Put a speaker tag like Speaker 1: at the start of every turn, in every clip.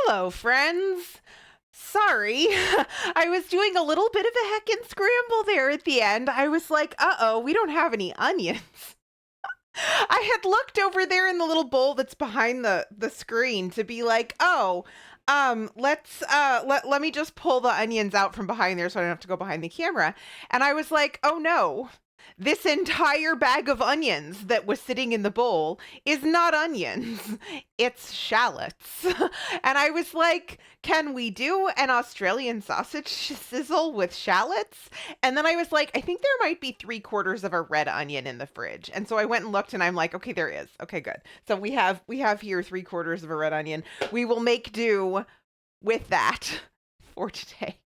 Speaker 1: Hello, friends. Sorry, I was doing a little bit of a heckin' scramble there at the end. I was like, uh-oh, we don't have any onions. I had looked over there in the little bowl that's behind the screen to be like, oh, let me just pull the onions out from behind there so I don't have to go behind the camera. And I was like, oh no. This entire bag of onions that was sitting in the bowl is not onions. It's shallots. And I was like, can we do an Australian sausage sizzle with shallots? And then I was like, I think there might be 3/4 of a red onion in the fridge. And so I went and looked and I'm like, okay, there is. Okay, good. So we have here 3/4 of a red onion. We will make do with that for today.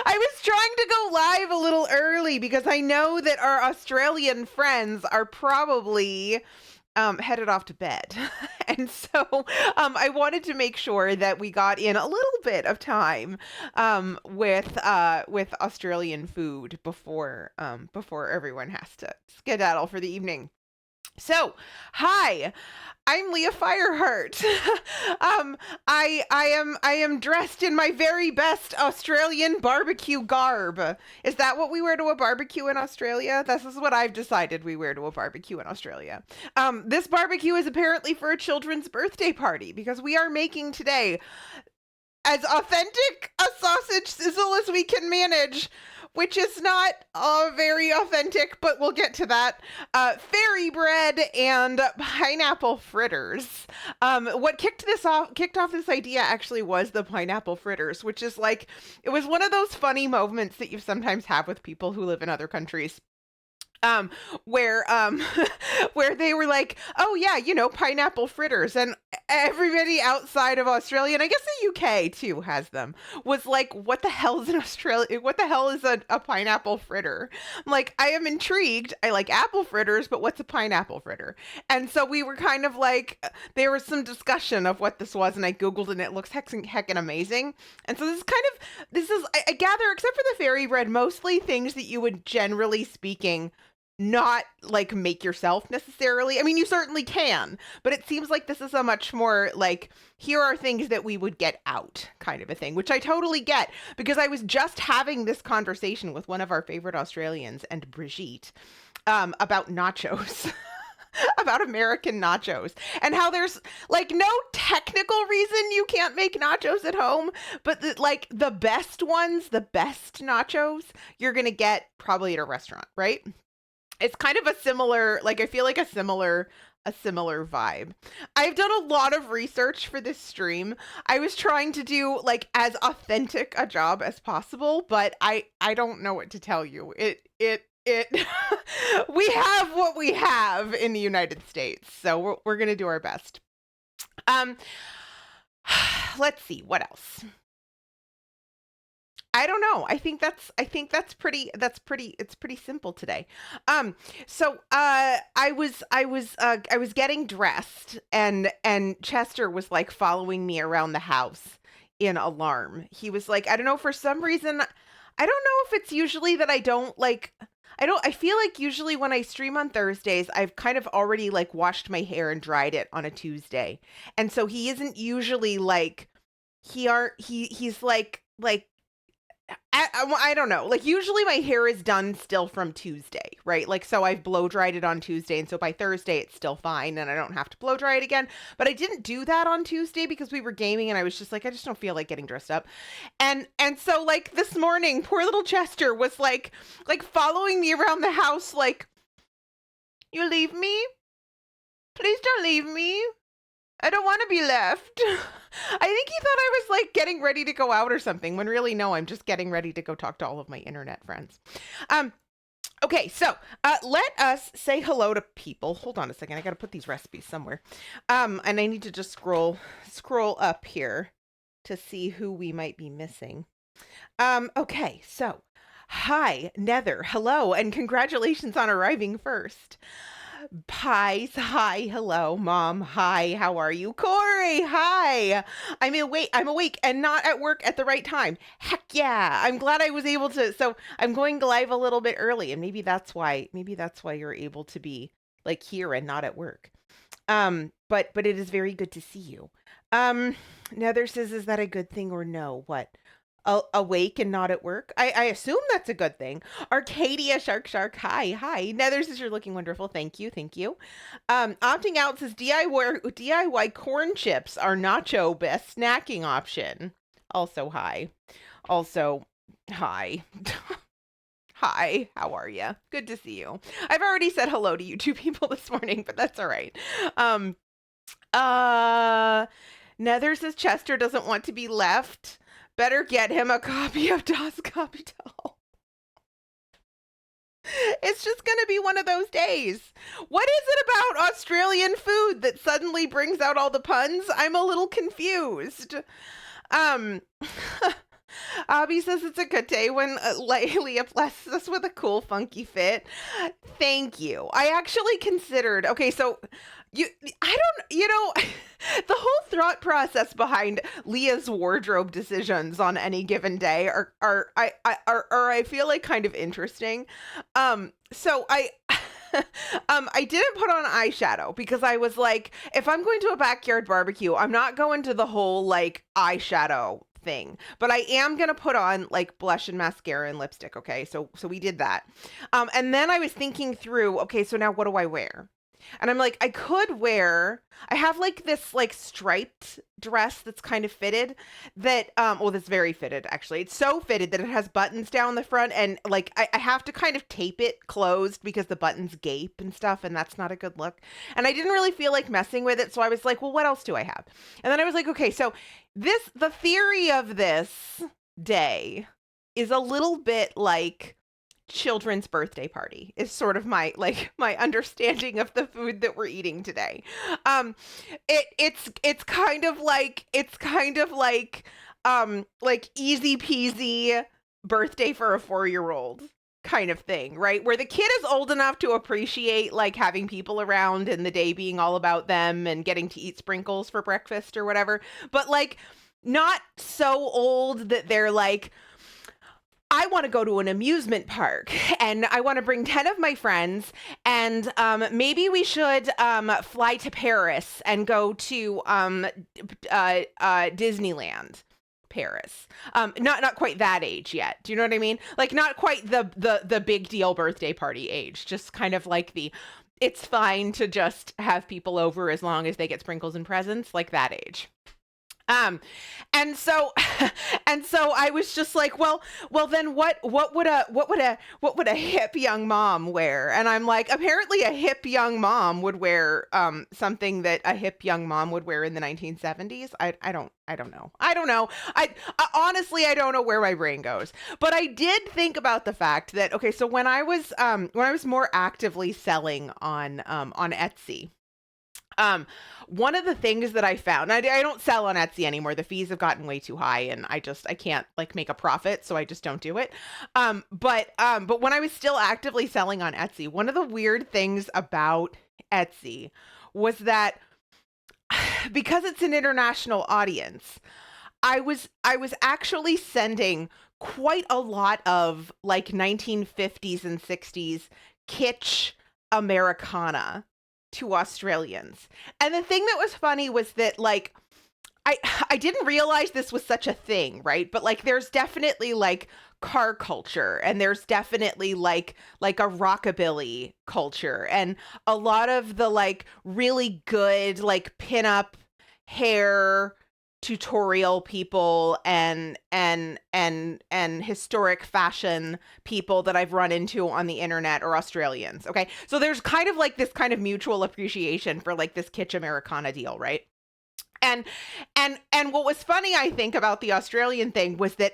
Speaker 1: I was trying to go live a little early because I know that our Australian friends are probably headed off to bed. And so I wanted to make sure that we got in a little bit of time with Australian food before everyone has to skedaddle for the evening. So, hi, I'm Leah Fireheart. I am dressed in my very best Australian barbecue garb. Is that what we wear to a barbecue in Australia? This is what I've decided we wear to a barbecue in Australia. This barbecue is apparently for a children's birthday party because we are making today as authentic a sausage sizzle as we can manage, which is not very authentic, but we'll get to that. Fairy bread and pineapple fritters. What kicked off this idea actually was the pineapple fritters, which is like, it was one of those funny moments that you sometimes have with people who live in other countries. Um, where where they were like, oh yeah, pineapple fritters, and everybody outside of Australia, and I guess the UK too has them, was like, what the hell is an Australia? What the hell is a pineapple fritter? I'm like, I am intrigued. I like apple fritters, but what's a pineapple fritter? And so we were kind of like, there was some discussion of what this was, and I googled, and it looks heckin' amazing. And so this is I gather, except for the fairy bread, mostly things that you would, generally speaking, not like make yourself necessarily. I mean, you certainly can, but it seems like this is a much more like, here are things that we would get out kind of a thing, which I totally get because I was just having this conversation with one of our favorite Australians and Brigitte about nachos. About American nachos and how there's like no technical reason you can't make nachos at home, but the best ones, the best nachos, you're gonna get probably at a restaurant, right? It's kind of a similar, like, I feel like a similar vibe. I've done a lot of research for this stream. I was trying to do like as authentic a job as possible, but I don't know what to tell you. It we have what we have in the United States, so we're gonna do our best. Um, let's see what else. I don't know. I think that's pretty it's pretty simple today. I was getting dressed and Chester was like following me around the house in alarm. He was like, I don't know, for some reason, I don't know if it's usually that I feel like usually when I stream on Thursdays, I've kind of already like washed my hair and dried it on a Tuesday. And so he isn't usually like he's like I don't know. Like, usually my hair is done still from Tuesday, right? Like, so I've blow dried it on Tuesday, and so by Thursday it's still fine, and I don't have to blow dry it again. But I didn't do that on Tuesday because we were gaming, and I was just like, I just don't feel like getting dressed up. And so like this morning, poor little Chester was like following me around the house, like, you leave me? Please don't leave me. I don't want to be left. I think he thought I was like getting ready to go out or something, when really, no, I'm just getting ready to go talk to all of my internet friends. Um, okay, so let us say hello to people. Hold on a second. I got to put these recipes somewhere. And I need to just scroll up here to see who we might be missing. Okay, so hi, Nether. Hello, and congratulations on arriving first. Pies, hi, hello, Mom, hi, how are you? Corey, hi. I'm awake and not at work at the right time. Heck yeah. I'm glad I was able to. So I'm going live a little bit early, and maybe that's why you're able to be like here and not at work. But it is very good to see you. Um, Nether says, is that a good thing or no? What? Awake and not at work? I assume that's a good thing. Arcadia Shark, hi. Nether says, you're looking wonderful. Thank you. Opting out says, DIY corn chips are nacho best snacking option. Also, hi. Hi. Hi, how are you? Good to see you. I've already said hello to you two people this morning, but that's all right. Nether says Chester doesn't want to be left. Better get him a copy of Das Kapital. It's just going to be one of those days. What is it about Australian food that suddenly brings out all the puns? I'm a little confused. Abby says it's a good day when Leah blesses us with a cool, funky fit. Thank you. I actually considered, okay, so the whole thought process behind Leah's wardrobe decisions on any given day are I feel like kind of interesting. So I didn't put on eyeshadow because I was like, if I'm going to a backyard barbecue, I'm not going to the whole like eyeshadow thing, but I am gonna put on like blush and mascara and lipstick. Okay, so we did that, and then I was thinking through, okay, so now what do I wear? And I'm like, I have like this like striped dress that's kind of fitted that, that's very fitted actually. It's so fitted that it has buttons down the front and like I have to kind of tape it closed because the buttons gape and stuff. And that's not a good look. And I didn't really feel like messing with it. So I was like, well, what else do I have? And then I was like, okay, so the theory of this day is a little bit like children's birthday party is sort of my understanding of the food that we're eating today. It's kind of like easy peasy birthday for a 4-year-old kind of thing, right? Where the kid is old enough to appreciate like having people around and the day being all about them and getting to eat sprinkles for breakfast or whatever, but like not so old that they're like, I want to go to an amusement park and I want to bring 10 of my friends and maybe we should fly to Paris and go to Disneyland Paris. Not quite that age yet. Do you know what I mean? Like not quite the big deal birthday party age, just kind of like it's fine to just have people over as long as they get sprinkles and presents, like that age. And so I was just like, well, then what would a hip young mom wear? And I'm like, apparently a hip young mom would wear, something that a hip young mom would wear in the 1970s. I don't know. I honestly, I don't know where my brain goes, but I did think about the fact that, okay, so when I was more actively selling on Etsy, one of the things that I found, I don't sell on Etsy anymore. The fees have gotten way too high and I can't like make a profit. So I just don't do it. But when I was still actively selling on Etsy, one of the weird things about Etsy was that because it's an international audience, I was actually sending quite a lot of like 1950s and 60s kitsch Americana to Australians. And the thing that was funny was that like I didn't realize this was such a thing, right? But like there's definitely like car culture and there's definitely like a rockabilly culture and a lot of the like really good like pinup hair tutorial people and historic fashion people that I've run into on the internet are Australians. Okay. So there's kind of like this kind of mutual appreciation for like this kitsch Americana deal, right? And what was funny, I think, about the Australian thing was that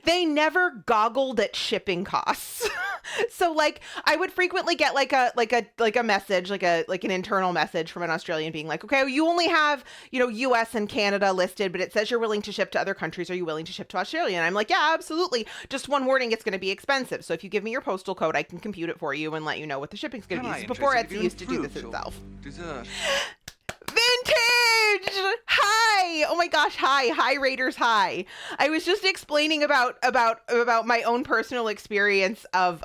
Speaker 1: they never goggled at shipping costs. So like I would frequently get like a message, like an internal message from an Australian being like, okay, you only have, US and Canada listed, but it says you're willing to ship to other countries. Are you willing to ship to Australia? And I'm like, yeah, absolutely. Just one warning, it's going to be expensive. So if you give me your postal code, I can compute it for you and let you know what the shipping's going to be. So before Etsy used to do this itself.
Speaker 2: Dessert.
Speaker 1: Vintage! Hi! hi. Oh my gosh, hi Raiders, hi. I was just explaining about my own personal experience of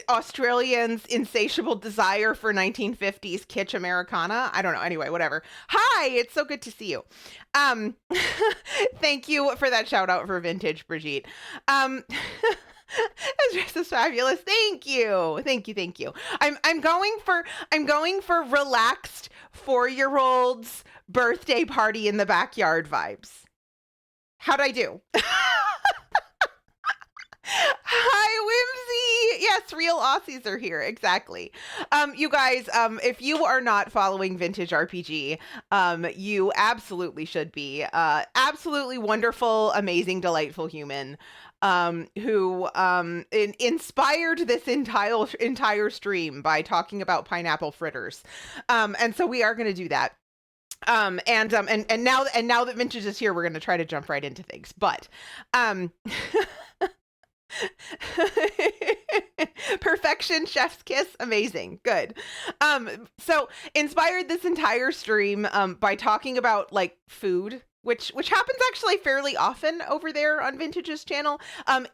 Speaker 1: Australians' insatiable desire for 1950s kitsch Americana. I don't know. Anyway, whatever. Hi, it's so good to see you. Um, thank you for that shout out for vintage, Brigitte. This is fabulous. Thank you. Thank you. Thank you. I'm going for relaxed 4-year-old's birthday party in the backyard vibes. How'd I do? Hi, Whimsy. Yes, real Aussies are here. Exactly. You guys, if you are not following Vintage RPG, you absolutely should be. Absolutely wonderful, amazing, delightful human. Who inspired this entire stream by talking about pineapple fritters. And so we are going to do that. And now that Vintage is here, we're going to try to jump right into things. But perfection, chef's kiss, amazing, good. So inspired this entire stream by talking about like food, which happens actually fairly often over there on Vintage's channel.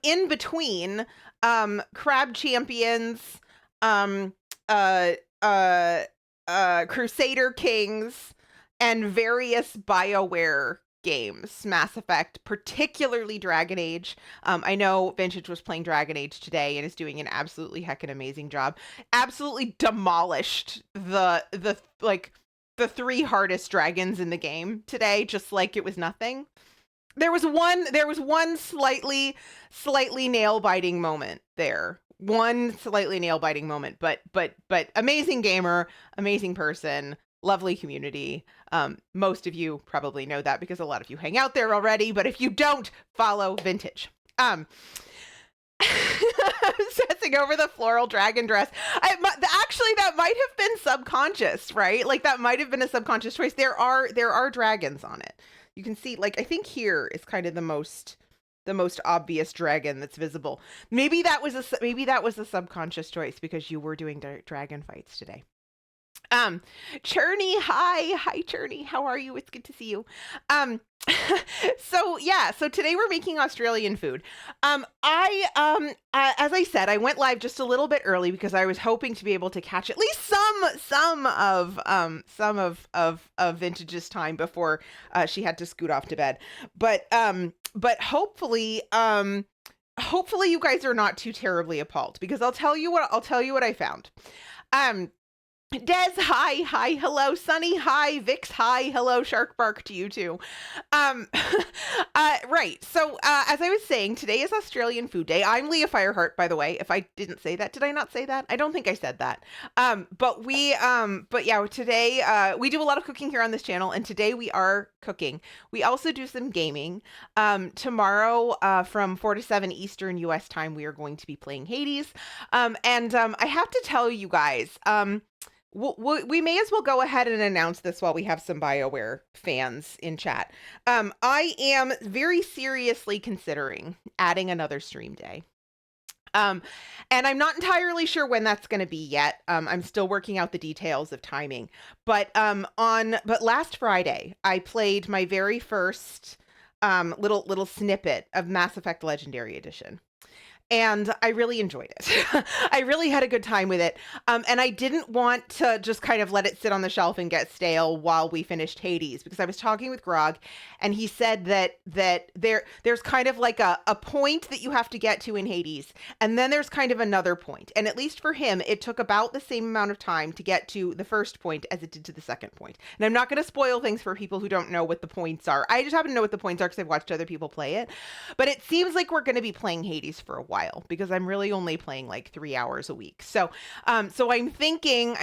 Speaker 1: In between Crab Champions, Crusader Kings, and various BioWare games, Mass Effect, particularly Dragon Age. I know Vintage was playing Dragon Age today and is doing an absolutely heckin' amazing job. Absolutely demolished the 3 hardest dragons in the game today, just like it was nothing. There was one slightly nail biting moment there. One slightly nail biting moment, but amazing gamer, amazing person. Lovely community. Most of you probably know that because a lot of you hang out there already, but if you don't, follow Vintage. Obsessing over the floral dragon dress. Actually, that might have been subconscious, right? Like that might have been a subconscious choice. There are dragons on it. You can see, like, I think here is kind of the most obvious dragon that's visible. Maybe that was a subconscious choice because you were doing dragon fights today. Churney, hi Churney, how are you? It's good to see you. So today we're making Australian food. As I said, I went live just a little bit early because I was hoping to be able to catch at least some of Vintage's time before she had to scoot off to bed. But hopefully you guys are not too terribly appalled, because I'll tell you what I found. Des, hi, hello, Sunny, hi, Vix, hi, hello, Shark Bark to you too. Right, so as I was saying, today is Australian Food Day. I'm Leah Fireheart, by the way. If I didn't say that, did I not say that? I don't think I said that. But today we do a lot of cooking here on this channel, and today we are cooking. We also do some gaming. Tomorrow from 4 to 7 Eastern US time, we are going to be playing Hades. I have to tell you guys, we may as well go ahead and announce this while we have some BioWare fans in chat. I am very seriously considering adding another stream day. And I'm not entirely sure when that's going to be yet. I'm still working out the details of timing. But last Friday, I played my very first little snippet of Mass Effect Legendary Edition. And I really enjoyed it. I really had a good time with it. And I didn't want to just kind of let it sit on the shelf and get stale while we finished Hades, because I was talking with Grog and he said that there's kind of like a point that you have to get to in Hades. And then there's kind of another point. And at least for him, it took about the same amount of time to get to the first point as it did to the second point. And I'm not going to spoil things for people who don't know what the points are. I just happen to know what the points are because I've watched other people play it. But it seems like we're going to be playing Hades for a while, because I'm really only playing like 3 hours a week. So I'm thinking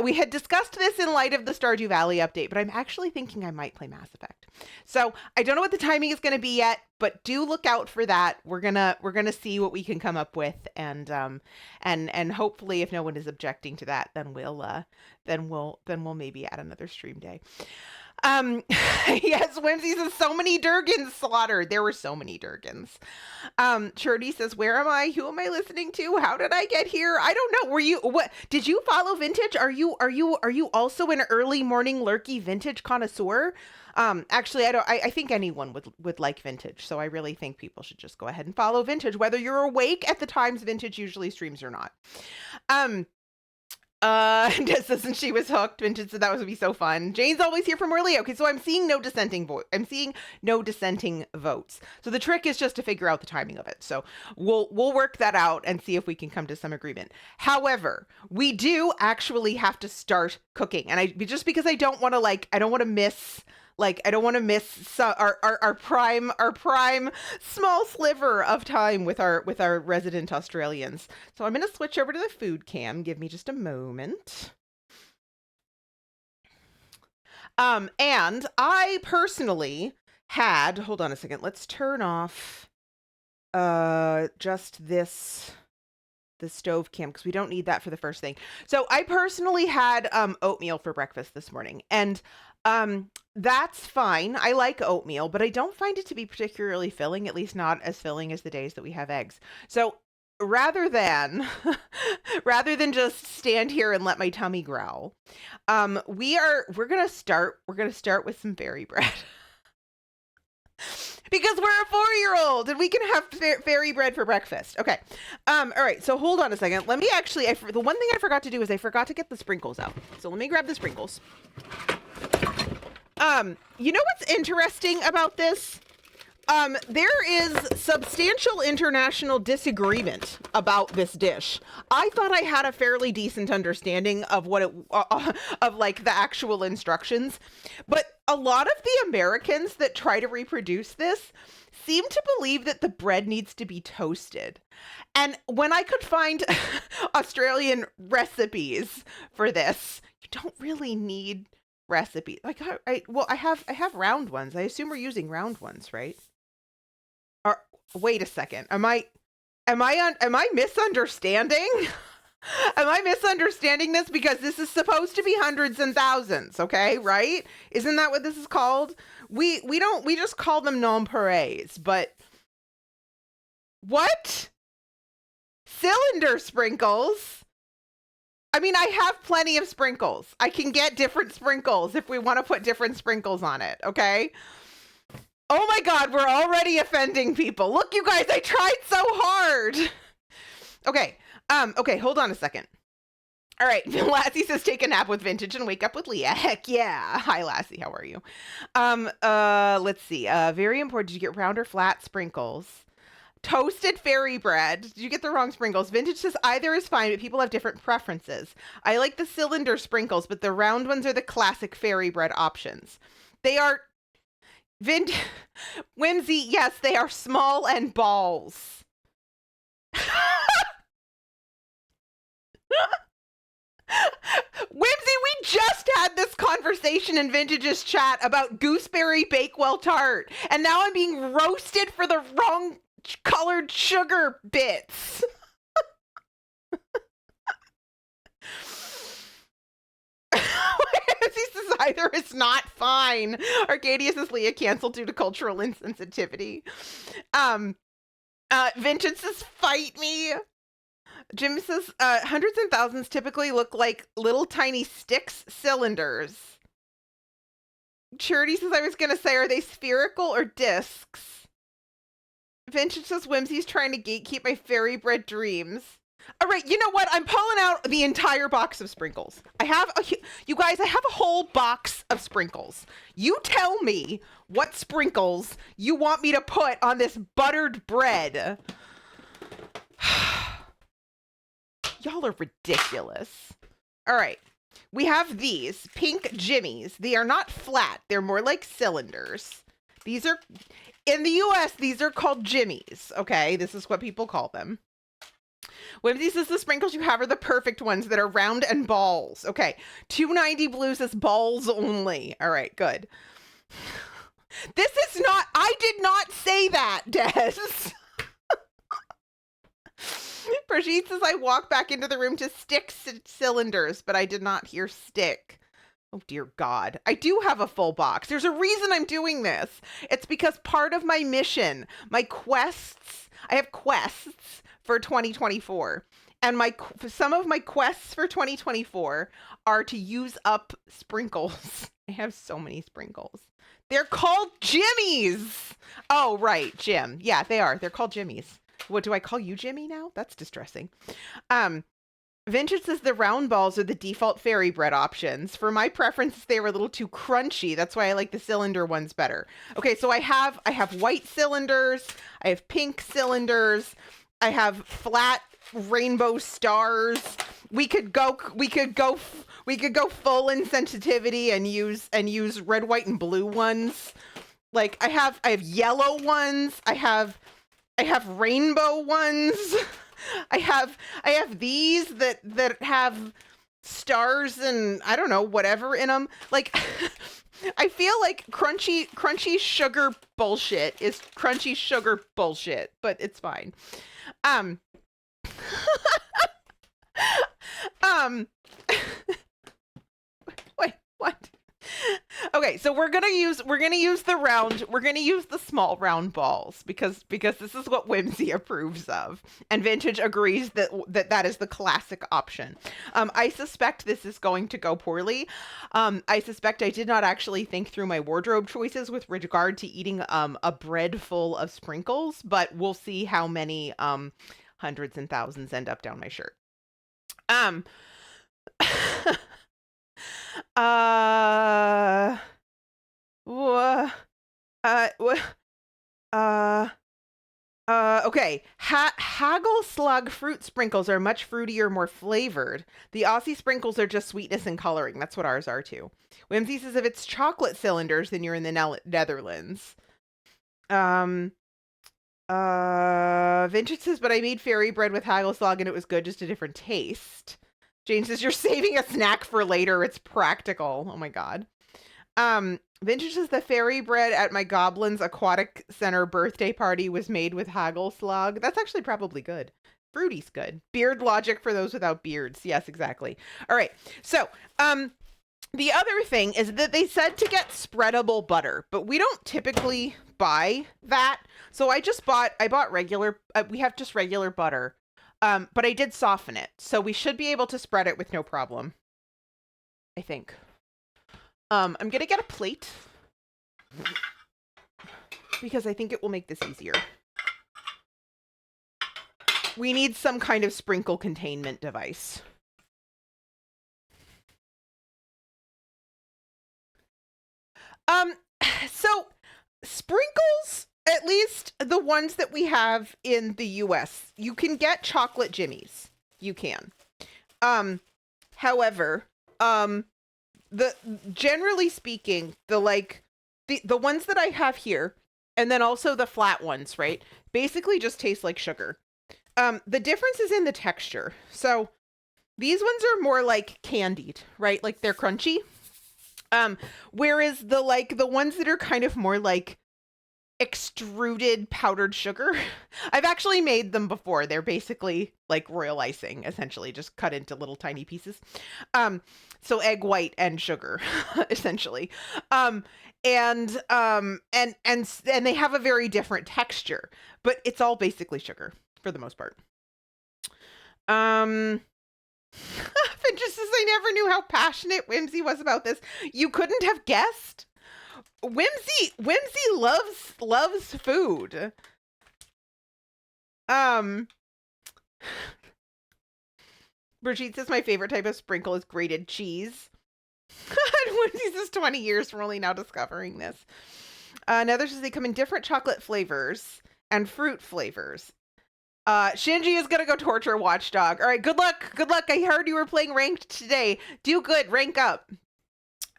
Speaker 1: we had discussed this in light of the Stardew Valley update, but I'm actually thinking I might play Mass Effect. So I don't know what the timing is going to be yet, but do look out for that. We're gonna see what we can come up with, and hopefully, if no one is objecting to that, then we'll maybe add another stream day. Yes, Whimsy says so many Durgans slaughtered. There were so many Durgans. Shirley says, where am I? Who am I listening to? How did I get here? I don't know. Were you, what, did you follow Vintage? Are you also an early morning lurky Vintage connoisseur? Actually, I think anyone would like Vintage. So I really think people should just go ahead and follow Vintage, whether you're awake at the times Vintage usually streams or not. Just since she was hooked, Vintage said that would be so fun. Jane's always here from early. Okay, so I'm seeing no dissenting votes. So the trick is just to figure out the timing of it. So we'll work that out and see if we can come to some agreement. However, we do actually have to start cooking, and just because I don't want to miss. I don't want to miss our prime small sliver of time with our resident Australians. So I'm going to switch over to the food cam. Give me just a moment. And I personally had, hold on a second. Let's turn off just the stove cam because we don't need that for the first thing. So I personally had oatmeal for breakfast this morning, and that's fine. I like oatmeal, but I don't find it to be particularly filling, at least not as filling as the days that we have eggs. So rather than just stand here and let my tummy growl, we're gonna start with some fairy bread. Because we're a 4-year-old and we can have fairy bread for breakfast. Okay. All right. So hold on a second. Let me actually, the one thing I forgot to do is I forgot to get the sprinkles out. So let me grab the sprinkles. You know what's interesting about this? There is substantial international disagreement about this dish. I thought I had a fairly decent understanding of what of like the actual instructions, but a lot of the Americans that try to reproduce this seem to believe that the bread needs to be toasted. And when I could find Australian recipes for this, you don't really need recipes. Like I have round ones. I assume we're using round ones, right? Or wait a second. Am I misunderstanding? Am I misunderstanding this? Because this is supposed to be hundreds and thousands, okay? Right? Isn't that what this is called? We just call them nonpareils, but what? Cylinder sprinkles? I mean, I have plenty of sprinkles. I can get different sprinkles if we want to put different sprinkles on it, okay? Oh my God, we're already offending people. Look, you guys, I tried so hard. Okay, okay, hold on a second. All right, Lassie says take a nap with Vintage and wake up with Leah. Heck yeah. Hi, Lassie, how are you? Let's see. Very important. Did you get round or flat sprinkles? Toasted fairy bread. Did you get the wrong sprinkles? Vintage says either is fine, but people have different preferences. I like the cylinder sprinkles, but the round ones are the classic fairy bread options. They are... Whimsy, yes, they are small and balls. Whimsy, we just had this conversation in Vintage's chat about gooseberry Bakewell tart, and now I'm being roasted for the wrong colored sugar bits. He says either is not fine. Arcadia says Leah canceled due to cultural insensitivity. Vintage says fight me. Jim says hundreds and thousands typically look like little tiny sticks cylinders. Charity says I was gonna say, are they spherical or discs? Vintage says Whimsy's trying to gatekeep my fairy bread dreams. All right, you know what? I'm pulling out the entire box of sprinkles. You guys, I have a whole box of sprinkles. You tell me what sprinkles you want me to put on this buttered bread. Y'all are ridiculous. All right, we have these pink Jimmies. They are not flat. They're more like cylinders. These are, in the US, these are called Jimmies, okay? This is what people call them. Whimsy says the sprinkles you have are the perfect ones that are round and balls. Okay, 290 Blue says balls only. All right, good. This is not, I did not say that, Des. Brigitte says I walked back into the room to stick cylinders, but I did not hear stick. Oh, dear God. I do have a full box. There's a reason I'm doing this. It's because part of my mission, my quests, I have quests for 2024. And some of my quests for 2024 are to use up sprinkles. I have so many sprinkles. They're called Jimmies. Oh, right, Jim. Yeah, they are. They're called Jimmies. What, do I call you Jimmy now? That's distressing. Vintage says the round balls are the default fairy bread options. For my preference, they were a little too crunchy. That's why I like the cylinder ones better. Okay, so I have white cylinders. I have pink cylinders. I have flat rainbow stars. We could go full in sensitivity and use red, white, and blue ones. Like I have yellow ones. I have rainbow ones. I have these that have stars and I don't know, whatever in them. Like I feel like crunchy sugar bullshit is crunchy sugar bullshit, but it's fine. Wait, what? Okay, so we're gonna use the small round balls because this is what Whimsy approves of, and Vintage agrees that is the classic option. I suspect this is going to go poorly. I suspect I did not actually think through my wardrobe choices with regard to eating a bread full of sprinkles, but we'll see how many hundreds and thousands end up down my shirt. Okay. Haggle Slug fruit sprinkles are much fruitier, more flavored. The Aussie sprinkles are just sweetness and coloring. That's what ours are too. Whimsy says if it's chocolate cylinders, then you're in the Netherlands. Vintage says, but I made fairy bread with Haggle Slug and it was good, just a different taste. Jane says, you're saving a snack for later. It's practical. Oh my God. Vintage says the fairy bread at my Goblins Aquatic Center birthday party was made with Haggle Slug. That's actually probably good. Fruity's good. Beard logic for those without beards. Yes, exactly. All right. So, the other thing is that they said to get spreadable butter, but we don't typically buy that. So I bought regular, we have just regular butter. But I did soften it, so we should be able to spread it with no problem, I think. I'm going to get a plate because I think it will make this easier. We need some kind of sprinkle containment device. So sprinkles, at least the ones that we have in the US, you can get chocolate jimmies. You can. However, generally speaking, the ones that I have here, and then also the flat ones, right? Basically just taste like sugar. The difference is in the texture. So these ones are more like candied, right? Like they're crunchy. Whereas the ones that are kind of more like extruded powdered sugar, I've actually made them before. They're basically like royal icing, essentially, just cut into little tiny pieces. So egg white and sugar, essentially. And they have a very different texture, but it's all basically sugar for the most part. Just as I never knew how passionate Whimsy was about this. You couldn't have guessed. Whimsy loves food. Brigitte says my favorite type of sprinkle is grated cheese. Whimsy says 20 years, we're only now discovering this. Another says they come in different chocolate flavors and fruit flavors. Shinji is gonna go torture Watchdog. All right, good luck. Good luck. I heard you were playing ranked today. Do good. Rank up.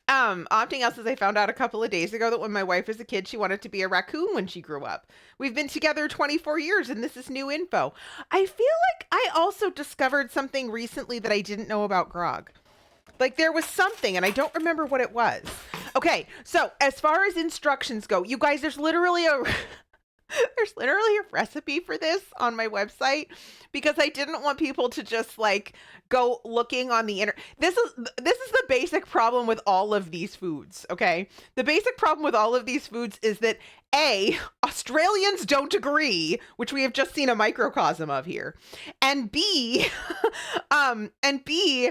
Speaker 1: Opting out says I found out a couple of days ago that when my wife was a kid, she wanted to be a raccoon when she grew up. We've been together 24 years and this is new info. I feel like I also discovered something recently that I didn't know about Grog. Like there was something and I don't remember what it was. Okay, so as far as instructions go, you guys, there's literally There's literally a recipe for this on my website because I didn't want people to just like go looking on the internet. This is the basic problem with all of these foods, okay? The basic problem with all of these foods is that A, Australians don't agree, which we have just seen a microcosm of here. And B, and B,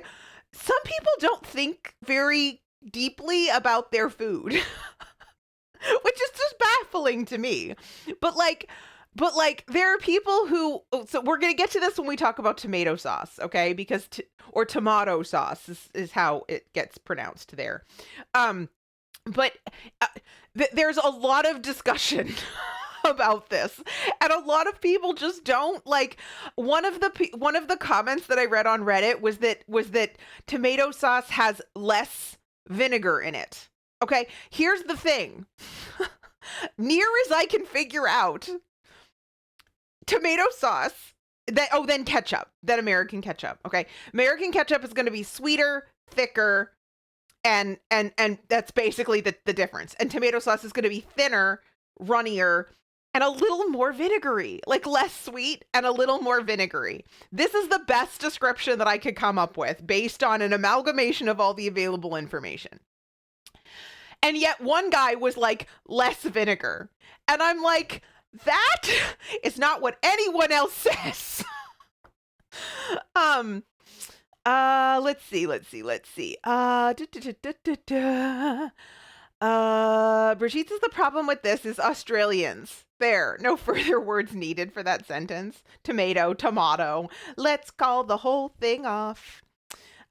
Speaker 1: some people don't think very deeply about their food. Which is just baffling to me. But like there are people who, so we're going to get to this when we talk about tomato sauce, okay? Because or tomato sauce is how it gets pronounced there. But there's a lot of discussion about this, and a lot of people just don't like. One of the comments that I read on Reddit was that tomato sauce has less vinegar in it. Okay, here's the thing. Near as I can figure out, tomato sauce, then ketchup, then American ketchup. Okay, American ketchup is going to be sweeter, thicker, and that's basically the difference. And tomato sauce is going to be thinner, runnier, and a little more vinegary, like less sweet and a little more vinegary. This is the best description that I could come up with based on an amalgamation of all the available information. And yet one guy was like, less vinegar. And I'm like, that is not what anyone else says. Let's see. Brigitte says the problem with this is Australians. There, no further words needed for that sentence. Tomato. Let's call the whole thing off.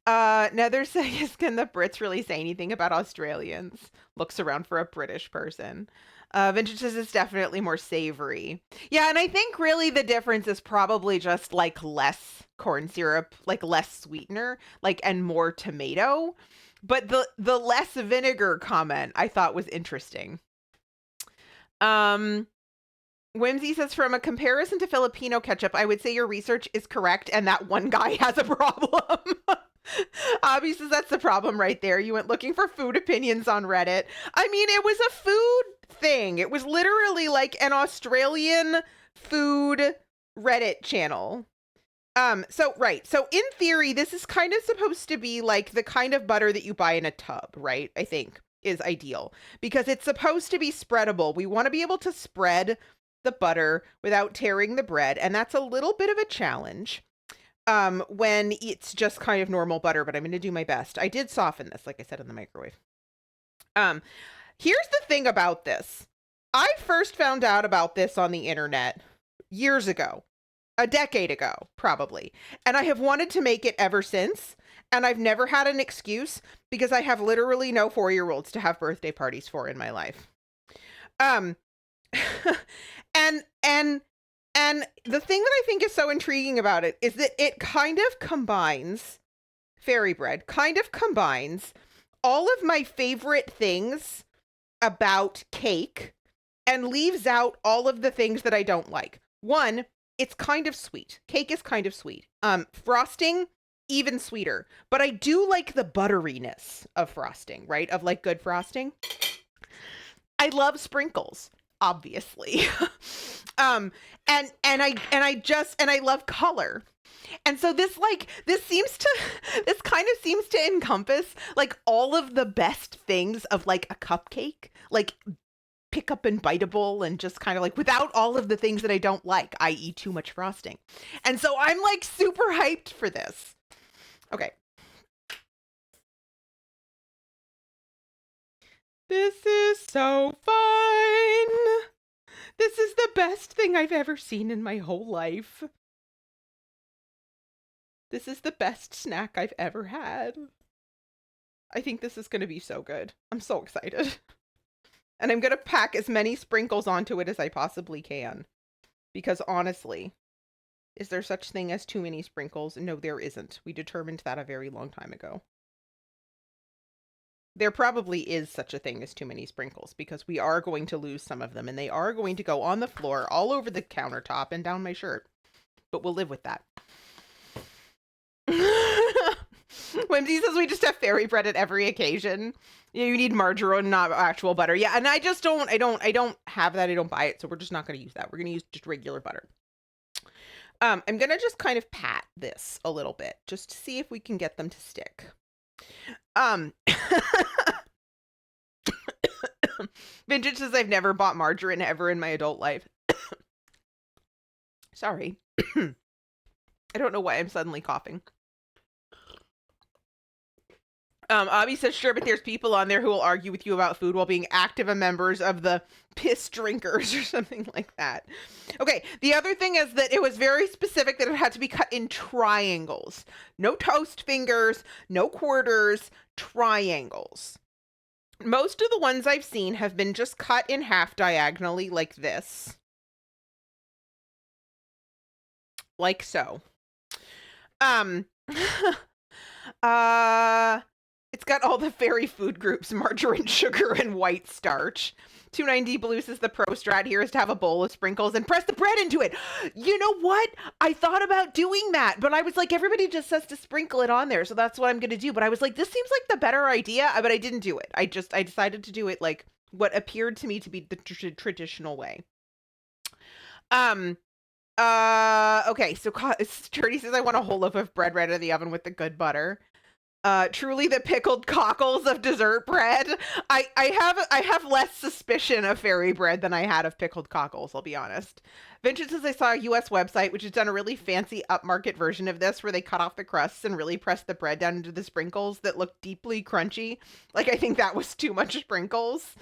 Speaker 1: Nether says, can the Brits really say anything about Australians? Looks around for a British person. Vintage says it's definitely more savory. Yeah, and I think really the difference is probably just like less corn syrup, like less sweetener, like and more tomato. But the less vinegar comment I thought was interesting. Whimsy says, from a comparison to Filipino ketchup, I would say your research is correct and that one guy has a problem. Abby says that's the problem right there. You went looking for food opinions on Reddit. I mean, it was a food thing. It was literally like an Australian food Reddit channel. So in theory, this is kind of supposed to be like the kind of butter that you buy in a tub, right? I think is ideal because it's supposed to be spreadable. We want to be able to spread the butter without tearing the bread, and that's a little bit of a challenge when it's just kind of normal butter, but I'm going to do my best. I did soften this, like I said, in the microwave. Here's the thing about this. I first found out about this on the internet years ago, a decade ago, probably. And I have wanted to make it ever since. And I've never had an excuse because I have literally no 4-year-olds to have birthday parties for in my life. And the thing that I think is so intriguing about it is that it kind of combines, Fairy Bread kind of combines all of my favorite things about cake and leaves out all of the things that I don't like. One, it's kind of sweet. Cake is kind of sweet. Frosting, even sweeter. But I do like the butteriness of frosting, right? Of like good frosting. I love sprinkles, obviously. And I love color. And so this kind of seems to encompass like all of the best things of like a cupcake, like pick up and biteable and just kind of like without all of the things that I don't like, i.e. too much frosting. And so I'm like super hyped for this. Okay. This is so fun. This is the best thing I've ever seen in my whole life. This is the best snack I've ever had. I think this is going to be so good. I'm so excited. And I'm going to pack as many sprinkles onto it as I possibly can. Because honestly, is there such thing as too many sprinkles? No, there isn't. We determined that a very long time ago. There probably is such a thing as too many sprinkles because we are going to lose some of them and they are going to go on the floor, all over the countertop and down my shirt. But we'll live with that. Whimsy says we just have fairy bread at every occasion. You need margarine, not actual butter. Yeah, and I just don't have that. I don't buy it, so we're just not going to use that. We're going to use just regular butter. I'm going to just kind of pat this a little bit just to see if we can get them to stick. Vintage says I've never bought margarine ever in my adult life. Sorry. I don't know why I'm suddenly coughing. Abby says, sure, but there's people on there who will argue with you about food while being active members of the piss drinkers or something like that. Okay, the other thing is that it was very specific that it had to be cut in triangles. No toast fingers, no quarters, triangles. Most of the ones I've seen have been just cut in half diagonally like this. Like so. It's got all the fairy food groups, margarine, sugar, and white starch. 290 Blue says the pro strat here is to have a bowl of sprinkles and press the bread into it. You know what? I thought about doing that, but I was like, everybody just says to sprinkle it on there, so that's what I'm going to do. But I was like, this seems like the better idea, but I didn't do it. I decided to do it like what appeared to me to be the traditional way. Okay, so Sturdy says I want a whole loaf of bread right out of the oven with the good butter. Truly the pickled cockles of dessert bread. I have less suspicion of fairy bread than I had of pickled cockles, I'll be honest. Vintage says I saw a US website which has done a really fancy upmarket version of this where they cut off the crusts and really press the bread down into the sprinkles that look deeply crunchy. Like, I think that was too much sprinkles.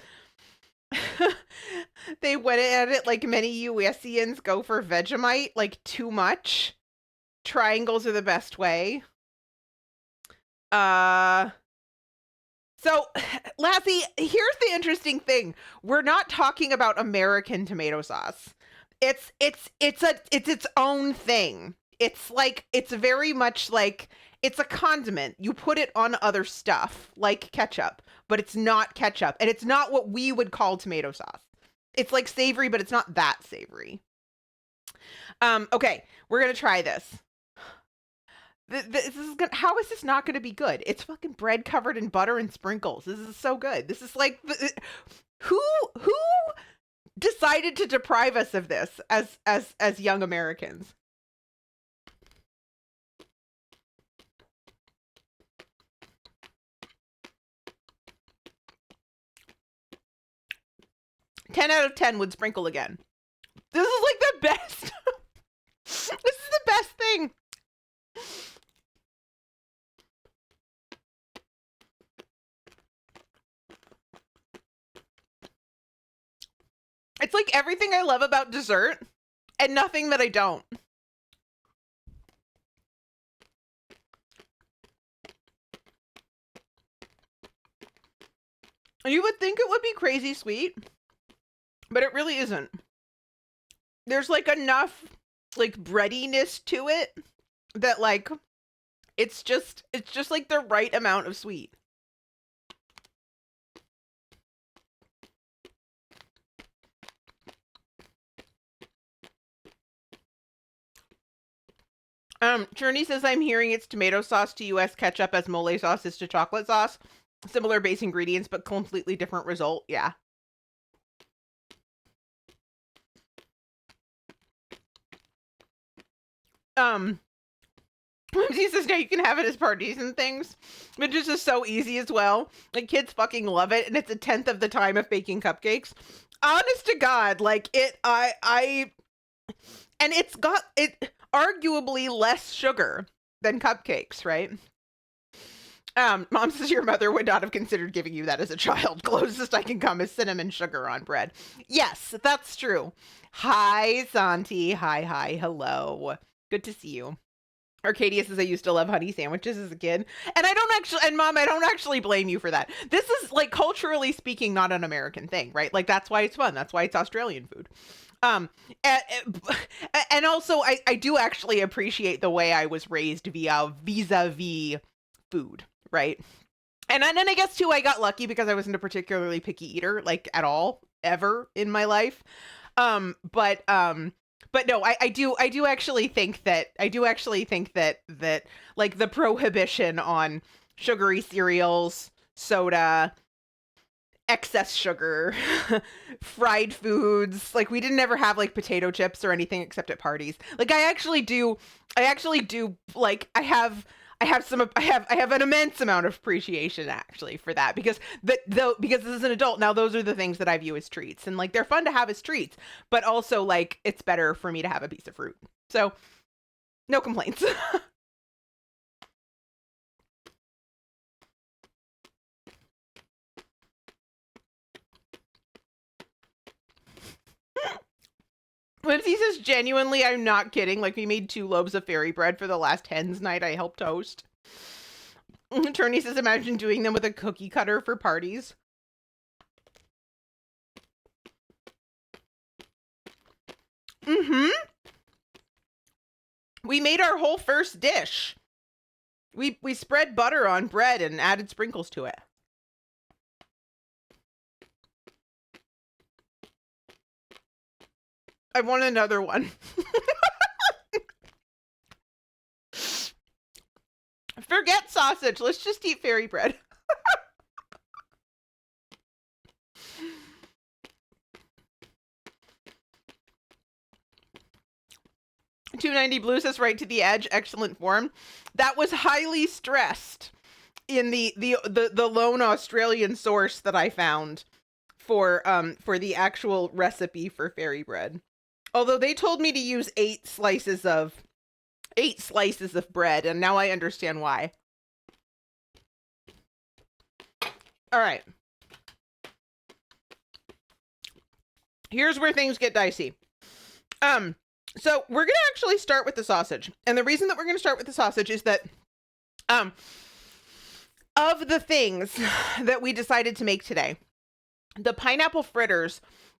Speaker 1: They went at it like many USians go for Vegemite, like too much. Triangles are the best way. So Lassie, here's the interesting thing. We're not talking about American tomato sauce. It's its own thing. It's very much like it's a condiment. You put it on other stuff like ketchup, but it's not ketchup, and it's not what we would call tomato sauce. It's like savory, but it's not that savory. Okay, we're gonna try this. How is this not going to be good? It's fucking bread covered in butter and sprinkles. This is so good. This is like, who decided to deprive us of this as young Americans? Ten out of 10 would sprinkle again. This is like the best. This is the best thing. It's like everything I love about dessert and nothing that I don't. You would think it would be crazy sweet, but it really isn't. There's like enough like breadiness to it that like it's just like the right amount of sweet. Journey says I'm hearing it's tomato sauce to US ketchup as mole sauce is to chocolate sauce. Similar base ingredients, but completely different result. Yeah. He says now you can have it as parties and things, which is just so easy as well. Like kids fucking love it, and it's 1/10 of the time of baking cupcakes. Honest to God, like and it's got it arguably less sugar than cupcakes, right? Mom says your mother would not have considered giving you that as a child. Closest I can come is cinnamon sugar on bread. Yes, that's true. Hi, Santi. Hi, hello. Good to see you. Arcadia says I used to love honey sandwiches as a kid. And Mom, I don't actually blame you for that. This is like culturally speaking, not an American thing, right? Like that's why it's fun. That's why it's Australian food. And also I do actually appreciate the way I was raised vis-a-vis food, right? And then I guess too, I got lucky because I wasn't a particularly picky eater, like at all, ever in my life. But no, I do actually think that like the prohibition on sugary cereals, soda, excess sugar, fried foods. Like, we didn't ever have like potato chips or anything except at parties. Like, I actually do like, I have an immense amount of appreciation actually for that, because because as an adult now, those are the things that I view as treats, and like, they're fun to have as treats, but also like, it's better for me to have a piece of fruit. So no complaints. Whimsy says, genuinely, I'm not kidding. Like, we made 2 loaves of fairy bread for the last hen's night I helped host. Attorney says, imagine doing them with a cookie cutter for parties. Mm-hmm. We made our whole first dish. We spread butter on bread and added sprinkles to it. I want another one. Forget sausage. Let's just eat fairy bread. $2.90 Blue says, right to the edge, excellent form. That was highly stressed in the lone Australian source that I found for the actual recipe for fairy bread. Although they told me to use 8 slices of bread, and now I understand why. All right. Here's where things get dicey. So we're going to actually start with the sausage. And the reason that we're going to start with the sausage is that of the things that we decided to make today, the pineapple fritters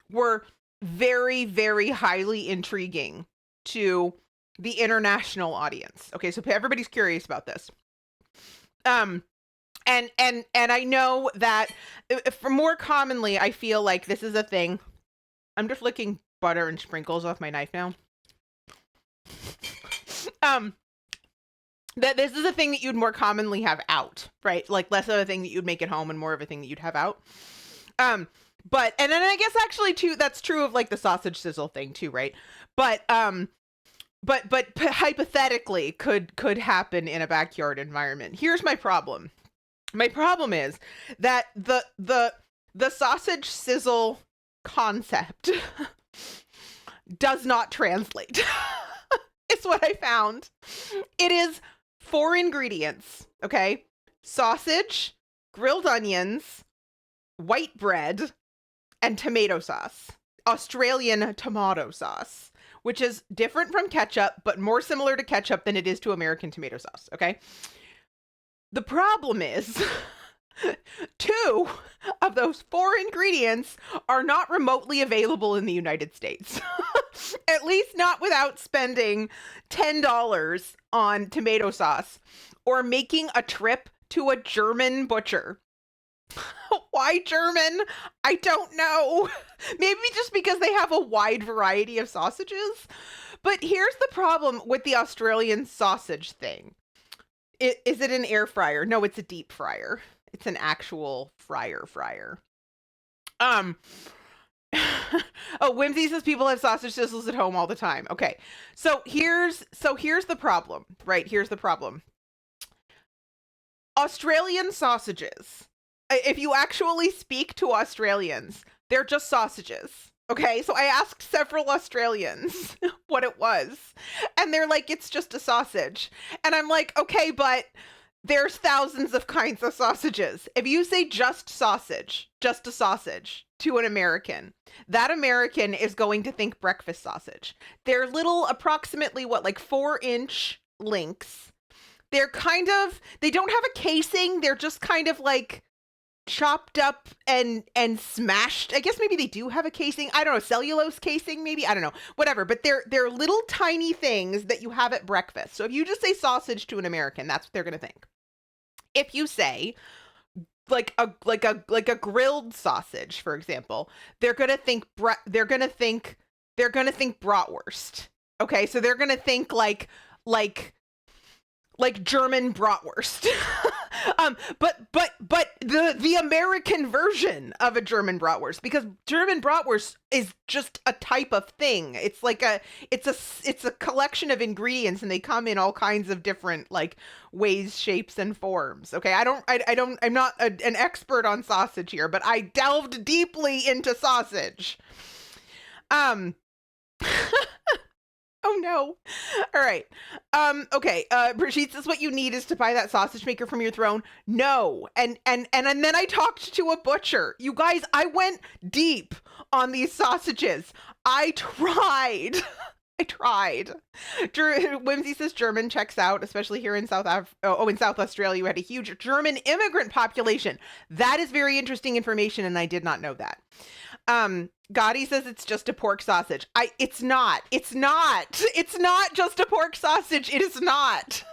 Speaker 1: were very, very highly intriguing to the international audience. Okay, so everybody's curious about this. And I know that for more commonly, I feel like this is a thing. I'm just licking butter and sprinkles off my knife now. That this is a thing that you'd more commonly have out, right? Like, less of a thing that you'd make at home and more of a thing that you'd have out. But, and then I guess actually too, that's true of like the sausage sizzle thing too, right? But hypothetically could happen in a backyard environment. Here's my problem. My problem is that the sausage sizzle concept does not translate. It's what I found. It is 4 ingredients, okay? Sausage, grilled onions, white bread, and tomato sauce. Australian tomato sauce, which is different from ketchup, but more similar to ketchup than it is to American tomato sauce, okay? The problem is 2 of those 4 ingredients are not remotely available in the United States. At least not without spending $10 on tomato sauce or making a trip to a German butcher. Why German? I don't know. Maybe just because they have a wide variety of sausages. But here's the problem with the Australian sausage thing. Is it an air fryer? No, it's a deep fryer. It's an actual fryer. Oh, Whimsy says people have sausage sizzles at home all the time. Okay. So here's the problem, right? Here's the problem. Australian sausages, if you actually speak to Australians, they're just sausages. Okay, so I asked several Australians what it was, and they're like, it's just a sausage. And I'm like, okay, but there's thousands of kinds of sausages. If you say just sausage, just a sausage to an American, that American is going to think breakfast sausage. They're little, approximately like 4-inch links. They're they don't have a casing. They're just kind of like chopped up and smashed. I guess maybe they do have a casing. I don't know, cellulose casing maybe. I don't know. Whatever. But they're little tiny things that you have at breakfast. So if you just say sausage to an American, that's what they're going to think. If you say like a grilled sausage, for example, they're going to think bratwurst. Okay? So they're going to think like like German bratwurst. But the American version of a German bratwurst, because German bratwurst is just a type of thing. It's like it's a collection of ingredients, and they come in all kinds of different like ways, shapes, and forms. Okay, I'm not an expert on sausage here, but I delved deeply into sausage. Oh no. All right. Okay. Brigitte says what you need is to buy that sausage maker from your throne. No. And then I talked to a butcher. You guys, I went deep on these sausages. I tried. I tried. Whimsy says German checks out, especially here in South Australia. We had a huge German immigrant population. That is very interesting information, and I did not know that. Gotti says it's just a pork sausage. It's not just a pork sausage. It is not.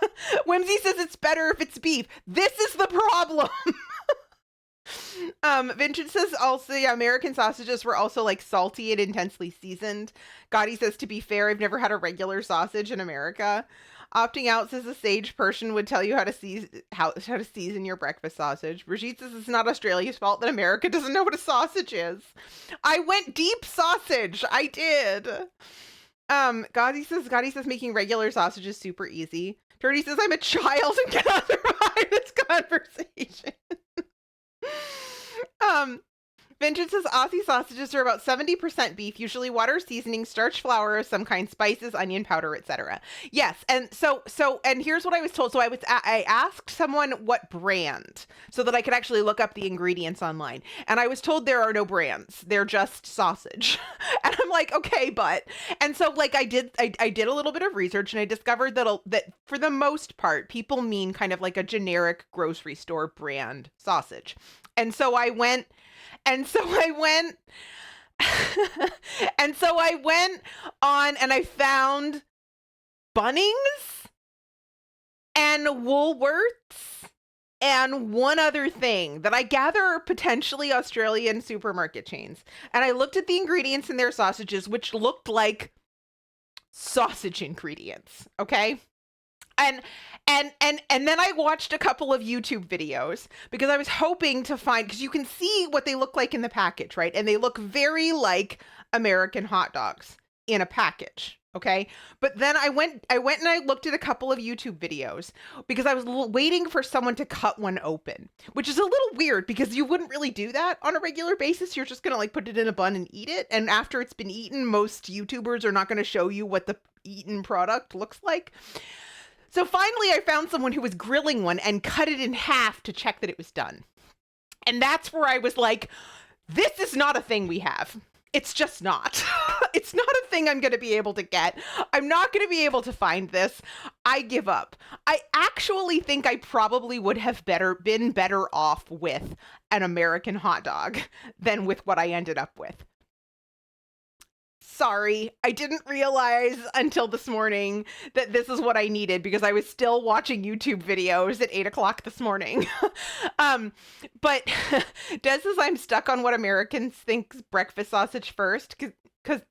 Speaker 1: Whimsy says it's better if it's beef. This is the problem. Vincent says also American sausages were also like salty and intensely seasoned. Gotti says, to be fair, I've never had a regular sausage in America. Opting out says a sage person would tell you how to season your breakfast sausage. Brigitte says it's not Australia's fault that America doesn't know what a sausage is. I went deep sausage. I did. Gotti says making regular sausage is super easy. Turdy says I'm a child and cannot survive this conversation. Vincent says Aussie sausages are about 70% beef, usually water, seasoning, starch, flour of some kind, spices, onion powder, etc. Yes, and so and here's what I was told. So I asked someone what brand so that I could actually look up the ingredients online, and I was told there are no brands. They're just sausage. And I'm like, okay, and so like I did a little bit of research, and I discovered that for the most part, people mean kind of like a generic grocery store brand sausage. And so I went on and I found Bunnings and Woolworths and one other thing that I gather are potentially Australian supermarket chains. And I looked at the ingredients in their sausages, which looked like sausage ingredients. Okay. And then I watched a couple of YouTube videos because I was hoping to find, because you can see what they look like in the package, right? And they look very like American hot dogs in a package, okay? But then I went and I looked at a couple of YouTube videos because I was waiting for someone to cut one open, which is a little weird because you wouldn't really do that on a regular basis. You're just going to like put it in a bun and eat it. And after it's been eaten, most YouTubers are not going to show you what the eaten product looks like. So finally, I found someone who was grilling one and cut it in half to check that it was done. And that's where I was like, this is not a thing we have. It's just not. It's not a thing I'm going to be able to get. I'm not going to be able to find this. I give up. I actually think I probably would have been better off with an American hot dog than with what I ended up with. Sorry, I didn't realize until this morning that this is what I needed because I was still watching YouTube videos at 8 o'clock this morning. But Des says I'm stuck on what Americans think breakfast sausage first, because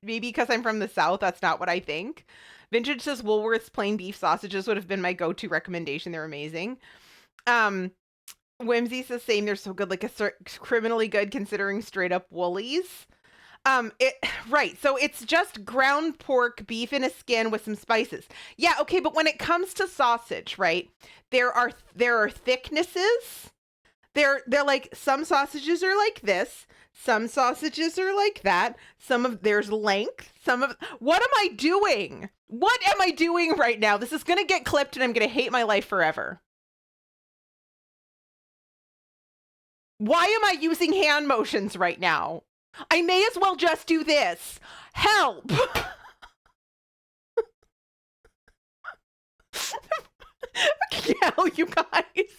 Speaker 1: I'm from the South, that's not what I think. Vintage says Woolworth's plain beef sausages would have been my go-to recommendation. They're amazing. Whimsy says same, they're so good, like criminally good considering straight up Woolies. Right. So it's just ground pork, beef in a skin with some spices. Yeah. Okay. But when it comes to sausage, right, there are thicknesses. They're like, some sausages are like this. Some sausages are like that. There's length. What am I doing? What am I doing right now? This is going to get clipped and I'm going to hate my life forever. Why am I using hand motions right now? I may as well just do this. Help! Yeah, you guys.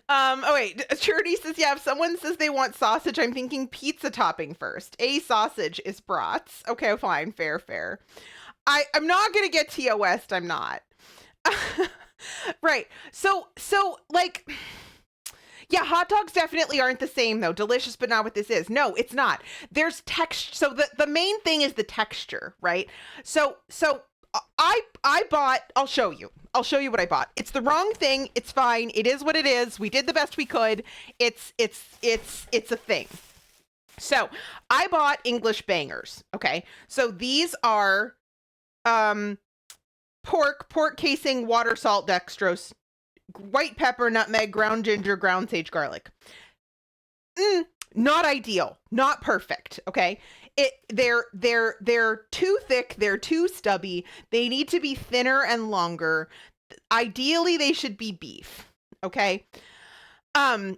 Speaker 1: Oh wait, Charity says, yeah, if someone says they want sausage, I'm thinking pizza topping first. A sausage is brats. Okay, fine, fair. I'm not gonna get Tia West, I'm not. Right. So like, Yeah, hot dogs definitely aren't the same though. Delicious, but not what this is. No, it's not. There's texture. So the main thing is the texture, right? So I bought. I'll show you. I'll show you what I bought. It's the wrong thing. It's fine. It is what it is. We did the best we could. It's a thing. So I bought English bangers. Okay. So these are pork casing, water, salt, dextrose, white pepper, nutmeg, ground ginger, ground sage, garlic. Not ideal, not perfect. Okay, they're too thick, they're too stubby. They need to be thinner and longer. Ideally, they should be beef. Okay. All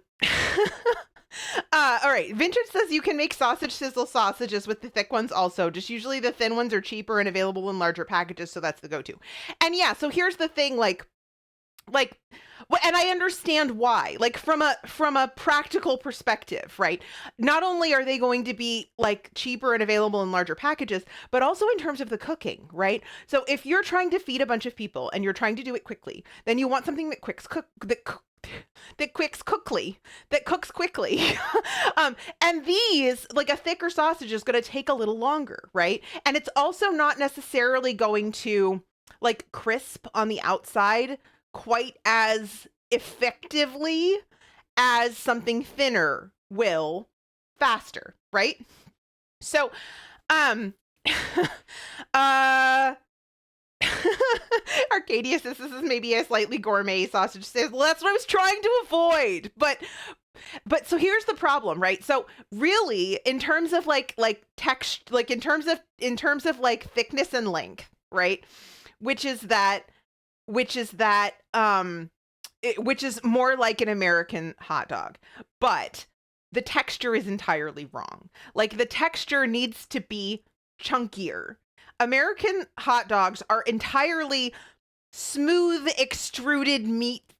Speaker 1: right. Vintage says you can make sausage sizzle sausages with the thick ones also. Just usually the thin ones are cheaper and available in larger packages, so that's the go-to. And yeah, so here's the thing, like and I understand why, like from a practical perspective, right? Not only are they going to be like cheaper and available in larger packages, but also in terms of the cooking, right? So if you're trying to feed a bunch of people and you're trying to do it quickly, then you want something that cooks quickly. And these, like a thicker sausage is going to take a little longer, right? And it's also not necessarily going to like crisp on the outside quite as effectively as something thinner will faster, right? So, Arcadia says this is maybe a slightly gourmet sausage. Says, well, that's what I was trying to avoid. But so here's the problem, right? So really, in terms of like text, like in terms of like thickness and length, right? Which is more like an American hot dog, but the texture is entirely wrong. Like the texture needs to be chunkier. American hot dogs are entirely smooth extruded meat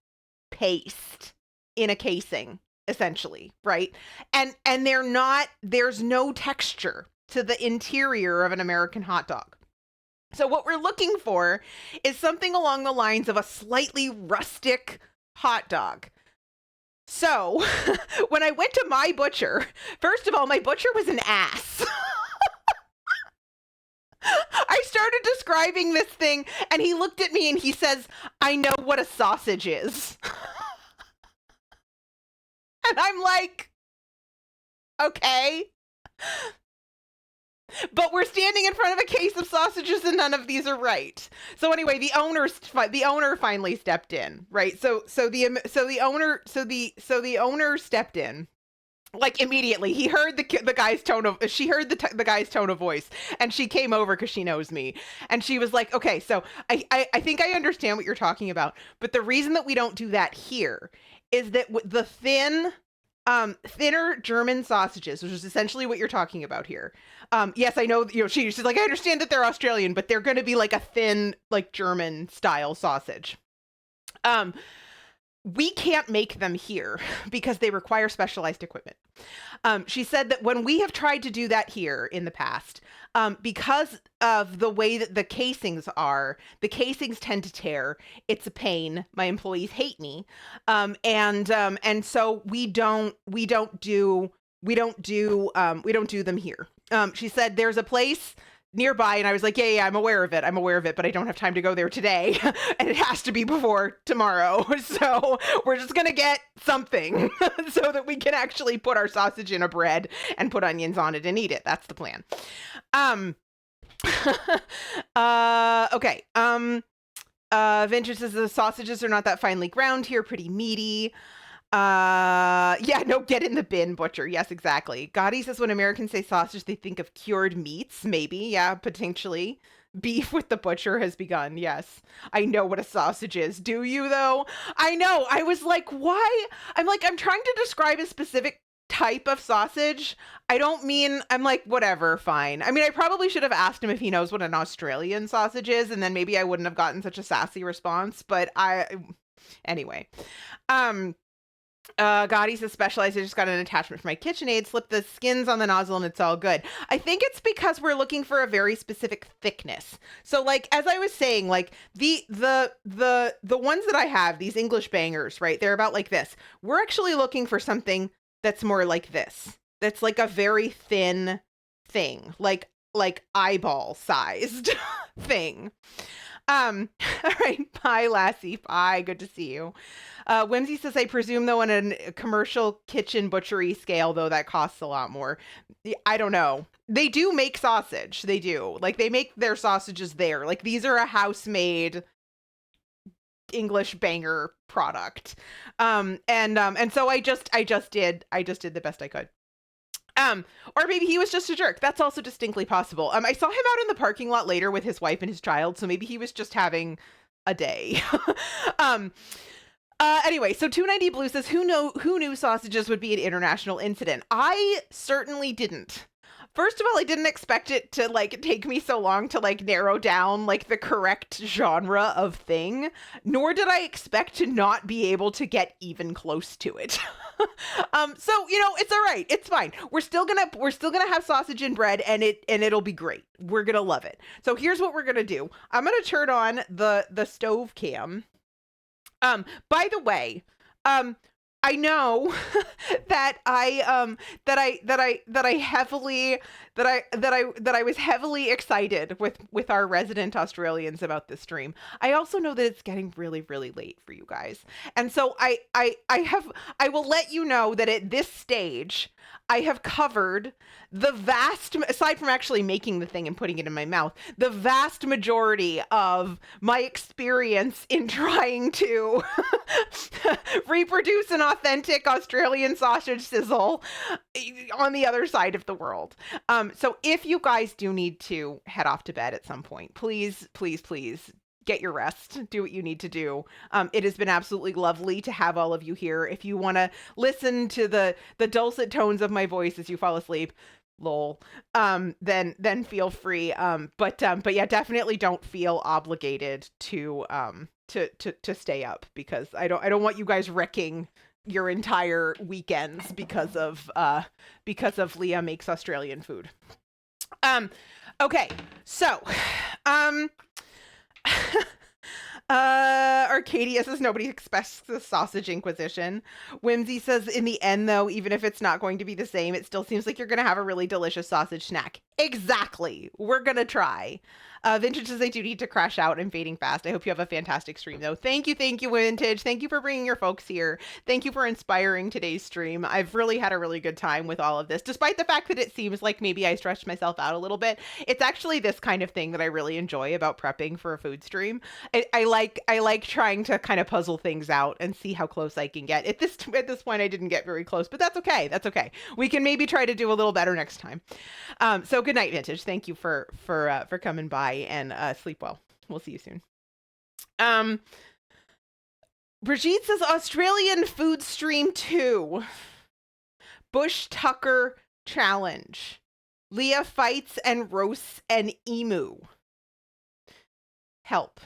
Speaker 1: paste in a casing, essentially, right? And there's no texture to the interior of an American hot dog. So what we're looking for is something along the lines of a slightly rustic hot dog. So when I went to my butcher, first of all, my butcher was an ass. I started describing this thing and he looked at me and he says, I know what a sausage is. And I'm like, okay. But we're standing in front of a case of sausages and none of these are right. So anyway, the owner finally stepped in, right? So the owner stepped in. Like immediately, he heard the guy's tone of the guy's tone of voice, and she came over because she knows me, and she was like, "Okay, so I think I understand what you're talking about, but the reason that we don't do that here is that the thinner German sausages, which is essentially what you're talking about here. Yes, I know, she's like, I understand that they're Australian, but they're going to be like a thin, like German style sausage. We can't make them here because they require specialized equipment. She said that when we have tried to do that here in the past, because of the way that the casings tend to tear. It's a pain. My employees hate me. And so we don't do them here. She said there's a place nearby, and I was like, yeah, I'm aware of it, but I don't have time to go there today, and it has to be before tomorrow. So we're just gonna get something so that we can actually put our sausage in a bread and put onions on it and eat it. That's the plan. Okay. Vintage says the sausages are not that finely ground here, pretty meaty. Yeah, no, get in the bin, butcher. Yes, exactly. Gotti says when Americans say sausage, they think of cured meats. Maybe, yeah, potentially. Beef with the butcher has begun. Yes, I know what a sausage is. Do you though? I know. I was like, why? I'm trying to describe a specific type of sausage. I'm like, whatever, fine. I mean, I probably should have asked him if he knows what an Australian sausage is, and then maybe I wouldn't have gotten such a sassy response. But anyway. Gotti says Specialized. I just got an attachment for my KitchenAid. Slip the skins on the nozzle and it's all good. I think it's because we're looking for a very specific thickness. So like as I was saying, like the ones that I have, these English bangers, right? They're about like this. We're actually looking for something that's more like this. That's like a very thin thing, like eyeball sized thing. All right. Bye, Lassie. Bye. Good to see you. Whimsy says, I presume, though, on a commercial kitchen butchery scale, though, that costs a lot more. I don't know. They do make sausage. They do. Like, they make their sausages there. Like, these are a house-made English banger product. And so I just did the best I could. Or maybe he was just a jerk. That's also distinctly possible. I saw him out in the parking lot later with his wife and his child, so maybe he was just having a day. Anyway, so 290 Blue says, who knew sausages would be an international incident? I certainly didn't. First of all, I didn't expect it to like take me so long to like narrow down like the correct genre of thing, nor did I expect to not be able to get even close to it. So you know, it's all right. It's fine. We're still gonna have sausage and bread, and it'll be great. We're gonna love it. So here's what we're gonna do. I'm gonna turn on the stove cam. By the way, I know that I was heavily excited with our resident Australians about this stream. I also know that it's getting really, really late for you guys. And so I will let you know that at this stage, I have covered the vast, aside from actually making the thing and putting it in my mouth, the vast majority of my experience in trying to reproduce an authentic Australian sausage sizzle on the other side of the world. So if you guys do need to head off to bed at some point, please, please, please get your rest, do what you need to do. It has been absolutely lovely to have all of you here. If you want to listen to the dulcet tones of my voice as you fall asleep, lol, then feel free. But yeah, definitely don't feel obligated to stay up, because I don't want you guys wrecking your entire weekends because of Leah makes Australian food. Okay, so Arcadia says nobody expects the sausage inquisition. Whimsy says, in the end, though, even if it's not going to be the same, it still seems like you're going to have a really delicious sausage snack. Exactly. We're going to try. Vintage says, I do need to crash out. I'm fading fast. I hope you have a fantastic stream, though. Thank you, Vintage. Thank you for bringing your folks here. Thank you for inspiring today's stream. I've really had a really good time with all of this, despite the fact that it seems like maybe I stretched myself out a little bit. It's actually this kind of thing that I really enjoy about prepping for a food stream. I like trying to kind of puzzle things out and see how close I can get. At this point, I didn't get very close, but that's okay. That's okay. We can maybe try to do a little better next time. So good night, Vintage. Thank you for coming by, and sleep well. We'll see you soon. Brigitte says Australian food stream 2. Bush Tucker challenge. Leah fights and roasts an emu. Help.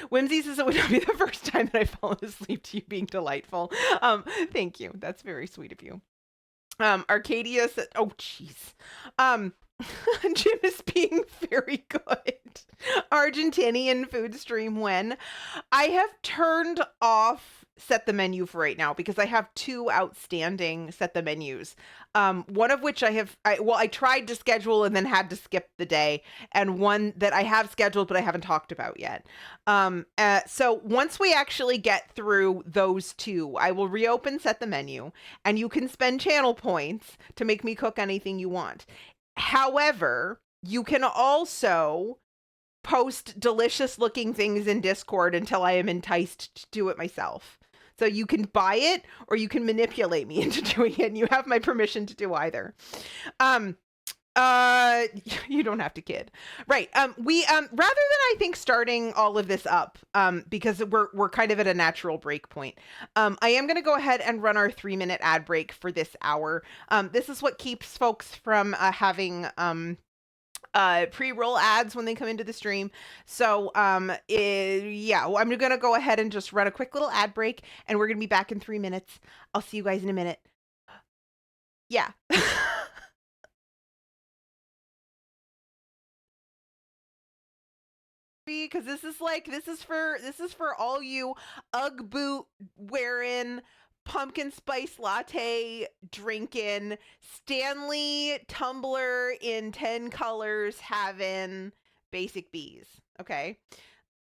Speaker 1: Whimsy says it would not be the first time that I've fallen asleep to you being delightful. Thank you. That's very sweet of you. Arcadia said, oh, jeez. Jim is being very good. Argentinian food stream when I have turned off set the menu for right now, because I have 2 outstanding set the menus. One of which I tried to schedule and then had to skip the day, and one that I have scheduled but I haven't talked about yet. So once we actually get through those 2, I will reopen set the menu, and you can spend channel points to make me cook anything you want. However, you can also post delicious looking things in Discord until I am enticed to do it myself. So you can buy it or you can manipulate me into doing it, and you have my permission to do either. You don't have to kid. Right. We rather than, I think, starting all of this up, because we're kind of at a natural break point. I am going to go ahead and run our 3-minute ad break for this hour. This is what keeps folks from having pre-roll ads when they come into the stream. So yeah, well, I'm gonna go ahead and just run a quick little ad break, and we're gonna be back in 3 minutes. I'll see you guys in a minute. Yeah. Because this is for all you Ugg boot wearing, pumpkin spice latte drinking, Stanley tumbler in 10 colors having basic bees. Okay,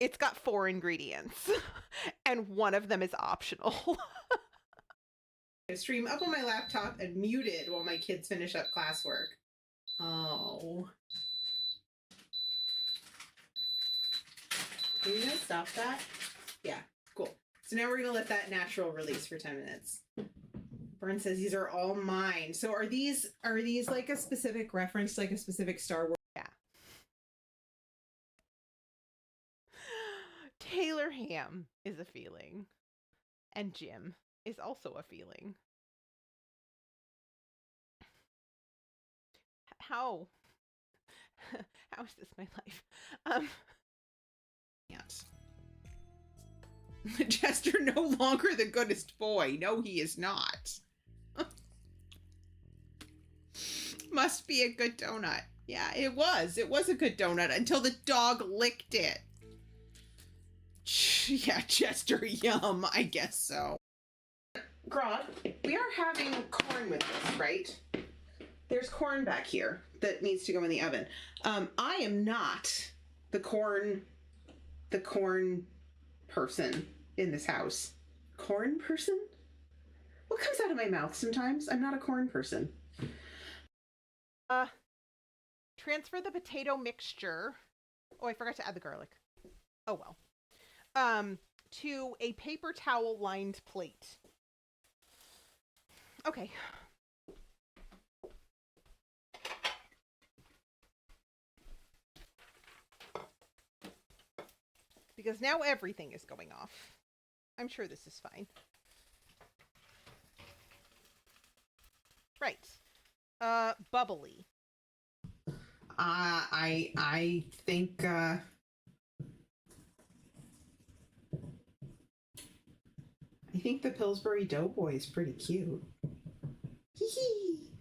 Speaker 1: it's got 4 ingredients and one of them is optional. Stream up on my laptop and muted while my kids finish up classwork. Oh. Are you gonna stop that? Yeah, cool. So now we're gonna let that natural release for 10 minutes. Burn says these are all mine. So are these like a specific reference, like a specific Star Wars? Yeah. Taylor Ham is a feeling. And Jim is also a feeling. How is this my life? Yes. Jester no longer the goodest boy. No, he is not. Must be a good donut. Yeah, it was. It was a good donut until the dog licked it. Yeah, Chester, yum. I guess so. Grog, we are having corn with this, right? There's corn back here that needs to go in the oven. I am not the corn person in this house. Corn person? What comes out of my mouth sometimes? I'm not a corn person. Transfer the potato mixture. Oh, I forgot to add the garlic. Oh well. To a paper towel lined plate. Okay. Because now everything is going off. I'm sure this is fine. Right. Bubbly. I think the Pillsbury Doughboy is pretty cute. Hee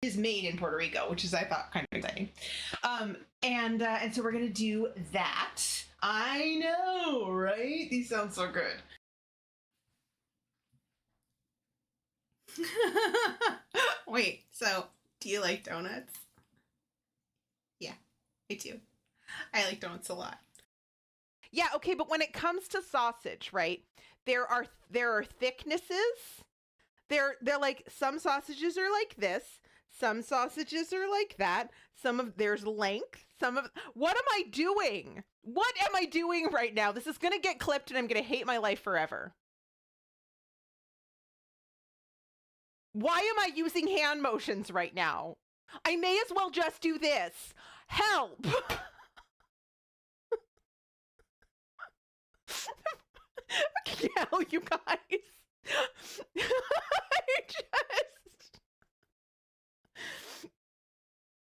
Speaker 1: is made in Puerto Rico, which is, I thought, kind of exciting. And so we're gonna do that. I know, right? These sound so good. Wait, so do you like donuts? Yeah, me too. I like donuts a lot. Yeah, okay, but when it comes to sausage, right? There are thicknesses. They're like, some sausages are like this, some sausages are like that, there's length, what am I doing? What am I doing right now? This is gonna get clipped and I'm gonna hate my life forever. Why am I using hand motions right now? I may as well just do this. Help! Hell, you guys. I just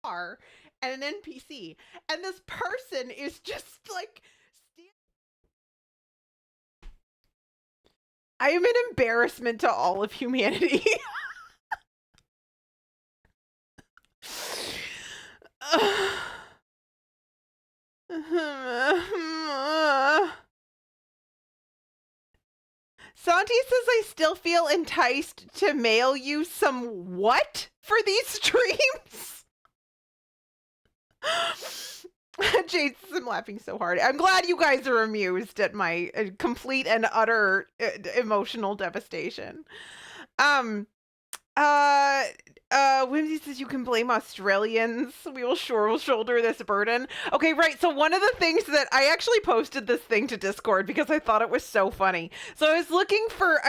Speaker 1: are and an NPC, and this person is just like, I am an embarrassment to all of humanity. Santi says I still feel enticed to mail you some what for these streams? Jade says I'm laughing so hard. I'm glad you guys are amused at my complete and utter emotional devastation. Whimsy says you can blame Australians. We will shoulder this burden. Okay, right. So one of the things that I actually posted this thing to Discord because I thought it was so funny. So I was looking for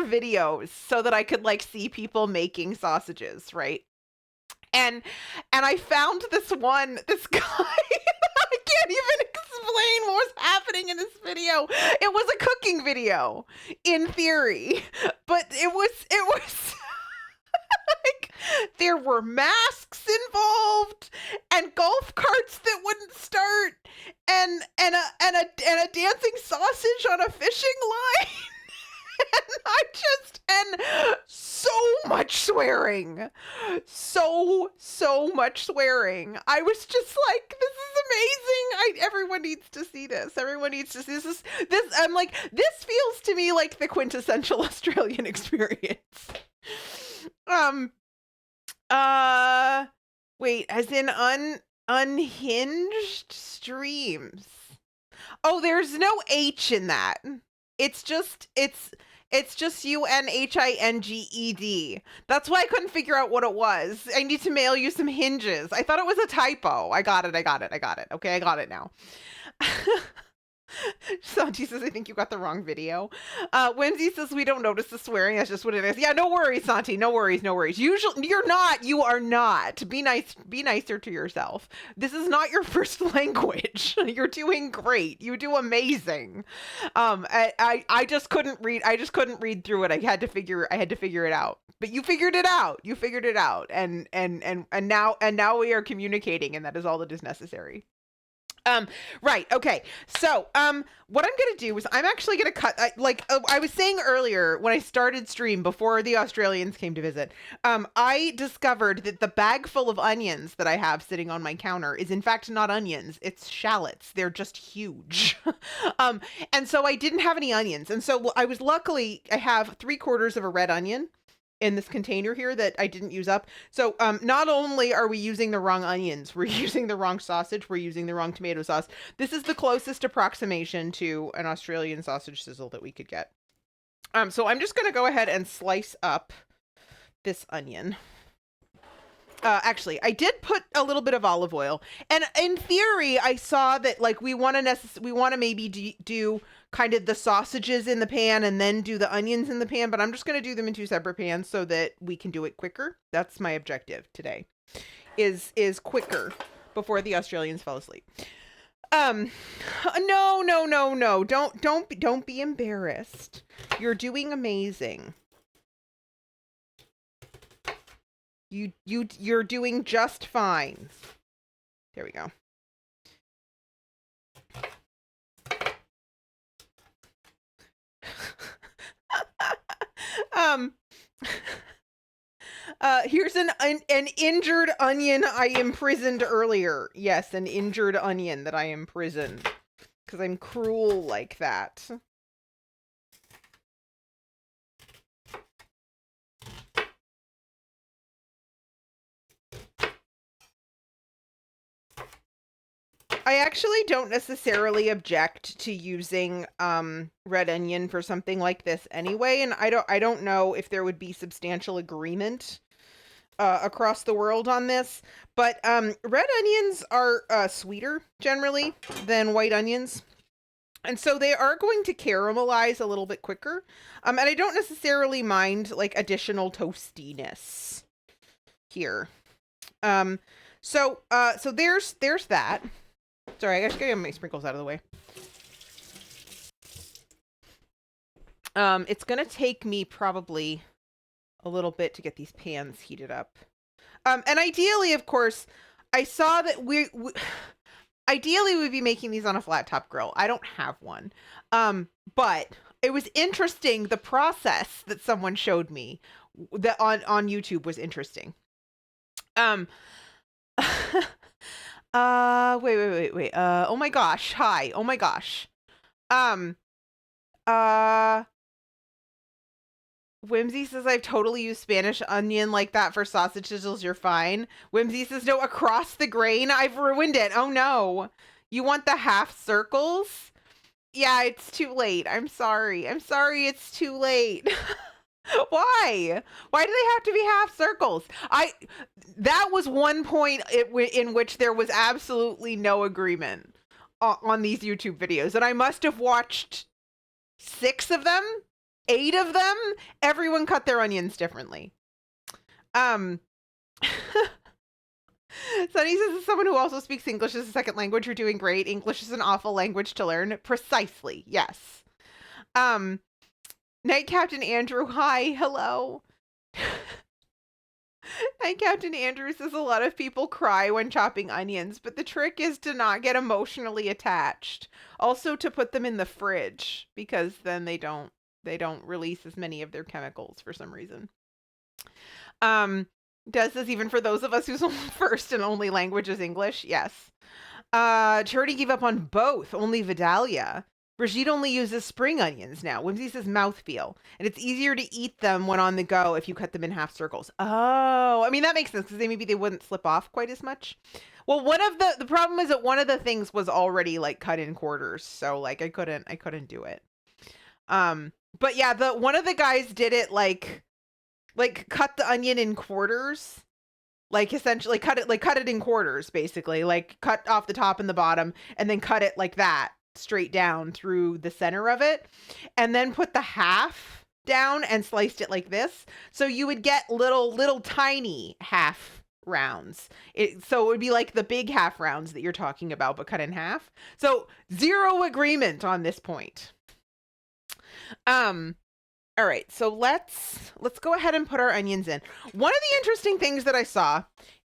Speaker 1: videos so that I could like see people making sausages, right? And I found this guy. I can't even explain what was happening in this video. It was a cooking video in theory, but it was like, There were masks involved and golf carts that wouldn't start and a dancing sausage on a fishing line. And so much swearing. So much swearing. I was just like, this is amazing. Everyone needs to see this. Everyone needs to see this. I'm like, this feels to me like the quintessential Australian experience. Wait, as in unhinged streams. Oh, there's no H in that. It's just UNHINGED. That's why I couldn't figure out what it was. I need to mail you some hinges. I thought it was a typo. I got it. Okay, I got it now. Santi says, I think you got the wrong video. Whimsy says, we don't notice the swearing. That's just what it is. Yeah, no worries, Santi. No worries. Usually, you are not. Be nicer to yourself. This is not your first language. You're doing great. You do amazing. I just couldn't read through it. I had to figure it out. But you figured it out. And now we are communicating, and that is all that is necessary. Right. Okay. So, what I'm going to do is I'm actually going to cut, I was saying earlier when I started stream before the Australians came to visit, I discovered that the bag full of onions that I have sitting on my counter is in fact not onions. It's shallots. They're just huge. And so I didn't have any onions. And so I have 3/4 of a red onion in this container here that I didn't use up. So not only are we using the wrong onions, we're using the wrong sausage, we're using the wrong tomato sauce. This is the closest approximation to an Australian sausage sizzle that we could get. So I'm just going to go ahead and slice up this onion. Actually, I did put a little bit of olive oil, and in theory, I saw that like we want to maybe do kind of the sausages in the pan and then do the onions in the pan, but I'm just going to do them in 2 separate pans so that we can do it quicker. That's my objective today, is quicker before the Australians fall asleep. No. Don't be embarrassed. You're doing amazing. You're doing just fine. There we go. Here's an injured onion I imprisoned earlier. Yes, an injured onion that I imprisoned because I'm cruel like that. I actually don't necessarily object to using red onion for something like this anyway, and I don't know if there would be substantial agreement across the world on this, but red onions are sweeter generally than white onions, and so they are going to caramelize a little bit quicker. And I don't necessarily mind like additional toastiness here. So there's that. Sorry, I gotta get my sprinkles out of the way. It's gonna take me probably a little bit to get these pans heated up. And ideally, of course, I saw that ideally we'd be making these on a flat top grill. I don't have one. But it was interesting. The process that someone showed me that on YouTube was interesting. Wait. Oh my gosh. Hi. Oh my gosh. Whimsy says I've totally used Spanish onion like that for sausage sizzles. You're fine. Whimsy says no, across the grain. I've ruined it. Oh no. You want the half circles? Yeah, it's too late. I'm sorry. It's too late. Why? Why do they have to be half circles? That was one point in which there was absolutely no agreement on these YouTube videos, and I must have watched 6 of them, 8 of them. Everyone cut their onions differently. Sunny says, as someone who also speaks English as a second language, you're doing great. English is an awful language to learn. Precisely. Yes. Night Captain Andrew, hi, hello. And Captain Andrew says a lot of people cry when chopping onions, but the trick is to not get emotionally attached. Also to put them in the fridge because then they don't release as many of their chemicals for some reason. Does this even for those of us whose first and only language is English? Yes. Charity gave up on both, only Vidalia. Brigitte only uses spring onions now. Whimsy says mouthfeel. And it's easier to eat them when on the go if you cut them in half circles. Oh, I mean, that makes sense because maybe they wouldn't slip off quite as much. Well, one of the problem is that one of the things was already like cut in quarters. So like I couldn't do it. But yeah, one of the guys did it like cut the onion in quarters. Like essentially cut it in quarters, basically, like cut off the top and the bottom and then cut it like that straight down through the center of it and then put the half down and sliced it like this. So you would get little tiny half rounds. So it would be like the big half rounds that you're talking about, but cut in half. So zero agreement on this point. All right, so let's go ahead and put our onions in. One of the interesting things that I saw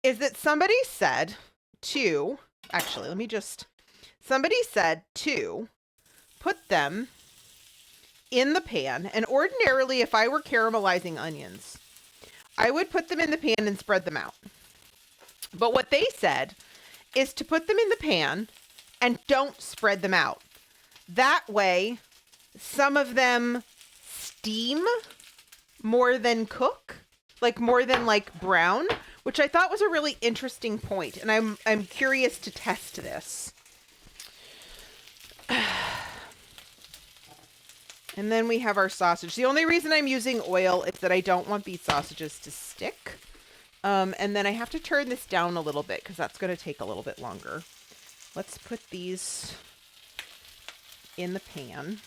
Speaker 1: is that somebody said to put them in the pan. And ordinarily, if I were caramelizing onions, I would put them in the pan and spread them out. But what they said is to put them in the pan and don't spread them out. That way, some of them steam more than cook, like more than like brown, which I thought was a really interesting point, and I'm curious to test this. And then we have our sausage. The only reason I'm using oil is that I don't want these sausages to stick. And then I have to turn this down a little bit because that's going to take a little bit longer. Let's put these in the pan.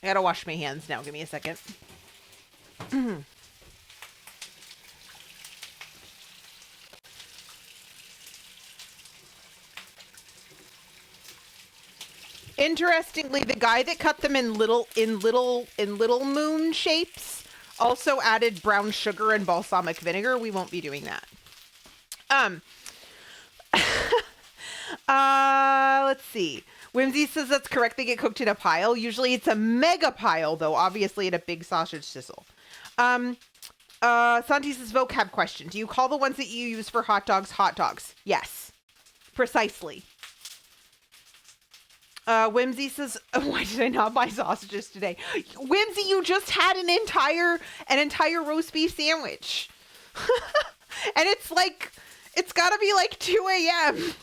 Speaker 1: I gotta wash my hands now. Give me a second. Interestingly, the guy that cut them in little moon shapes also added brown sugar and balsamic vinegar. We won't be doing that. Let's see. Whimsy says that's correct. They get cooked in a pile. Usually it's a mega pile, though, obviously, in a big sausage sizzle. Santi says vocab question. Do you call the ones that you use for hot dogs hot dogs? Yes. Precisely. Whimsy says, why did I not buy sausages today? Whimsy, you just had an entire roast beef sandwich. And it's gotta be like 2 a.m.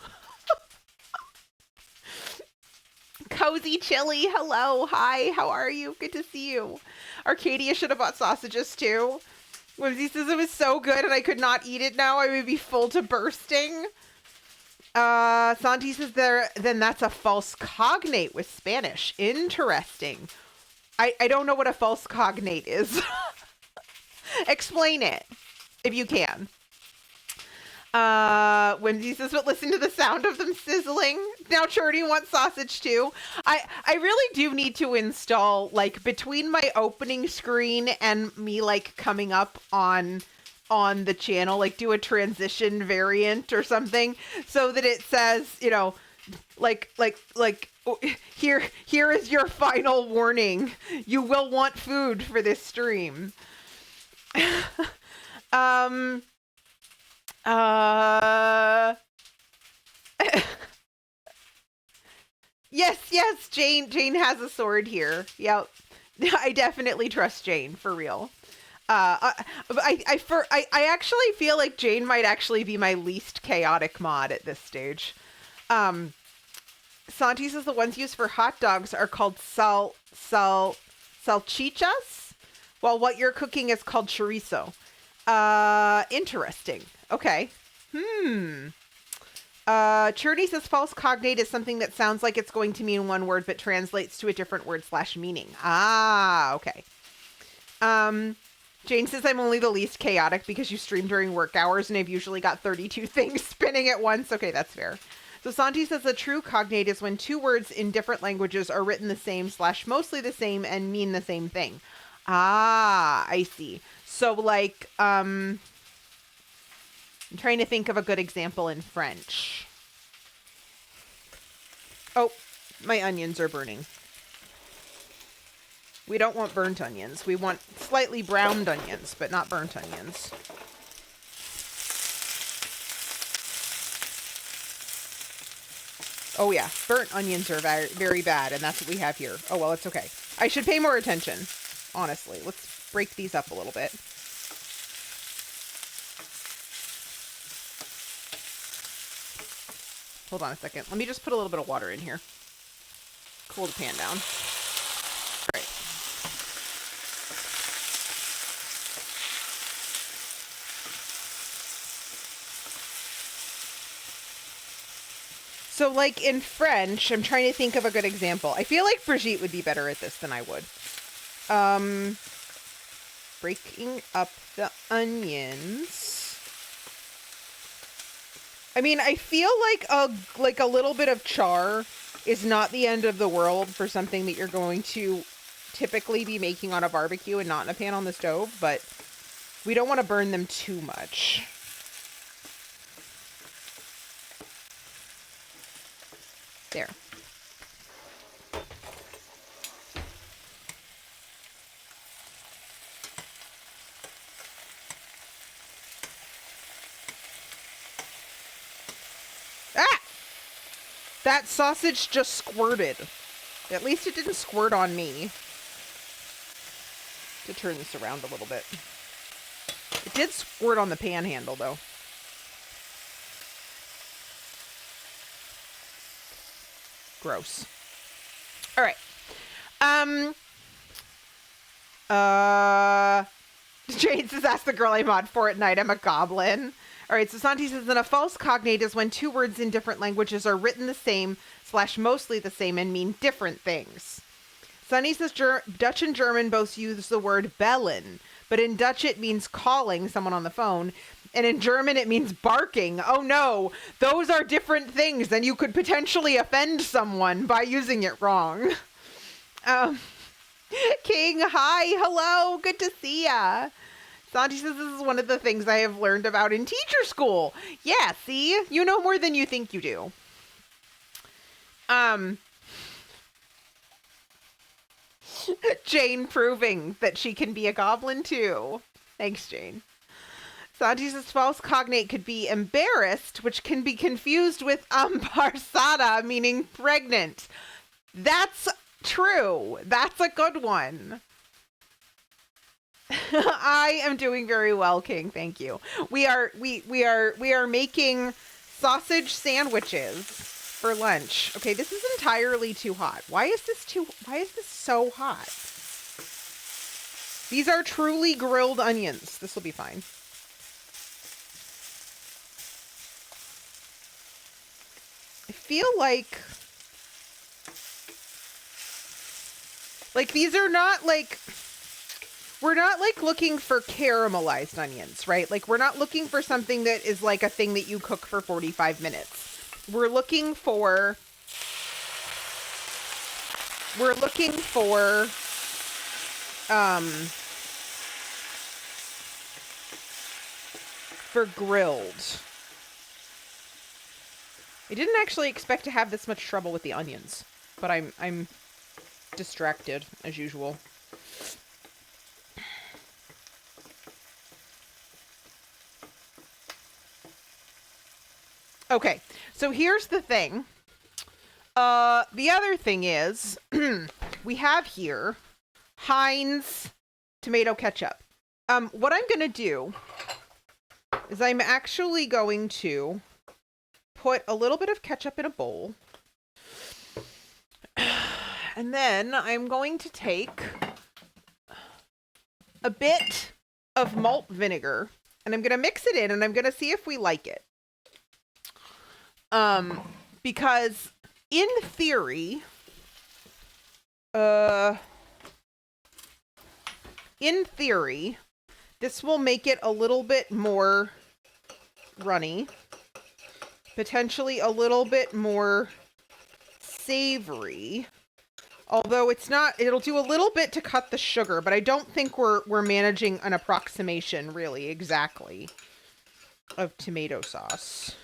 Speaker 1: Cozy Chili, hello, hi, how are you? Good to see you. Arcadia should have bought sausages too. Whimsy says it was so good and I could not eat it now. I would be full to bursting. Santi says then that's a false cognate with Spanish. Interesting. I don't know what a false cognate is. Explain it, if you can. Whimsy says, but listen to the sound of them sizzling. Now Charity wants sausage too. I really do need to install, like, between my opening screen and me, like, coming up on the channel, like, do a transition variant or something so that it says, you know, like here is your final warning. You will want food for this stream. Yes, Jane has a sword here. Yep. I definitely trust Jane, for real. I actually feel like Jane might actually be my least chaotic mod at this stage. Santi says the ones used for hot dogs are called salchichas, while what you're cooking is called chorizo. Interesting. Okay. Churdy says false cognate is something that sounds like it's going to mean one word but translates to a different word / meaning. Ah, okay. Jane says I'm only the least chaotic because you stream during work hours and I've usually got 32 things spinning at once. Okay, that's fair. So Santi says the true cognate is when two words in different languages are written the same / mostly the same and mean the same thing. Ah, I see. So like, I'm trying to think of a good example in French. Oh, my onions are burning. We don't want burnt onions. We want slightly browned onions, but not burnt onions. Oh yeah, burnt onions are very, very bad, and that's what we have here. Oh well, it's okay. I should pay more attention, honestly. Let's break these up a little bit. Hold on a second. Let me just put a little bit of water in here. Cool the pan down. All right. So like in French, I'm trying to think of a good example. I feel like Brigitte would be better at this than I would. Breaking up the onions. I mean, I feel like a little bit of char is not the end of the world for something that you're going to typically be making on a barbecue and not in a pan on the stove, but we don't want to burn them too much. There. Ah! That sausage just squirted. At least it didn't squirt on me. To turn this around a little bit. It did squirt on the pan handle, though. Gross. All right. Jane says, ask the girl I mod for at night. I'm a goblin. All right, so Santi says, then a false cognate is when two words in different languages are written the same / mostly the same and mean different things. Sunny says Dutch and German both use the word bellen, but in Dutch it means calling someone on the phone, and in German it means barking. Oh no, those are different things, and you could potentially offend someone by using it wrong. King, hi, hello, good to see ya. Santi says this is one of the things I have learned about in teacher school. Yeah, see? You know more than you think you do. Jane proving that she can be a goblin too. Thanks, Jane. Santi says false cognate could be embarrassed, which can be confused with ambarsada, meaning pregnant. That's true. That's a good one. I am doing very well, King. Thank you. We are making sausage sandwiches for lunch. Okay, this is entirely too hot. Why is this so hot? These are truly grilled onions. This will be fine. I feel like these are not like, we're not like looking for caramelized onions, right? Like we're not looking for something that is like a thing that you cook for 45 minutes. We're looking for grilled. I didn't actually expect to have this much trouble with the onions, but I'm distracted as usual. Okay, so here's the thing. The other thing is, we have here Heinz tomato ketchup. What I'm going to do is I'm actually going to put a little bit of ketchup in a bowl. And then I'm going to take a bit of malt vinegar and I'm going to mix it in and I'm going to see if we like it. Because in theory, this will make it a little bit more runny, potentially a little bit more savory. Although it's not, it'll do a little bit to cut the sugar, but I don't think we're managing an approximation really exactly of tomato sauce.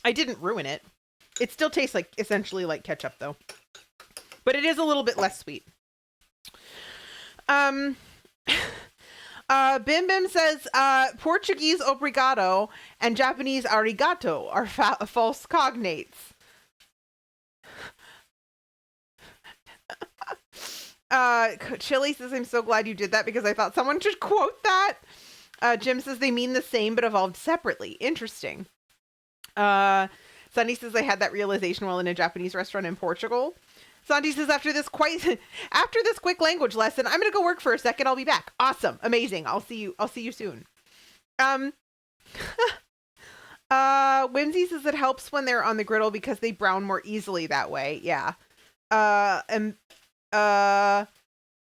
Speaker 1: I didn't ruin it. It still tastes like essentially like ketchup though. But it is a little bit less sweet. Bim Bim says Portuguese obrigado and Japanese arigato are false cognates. Chili says, I'm so glad you did that because I thought someone should quote that. Jim says they mean the same but evolved separately. Interesting. Sunny says I had that realization while in a Japanese restaurant in Portugal. Sandy says after this quick language lesson, I'm gonna go work for a second. I'll be back. Awesome, amazing. I'll see you soon. Whimsy says it helps when they're on the griddle because they brown more easily that way. Yeah.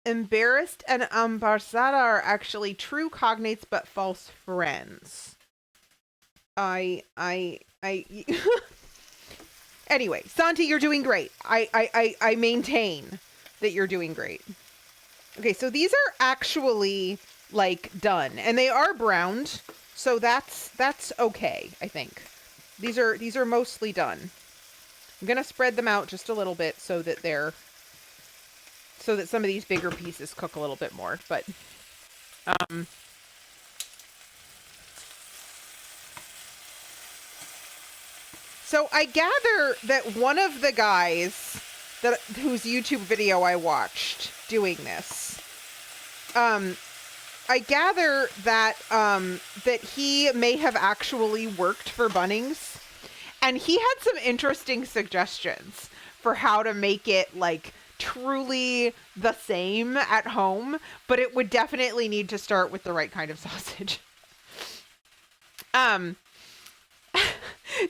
Speaker 1: Embarrassed and embarazada are actually true cognates but false friends. Anyway, Santi, you're doing great. I maintain that you're doing great. Okay, so these are actually like done and they are browned. So that's okay, I think. These are mostly done. I'm going to spread them out just a little bit so that some of these bigger pieces cook a little bit more, but so I gather that one of the guys whose YouTube video I watched doing this, I gather that that he may have actually worked for Bunnings, and he had some interesting suggestions for how to make it like truly the same at home, but it would definitely need to start with the right kind of sausage.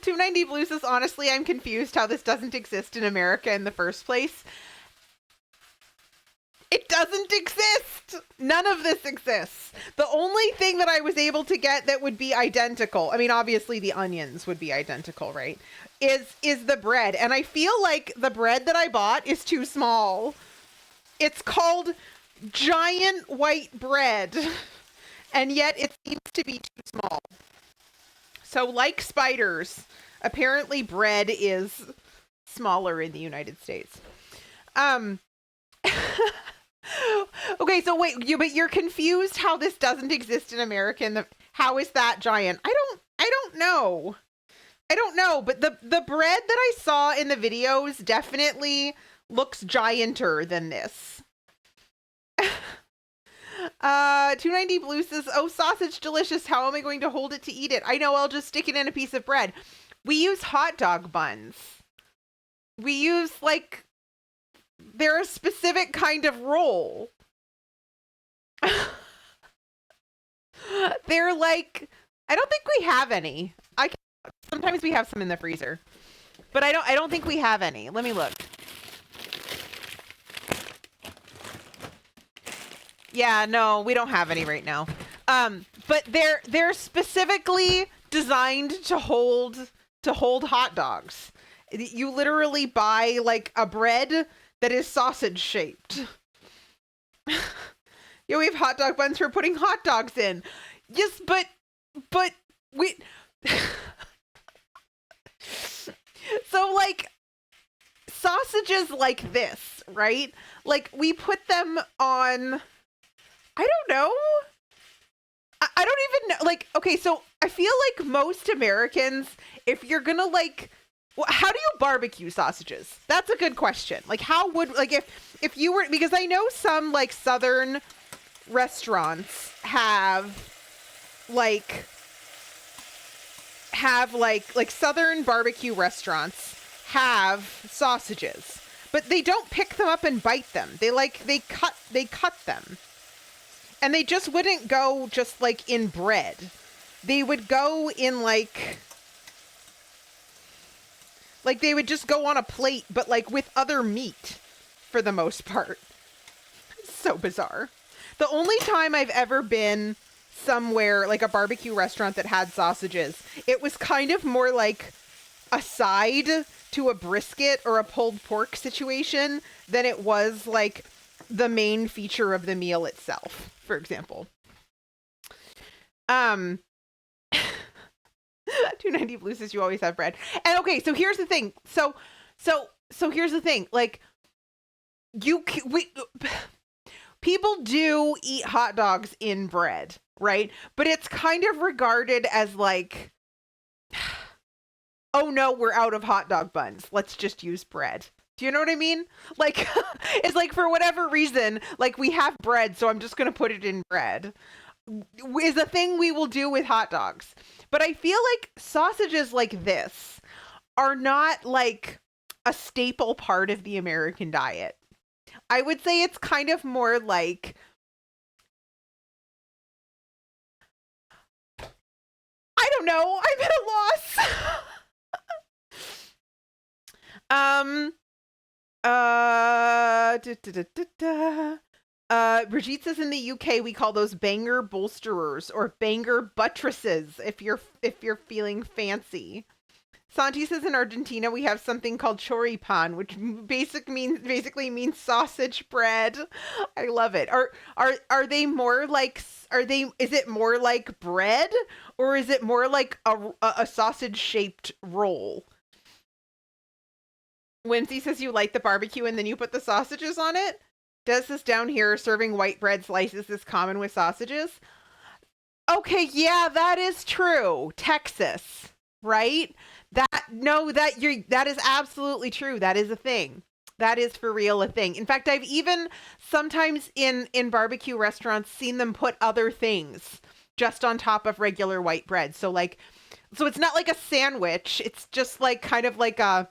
Speaker 1: 290 Blue says, honestly, I'm confused how this doesn't exist in America in the first place. It doesn't exist. None of this exists. The only thing that I was able to get that would be identical, I mean, obviously the onions would be identical, right? Is the bread. And I feel like the bread that I bought is too small. It's called giant white bread. And yet it seems to be too small. So like spiders, apparently bread is smaller in the United States. Okay, so wait, but you're confused how this doesn't exist in America. How is that giant? I don't know. But the bread that I saw in the videos definitely looks gianter than this. 290 Blue says, oh, sausage delicious. How am I going to hold it to eat it? I know, I'll just stick it in a piece of bread. We use hot dog buns. We use like, they're a specific kind of roll. They're like, I don't think we have any. Sometimes we have some in the freezer, but I don't think we have any. Let me look. Yeah, no, we don't have any right now. But they're specifically designed to hold hot dogs. You literally buy like a bread that is sausage shaped. Yeah, we have hot dog buns for putting hot dogs in. Yes, but we so like sausages like this, right? Like we put them on, I don't know. I don't even know. Like, okay, so I feel like most Americans, if you're gonna like, how do you barbecue sausages? That's a good question. Like, how would, like, if you were, because I know some like Southern restaurants like like Southern barbecue restaurants have sausages, but they don't pick them up and bite them. They cut them. And they just wouldn't go just like in bread. They would go in like they would just go on a plate, but like with other meat for the most part. It's so bizarre. The only time I've ever been somewhere like a barbecue restaurant that had sausages, it was kind of more like a side to a brisket or a pulled pork situation than it was like the main feature of the meal itself, for example. 290 Blue says you always have bread. And okay, so here's the thing. So here's the thing. Like people do eat hot dogs in bread, right? But it's kind of regarded as like, oh no, we're out of hot dog buns. Let's just use bread. Do you know what I mean? Like, it's like for whatever reason, like we have bread, so I'm just going to put it in bread. Is a thing we will do with hot dogs. But I feel like sausages like this are not like a staple part of the American diet. I would say it's kind of more like, I don't know, I'm at a loss. Brigitte says in the UK we call those banger bolsterers or banger buttresses if you're feeling fancy. Santi says in Argentina we have something called choripan, which basically means sausage bread. I love it. Are they more like is it more like bread or is it more like a sausage shaped roll? Whimsy says you light the barbecue and then you put the sausages on it. Does this down here serving white bread slices is common with sausages? Okay, yeah, that is true. Texas, right? That is absolutely true. That is a thing. That is for real a thing. In fact, I've even sometimes in barbecue restaurants seen them put other things just on top of regular white bread. So it's not like a sandwich. It's just like kind of like a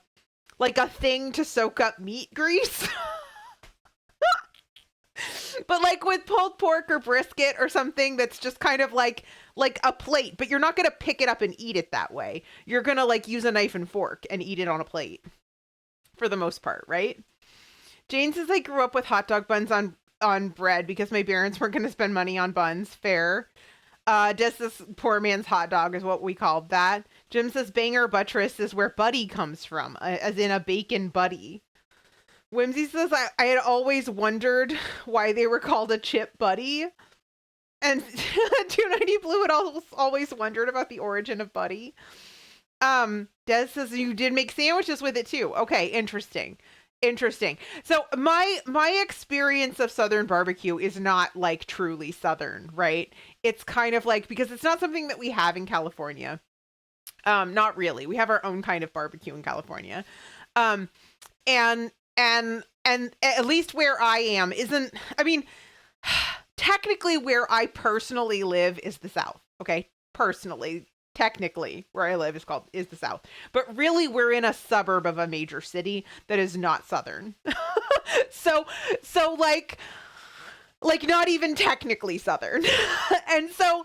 Speaker 1: thing to soak up meat grease. But like with pulled pork or brisket or something that's just kind of like a plate, but you're not going to pick it up and eat it that way. You're going to like use a knife and fork and eat it on a plate for the most part, right? Jane says I grew up with hot dog buns on bread because my parents weren't going to spend money on buns. Fair. Just this poor man's hot dog is what we called that. Jim says banger buttress is where buddy comes from, as in a bacon buddy. Whimsy says, I had always wondered why they were called a chip buddy. And 290 Blue had always wondered about the origin of buddy. Des says you did make sandwiches with it too. Okay, interesting. So my experience of Southern barbecue is not like truly Southern, right? It's kind of like, because it's not something that we have in California. Not really. We have our own kind of barbecue in California. And at least where I am isn't, I mean, technically where I personally live is the South. Okay. Personally, technically where I live is the South, but really we're in a suburb of a major city that is not Southern. so like not even technically Southern. and so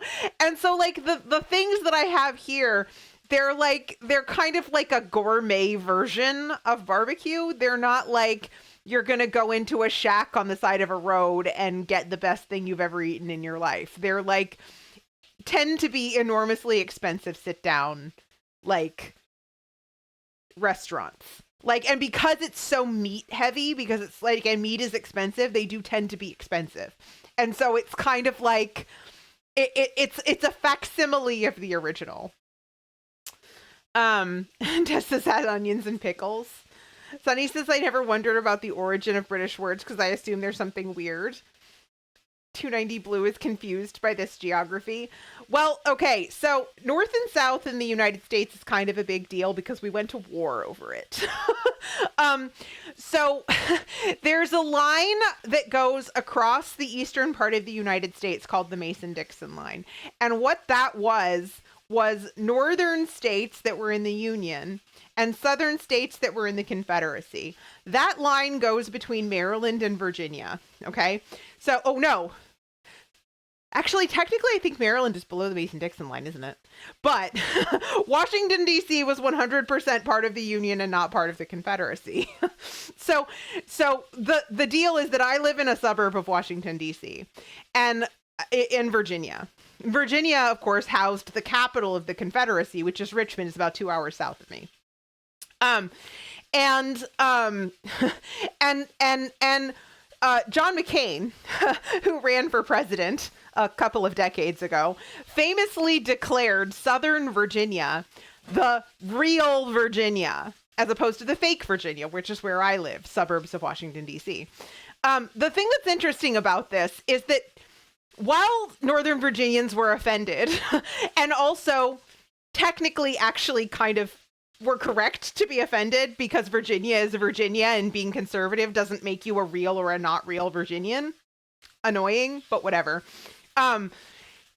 Speaker 1: like the things that I have here, they're kind of like a gourmet version of barbecue. They're not like you're going to go into a shack on the side of a road and get the best thing you've ever eaten in your life. They're like, tend to be enormously expensive sit down, like restaurants. Like, and because it's so meat heavy, because it's like, and meat is expensive, they do tend to be expensive. And so it's kind of like, it's a facsimile of the original. Tessa said onions and pickles. Sunny says I never wondered about the origin of British words because I assume there's something weird. 290 Blue is confused by this geography. Well, okay, so North and South in the United States is kind of a big deal because we went to war over it. So there's a line that goes across the eastern part of the United States called the Mason-Dixon line. And what that was northern states that were in the Union and southern states that were in the Confederacy. That line goes between Maryland and Virginia, okay? So, oh no. Actually, technically, I think Maryland is below the Mason-Dixon line, isn't it? But Washington, D.C. was 100% part of the Union and not part of the Confederacy. So the deal is that I live in a suburb of Washington, D.C. and in Virginia. Virginia, of course, housed the capital of the Confederacy, which is Richmond. It's about 2 hours south of me. John McCain, who ran for president a couple of decades ago, famously declared Southern Virginia the real Virginia, as opposed to the fake Virginia, which is where I live, suburbs of Washington, D.C. The thing that's interesting about this is that while Northern Virginians were offended and also technically actually kind of were correct to be offended because Virginia is Virginia and being conservative doesn't make you a real or a not real Virginian. Annoying, but whatever.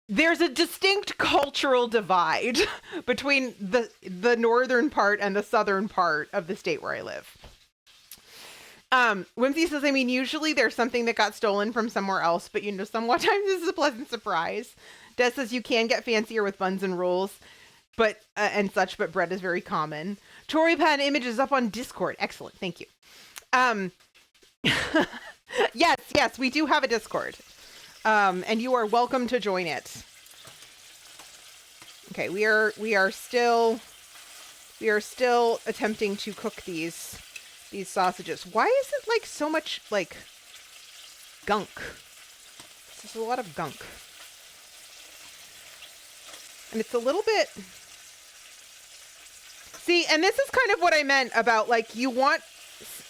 Speaker 1: There's a distinct cultural divide between the northern part and the southern part of the state where I live. Whimsy says, I mean, usually there's something that got stolen from somewhere else, but sometimes this is a pleasant surprise. Des says you can get fancier with buns and rolls, but and such, but bread is very common. Tori Pan images up on Discord. Excellent, thank you. Yes, we do have a Discord, and you are welcome to join it. Okay, we are still attempting to cook these sausages. Why is it like so much like gunk? This is a lot of gunk. And it's a little bit... See, and this is kind of what I meant about like you want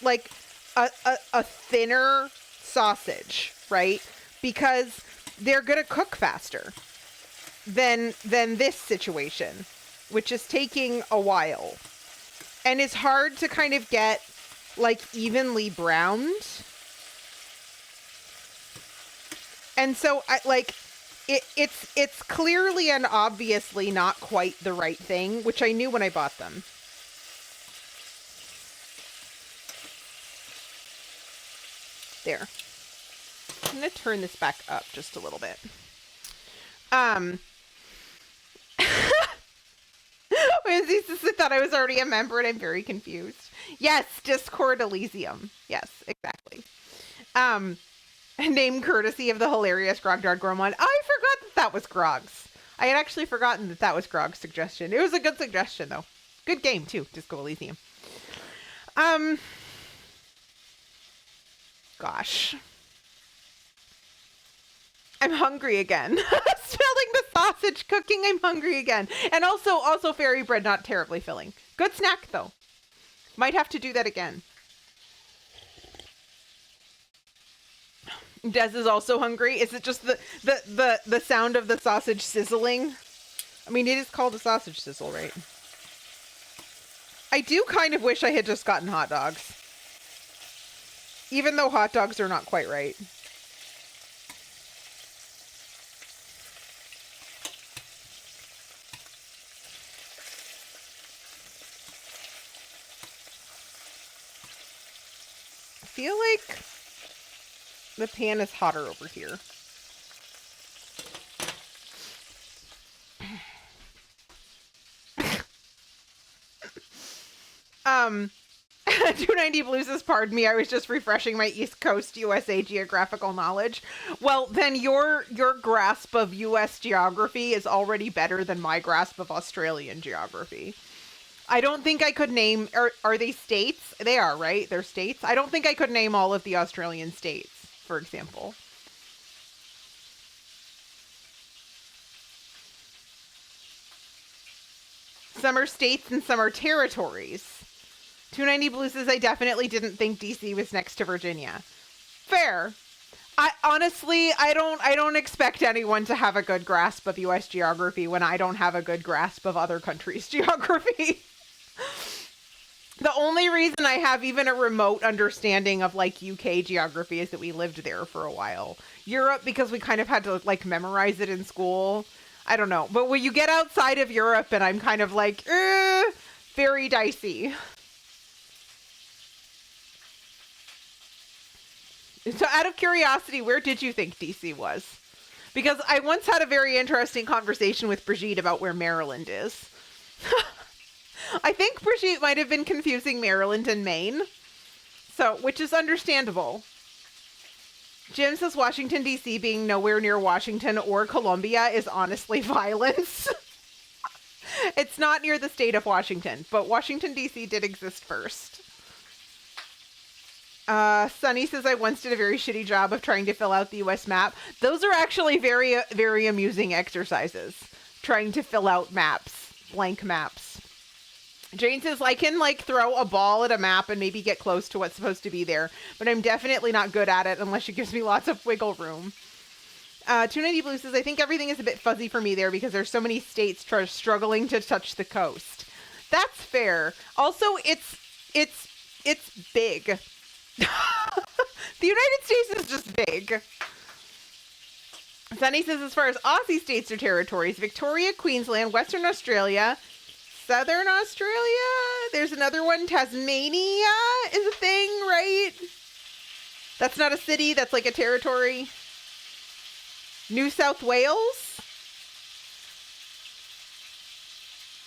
Speaker 1: like a thinner sausage, right? Because they're going to cook faster than this situation, which is taking a while. And it's hard to kind of get like evenly browned. And so it's clearly and obviously not quite the right thing, which I knew when I bought them. There. I'm going to turn this back up just a little bit. I thought I was already a member and I'm very confused. Yes, Discord Elysium. Yes, exactly. Name courtesy of the hilarious Grogdard Gormon. I forgot that was Grog's. I had actually forgotten that was Grog's suggestion. It was a good suggestion, though. Good game, too, Disco Elysium. Gosh. I'm hungry again. Smelling the sausage cooking, I'm hungry again. And also fairy bread, not terribly filling. Good snack, though. Might have to do that again. Des is also hungry. Is it just the sound of the sausage sizzling? I mean, it is called a sausage sizzle, right? I do kind of wish I had just gotten hot dogs. Even though hot dogs are not quite right. I feel like the pan is hotter over here. 290 Blues says, pardon me, I was just refreshing my East Coast USA geographical knowledge. Well, then your grasp of US geography is already better than my grasp of Australian geography. I don't think I could name... Are they states? They are, right? They're states? I don't think I could name all of the Australian states, for example. Some are states and some are territories. 290 Blue says, I definitely didn't think DC was next to Virginia. Fair. I honestly, I don't expect anyone to have a good grasp of US geography when I don't have a good grasp of other countries' geography. The only reason I have even a remote understanding of like UK geography is that we lived there for a while. Europe, because we kind of had to like memorize it in school. I don't know. But when you get outside of Europe and I'm kind of like, very dicey. So out of curiosity, where did you think DC was? Because I once had a very interesting conversation with Brigitte about where Maryland is. I think Brigitte might have been confusing Maryland and Maine. So, which is understandable. Jim says Washington, D.C. being nowhere near Washington or Columbia is honestly violence. It's not near the state of Washington, but Washington, D.C. did exist first. Sunny says, I once did a very shitty job of trying to fill out the U.S. map. Those are actually very, very amusing exercises. Trying to fill out maps. Blank maps. Jane says, I can, like, throw a ball at a map and maybe get close to what's supposed to be there, but I'm definitely not good at it unless it gives me lots of wiggle room. 290 Blue says, I think everything is a bit fuzzy for me there because there's so many states struggling to touch the coast. That's fair. Also, it's big. The United States is just big. Sunny says, as far as Aussie states or territories, Victoria, Queensland, Western Australia, Southern Australia, there's another one, Tasmania is a thing, right? That's not a city, that's like a territory. New South Wales?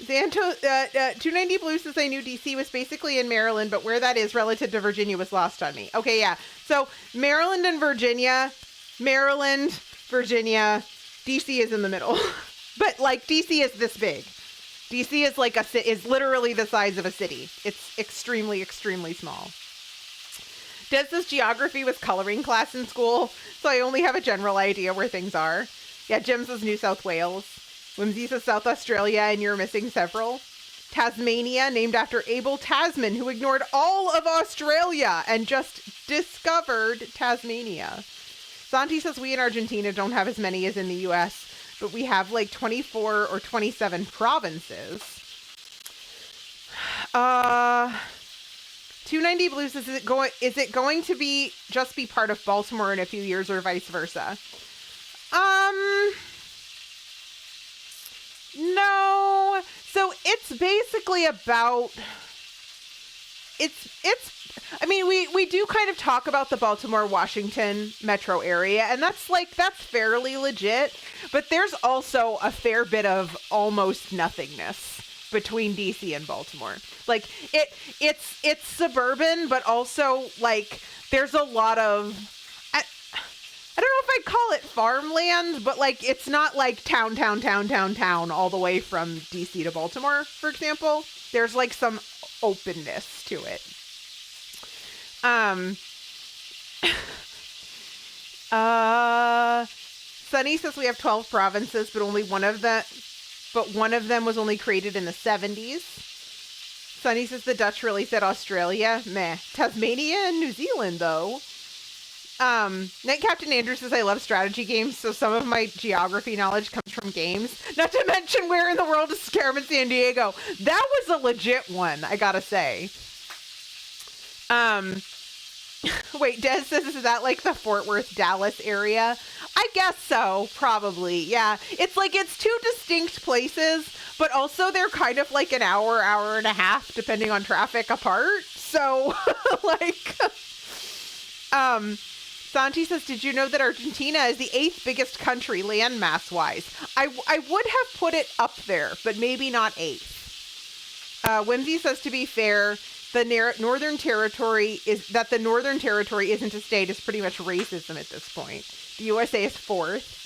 Speaker 1: Xanto, 290 Blue says I knew DC was basically in Maryland, but where that is relative to Virginia was lost on me. Okay, yeah. So Maryland and Virginia, Maryland, Virginia, DC is in the middle. But like DC is this big. DC is like is literally the size of a city. It's extremely, extremely small. Des says geography was coloring class in school, so I only have a general idea where things are. Yeah, Jim says New South Wales. Whimsy says South Australia, and you're missing several. Tasmania, named after Abel Tasman, who ignored all of Australia and just discovered Tasmania. Santi says we in Argentina don't have as many as in the U.S., but we have like 24 or 27 provinces. 290 Blue says, is it going to be just be part of Baltimore in a few years or vice versa? No. So it's basically about I mean, we do kind of talk about the Baltimore, Washington metro area, and that's fairly legit, but there's also a fair bit of almost nothingness between DC and Baltimore. Like it's suburban, but also like there's a lot of I don't know if I'd call it farmland, but like it's not like town all the way from DC to Baltimore, for example. There's like some openness to it. Sunny says we have 12 provinces, but one of them was only created in the 70s. Sunny says the Dutch really said Australia. Meh. Tasmania and New Zealand, though. Night Captain Andrew says I love strategy games, so some of my geography knowledge comes from games. Not to mention where in the world is Carmen San Diego. That was a legit one, I gotta say. Wait, Des says, is that like the Fort Worth, Dallas area? I guess so, probably, yeah. It's like, it's two distinct places, but also they're kind of like an hour and a half, depending on traffic apart. So, like, Santi says, did you know that Argentina is the 8th biggest country landmass-wise? I would have put it up there, but maybe not 8th. Whimsy says, to be fair, the Northern Territory isn't a state is pretty much racism at this point. The USA is 4th.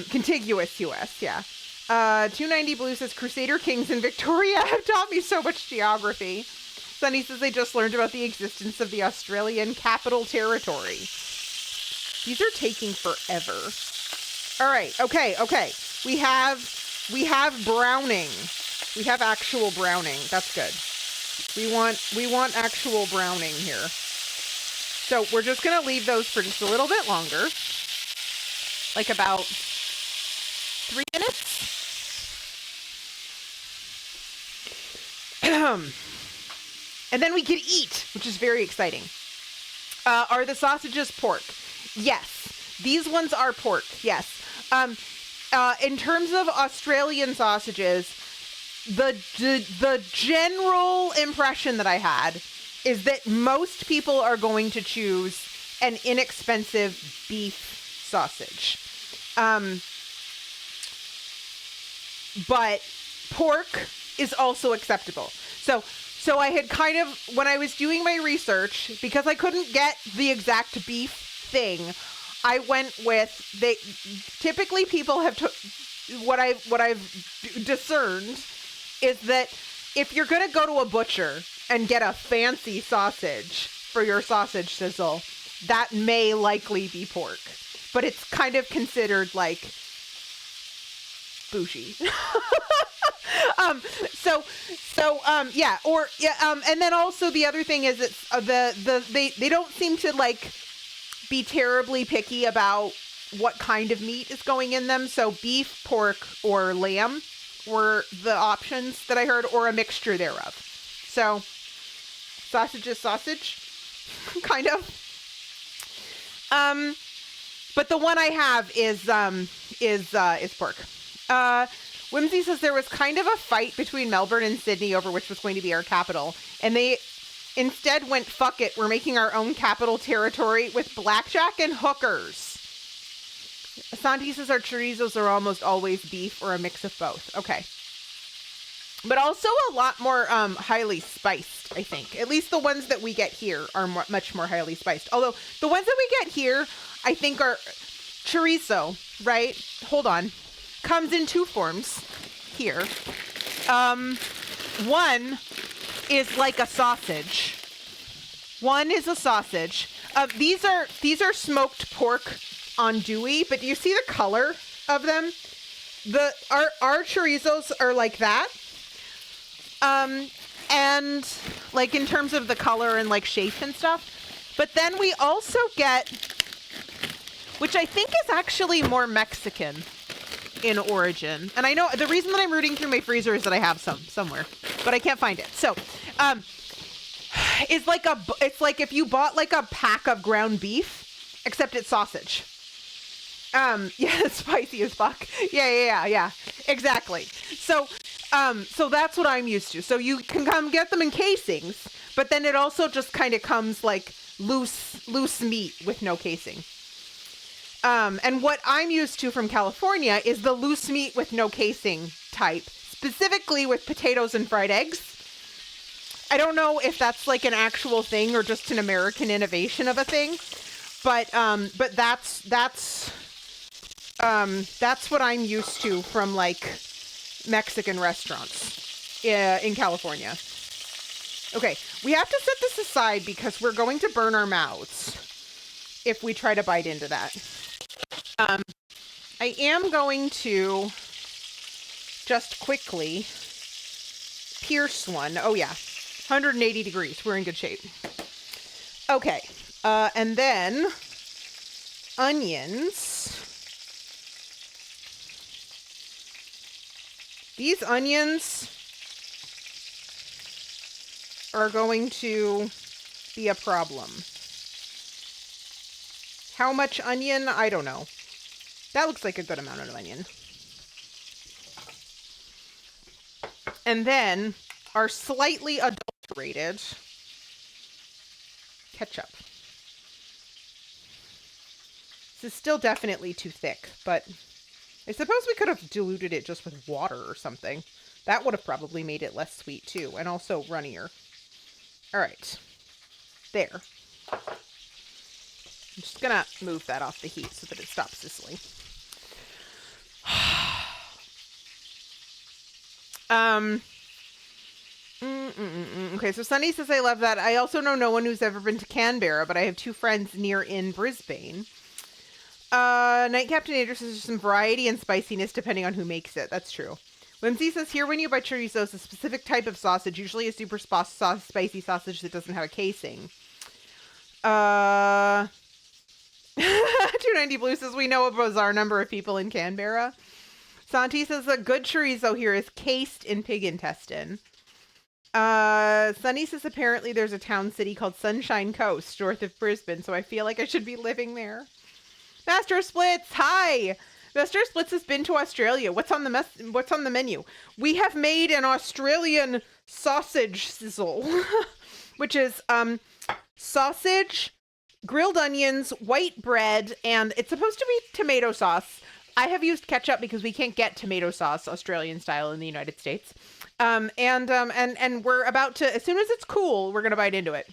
Speaker 1: Contiguous US, yeah. 290 Blue says, Crusader Kings in Victoria have taught me so much geography. Sunny says they just learned about the existence of the Australian Capital Territory. These are taking forever. All right, okay. We have Browning. We have actual Browning. That's good. We want actual Browning here. So we're just going to leave those for just a little bit longer, like about 3 minutes. And then we can eat, which is very exciting. Are the sausages pork? Yes. These ones are pork. Yes. In terms of Australian sausages, the general impression that I had is that most people are going to choose an inexpensive beef sausage. But pork is also acceptable. So I had kind of, when I was doing my research, because I couldn't get the exact beef thing, I went with, typically people have, what I've discerned is that if you're going to go to a butcher and get a fancy sausage for your sausage sizzle, that may likely be pork. But it's kind of considered like bougie. And then also the other thing is it's they don't seem to like be terribly picky about what kind of meat is going in them. So beef, pork, or lamb were the options that I heard, or a mixture thereof. So sausage is sausage, kind of. But the one I have is pork. Whimsy says there was kind of a fight between Melbourne and Sydney over which was going to be our capital, and they instead went, fuck it, we're making our own capital territory with blackjack and hookers. Santi says our chorizos are almost always beef or a mix of both. Okay. But also a lot more highly spiced, I think. At least the ones that we get here are much more highly spiced. Although the ones that we get here, I think are chorizo, right? Hold on. Comes in 2 forms here. One is like a sausage. One is a sausage. These are smoked pork andouille, but do you see the color of them? Our chorizos are like that. And like in terms of the color and like shape and stuff. But then we also get, which I think is actually more Mexican in origin. And I know the reason that I'm rooting through my freezer is that I have some somewhere, but I can't find it. So, it's like if you bought like a pack of ground beef, except it's sausage. Yeah, it's spicy as fuck. Yeah. Exactly. So that's what I'm used to. So you can come get them in casings, but then it also just kind of comes like loose meat with no casing. And what I'm used to from California is the loose meat with no casing type, specifically with potatoes and fried eggs. I don't know if that's like an actual thing or just an American innovation of a thing, but that's what I'm used to from like Mexican restaurants in California. Okay, we have to set this aside because we're going to burn our mouths if we try to bite into that. I am going to just quickly pierce one. Oh yeah, 180 degrees. We're in good shape. Okay, and then onions. These onions are going to be a problem. How much onion? I don't know. That looks like a good amount of onion. And then our slightly adulterated ketchup. This is still definitely too thick, but I suppose we could have diluted it just with water or something. That would have probably made it less sweet too, and also runnier. All right. There. I'm just gonna move that off the heat so that it stops sizzling. Okay, so Sunny says, I love that. I also know no one who's ever been to Canberra, but I have 2 friends near in Brisbane. Night Captain Andrew says there's some variety and spiciness depending on who makes it. That's true. Whimsy says, here when you buy chorizos, a specific type of sausage, usually a super spicy sausage that doesn't have a casing. 290 Blue says we know a bizarre number of people in Canberra. Santi says a good chorizo here is cased in pig intestine. Sunny says apparently there's a town city called Sunshine Coast north of Brisbane, so I feel like I should be living there. Master Splits, hi. Master Splits has been to Australia. What's on the menu? We have made an Australian sausage sizzle, which is sausage, grilled onions, white bread, and it's supposed to be tomato sauce. I have used ketchup because we can't get tomato sauce Australian style in the United States. And we're about to, as soon as it's cool, we're gonna bite into it.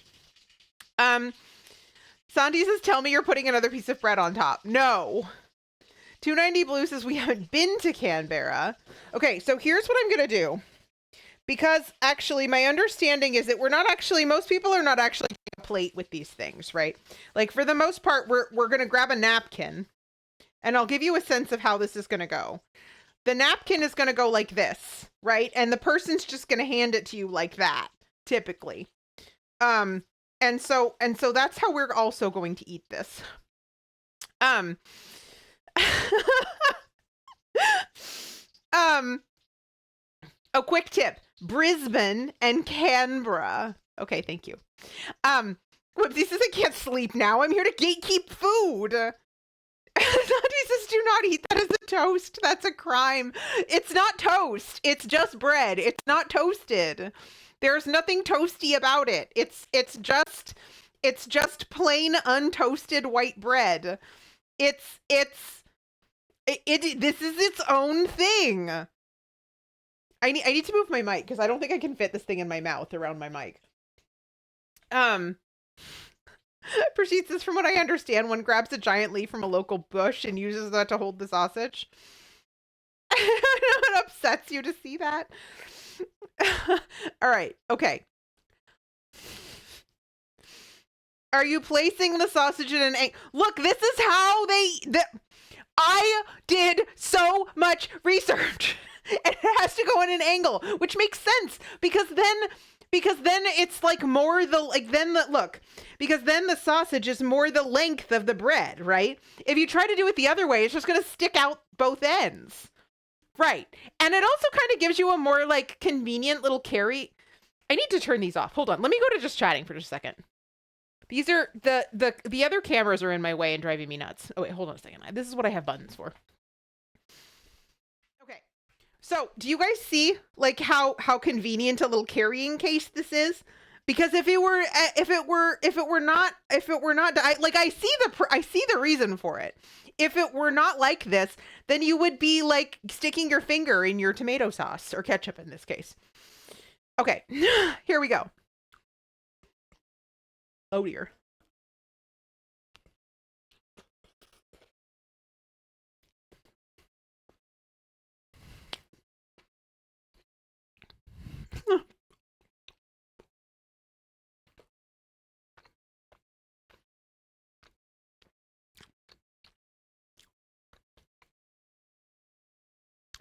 Speaker 1: Sandy says, tell me you're putting another piece of bread on top. No. 290 Blue says we haven't been to Canberra. Okay, so here's what I'm gonna do. Because actually my understanding is that most people are not actually getting a plate with these things, right? Like for the most part, we're gonna grab a napkin, and I'll give you a sense of how this is gonna go. The napkin is gonna go like this, right? And the person's just gonna hand it to you like that, typically. And so that's how we're also going to eat this. A quick tip: Brisbane and Canberra. Okay, thank you. Whoopsie says I can't sleep now. I'm here to gatekeep food. Sandy says do not eat that as a toast. That's a crime. It's not toast. It's just bread. It's not toasted. There's nothing toasty about it. It's just plain untoasted white bread. This is its own thing. I need to move my mic because I don't think I can fit this thing in my mouth around my mic. Prashit says, from what I understand, one grabs a giant leaf from a local bush and uses that to hold the sausage. I know it upsets you to see that. All right. Okay. Are you placing the sausage in an angle? Look, this is how I did so much research. And it has to go in an angle, which makes sense because then it's like more because then the sausage is more the length of the bread, right? If you try to do it the other way, it's just going to stick out both ends. Right. And it also kind of gives you a more like convenient little carry. I need to turn these off. Hold on. Let me go to just chatting for just a second. These are the other cameras are in my way and driving me nuts. Oh wait, hold on a second. This is what I have buttons for. Okay. So, do you guys see like how convenient a little carrying case this is? Because if it were not, I see the reason for it. If it were not like this, then you would be like sticking your finger in your tomato sauce or ketchup in this case. Okay, here we go. Oh dear.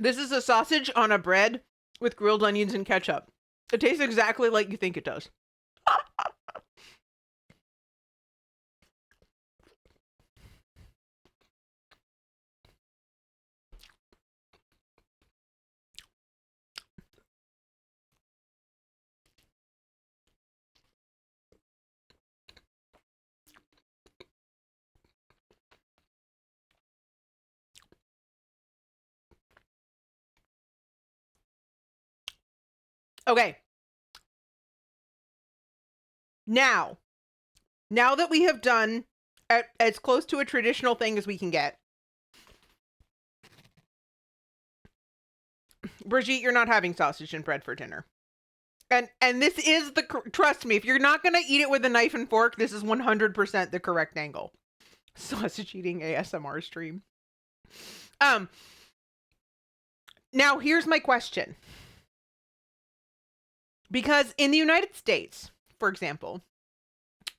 Speaker 1: This is a sausage on a bread with grilled onions and ketchup. It tastes exactly like you think it does. Okay. Now that we have done as close to a traditional thing as we can get. Brigitte, you're not having sausage and bread for dinner. And this is trust me, if you're not going to eat it with a knife and fork, this is 100% the correct angle. Sausage eating ASMR stream. Now here's my question. Because in the United States, for example,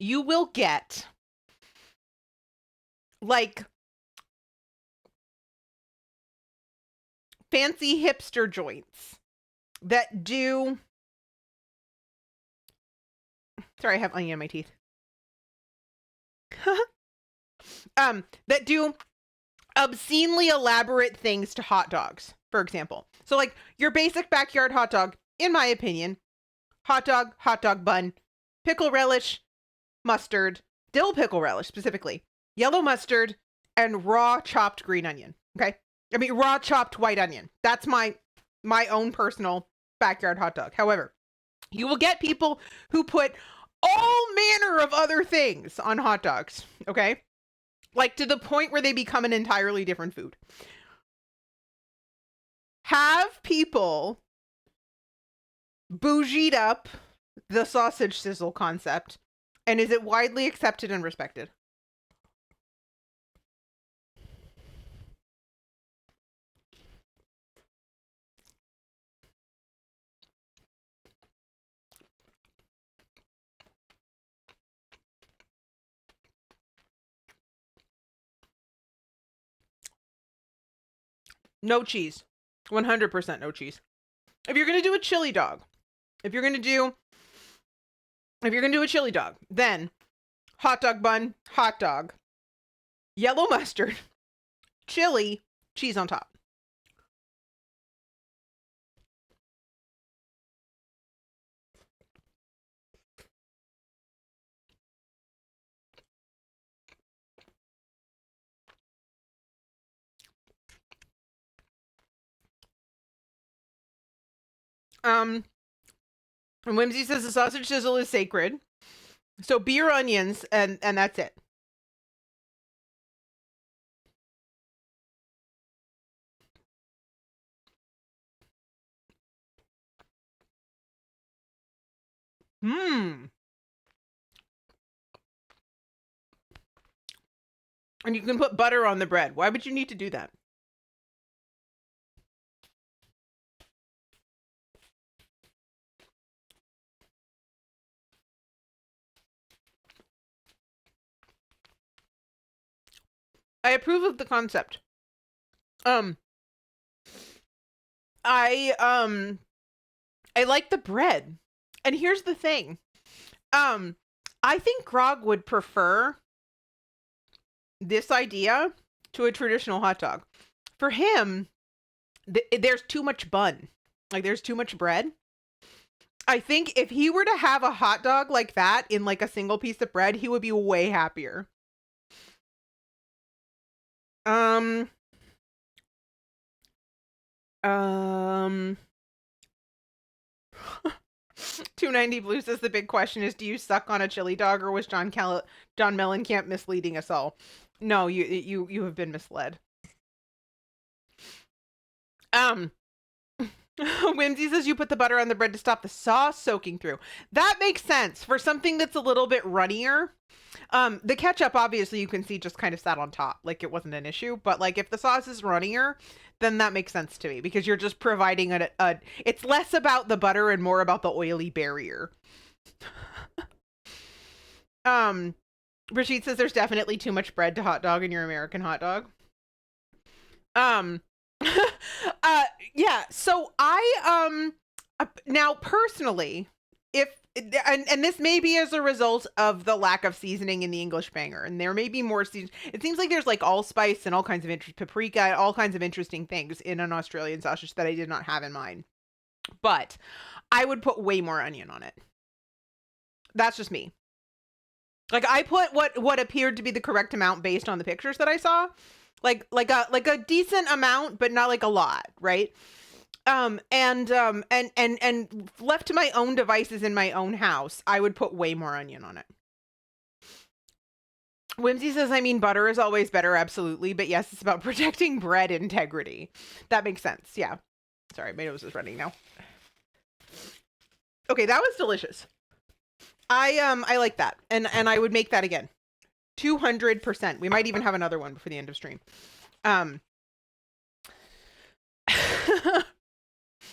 Speaker 1: you will get like fancy hipster joints that do. Sorry, I have onion in my teeth. that do obscenely elaborate things to hot dogs, for example. So like your basic backyard hot dog, in my opinion, hot dog bun, pickle relish, mustard, dill pickle relish specifically, yellow mustard, and raw chopped green onion. Okay? I mean raw chopped white onion. That's my own personal backyard hot dog. However, you will get people who put all manner of other things on hot dogs, okay? Like to the point where they become an entirely different food. Have people bougied up the sausage sizzle concept, and is it widely accepted and respected? No cheese. 100% no cheese. If you're going to do a chili dog, if you're going to do a chili dog, then hot dog bun, hot dog, yellow mustard, chili, cheese on top. And Whimsy says the sausage sizzle is sacred. So beer onions and that's it. And you can put butter on the bread. Why would you need to do that? I approve of the concept. I like the bread. And here's the thing. I think Grog would prefer this idea to a traditional hot dog. For him, there's too much bun. Like there's too much bread. I think if he were to have a hot dog like that in like a single piece of bread, he would be way happier. 290 Blue says the big question is, do you suck on a chili dog, or was John Mellencamp misleading us all? No, you have been misled. Whimsy says you put the butter on the bread to stop the sauce soaking through. That makes sense for something that's a little bit runnier. The ketchup, obviously, you can see just kind of sat on top, like it wasn't an issue. But like if the sauce is runnier, then that makes sense to me because you're just providing it's less about the butter and more about the oily barrier. Rashid says there's definitely too much bread to hot dog in your American hot dog. Yeah, so I now personally, if and this may be as a result of the lack of seasoning in the English banger, and there may be more season. It seems like there's like allspice and all kinds of paprika, all kinds of interesting things in an Australian sausage that I did not have in mind. But I would put way more onion on it. That's just me. Like I put what appeared to be the correct amount based on the pictures that I saw. Like a decent amount, but not like a lot, right? And left to my own devices in my own house, I would put way more onion on it. Whimsy says, I mean, butter is always better, absolutely. But yes, it's about protecting bread integrity. That makes sense. Yeah. Sorry, my nose is running now. Okay, that was delicious. I like that. And I would make that again. 200%. We might even have another one before the end of stream.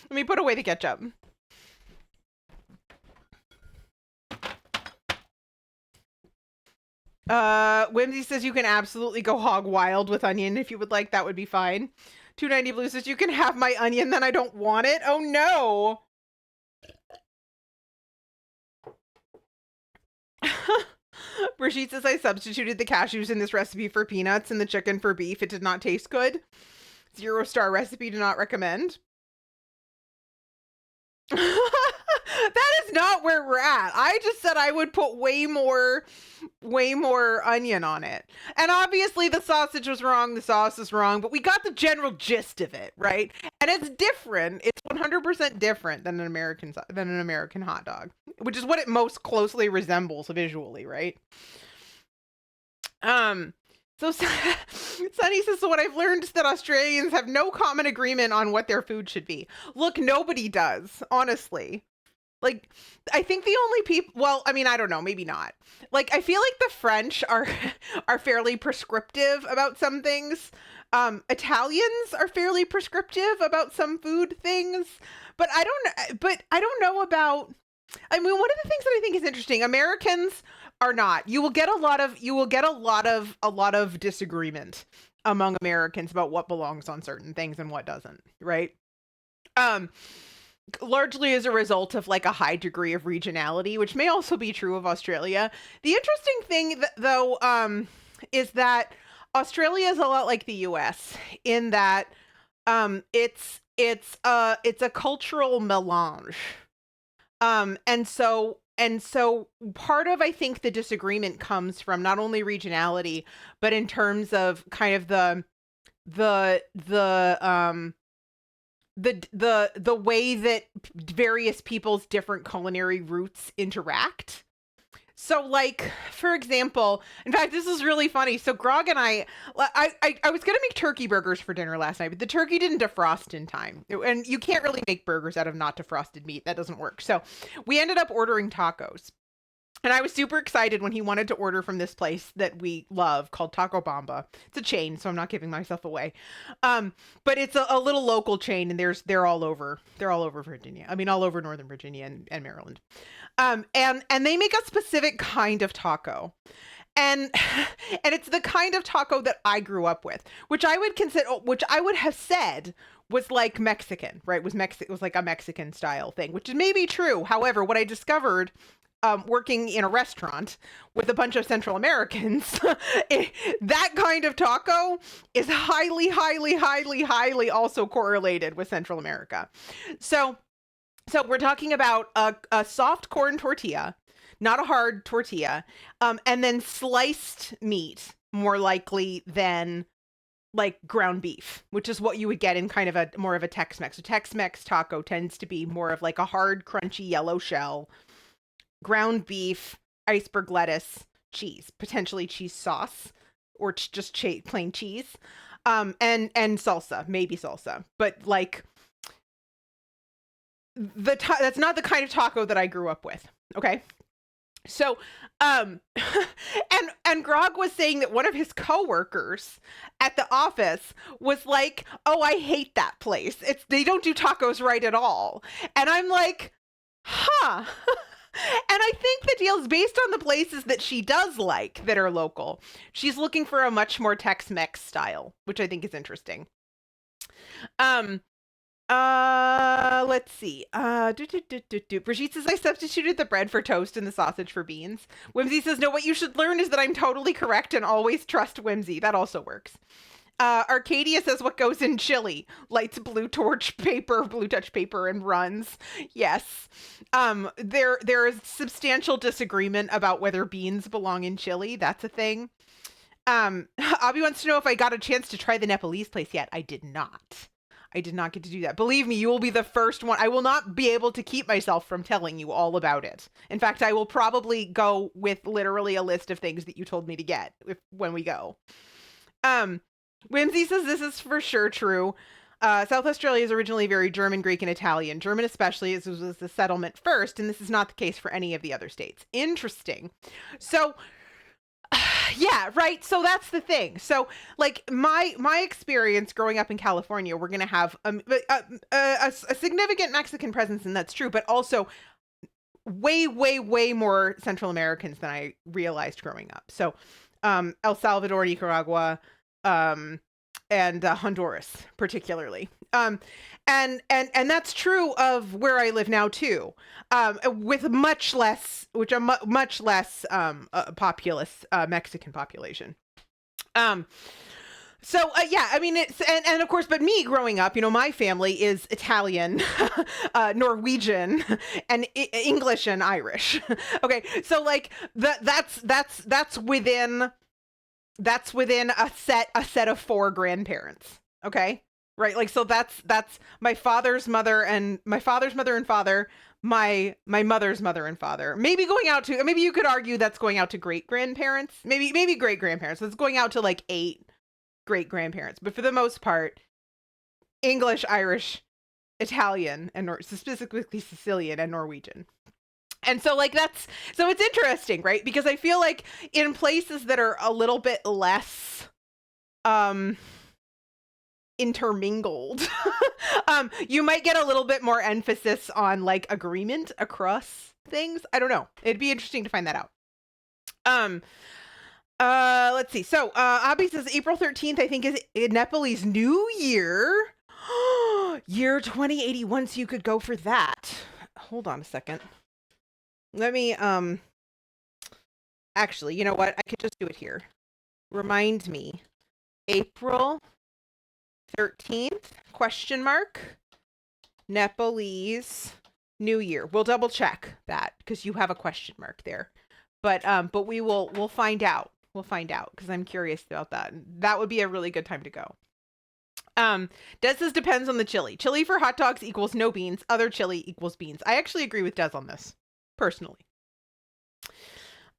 Speaker 1: Let me put away the ketchup. Whimsy says you can absolutely go hog wild with onion if you would like. That would be fine. 290 Blue says you can have my onion, then I don't want it. Oh no. Brigitte says I substituted the cashews in this recipe for peanuts and the chicken for beef. It did not taste good. 0-star recipe, do not recommend. That is not where we're at. I just said I would put way more onion on it. And obviously the sausage was wrong, the sauce is wrong, but we got the general gist of it, right? And it's different. It's 100% different than an American hot dog, which is what it most closely resembles visually, right? So Sunny says, so what I've learned is that Australians have no common agreement on what their food should be. Look, nobody does, honestly. Like, I think the only people, well, I mean, I don't know, maybe not. Like, I feel like the French are fairly prescriptive about some things. Italians are fairly prescriptive about some food things, but I don't know about, I mean, one of the things that I think is interesting, Americans are not. You will get a lot of disagreement among Americans about what belongs on certain things and what doesn't, right? Largely as a result of like a high degree of regionality, which may also be true of Australia. The interesting thing though is that Australia is a lot like the US in that it's a cultural melange. And so part of, I think, the disagreement comes from not only regionality, but in terms of kind of the way that various people's different culinary roots interact. So, like, for example, in fact, this is really funny. So Grog and I was going to make turkey burgers for dinner last night, but the turkey didn't defrost in time. And you can't really make burgers out of not defrosted meat. That doesn't work. So we ended up ordering tacos. And I was super excited when he wanted to order from this place that we love called Taco Bamba. It's a chain, so I'm not giving myself away. But it's a little local chain, and they're all over Virginia. I mean, all over Northern Virginia and Maryland. And they make a specific kind of taco. And it's the kind of taco that I grew up with, which I would have said was like Mexican, right? It was like a Mexican style thing, which is maybe true. However, what I discovered working in a restaurant with a bunch of Central Americans, that kind of taco is highly, highly, highly, highly also correlated with Central America. So we're talking about a soft corn tortilla, not a hard tortilla, and then sliced meat, more likely than like ground beef, which is what you would get in kind of more of a Tex-Mex. A Tex-Mex taco tends to be more of like a hard, crunchy yellow shell, ground beef, iceberg lettuce, cheese, potentially cheese sauce, or just plain cheese, and salsa, maybe salsa, but like that's not the kind of taco that I grew up with. Okay. So, and Grog was saying that one of his coworkers at the office was like, "Oh, I hate that place. They don't do tacos right at all." And I'm like, "Huh." And I think the deal is based on the places that she does like that are local. She's looking for a much more Tex-Mex style, which I think is interesting. Let's see. Brigitte says I substituted the bread for toast and the sausage for beans. Whimsy says, no, what you should learn is that I'm totally correct and always trust Whimsy. That also works. Arcadia says what goes in chili, lights blue touch paper and runs. Yes. There is substantial disagreement about whether beans belong in chili. That's a thing. Abby wants to know if I got a chance to try the Nepalese place yet. I did not. I did not get to do that. Believe me, you will be the first one. I will not be able to keep myself from telling you all about it. In fact, I will probably go with literally a list of things that you told me to get when we go. Whimsy says this is for sure true. South Australia is originally very German, Greek, and Italian. German especially, as was the settlement first, and this is not the case for any of the other states. Interesting. So, yeah, right. So that's the thing. So, like, my experience growing up in California, we're going to have a significant Mexican presence, and that's true, but also way, way, way more Central Americans than I realized growing up. So, El Salvador, Nicaragua, and Honduras particularly. And that's true of where I live now too, with much less, much less populous Mexican population. So yeah, I mean it's and of course, but me growing up, my family is Italian, Norwegian, and English and Irish. Okay, so like that's within a set of four grandparents. Okay, right, like so that's my father's mother and father, my mother's mother and father. Maybe you could argue that's going out to great grandparents, maybe great grandparents. That's going out to like 8 great grandparents, but for the most part, English, Irish, Italian, and specifically Sicilian and Norwegian. And so like so it's interesting, right? Because I feel like in places that are a little bit less intermingled, you might get a little bit more emphasis on like agreement across things. I don't know. It'd be interesting to find that out. Let's see. So, Abby says April 13th, I think, is Nepalese New Year. Year 2081, so you could go for that. Hold on a second. Let me, actually, you know what? I could just do it here. Remind me. April 13th, question mark, Nepalese New Year. We'll double check that because you have a question mark there. But we'll find out. We'll find out because I'm curious about that. That would be a really good time to go. Des says depends on the chili. Chili for hot dogs equals no beans. Other chili equals beans. I actually agree with Des on this, personally.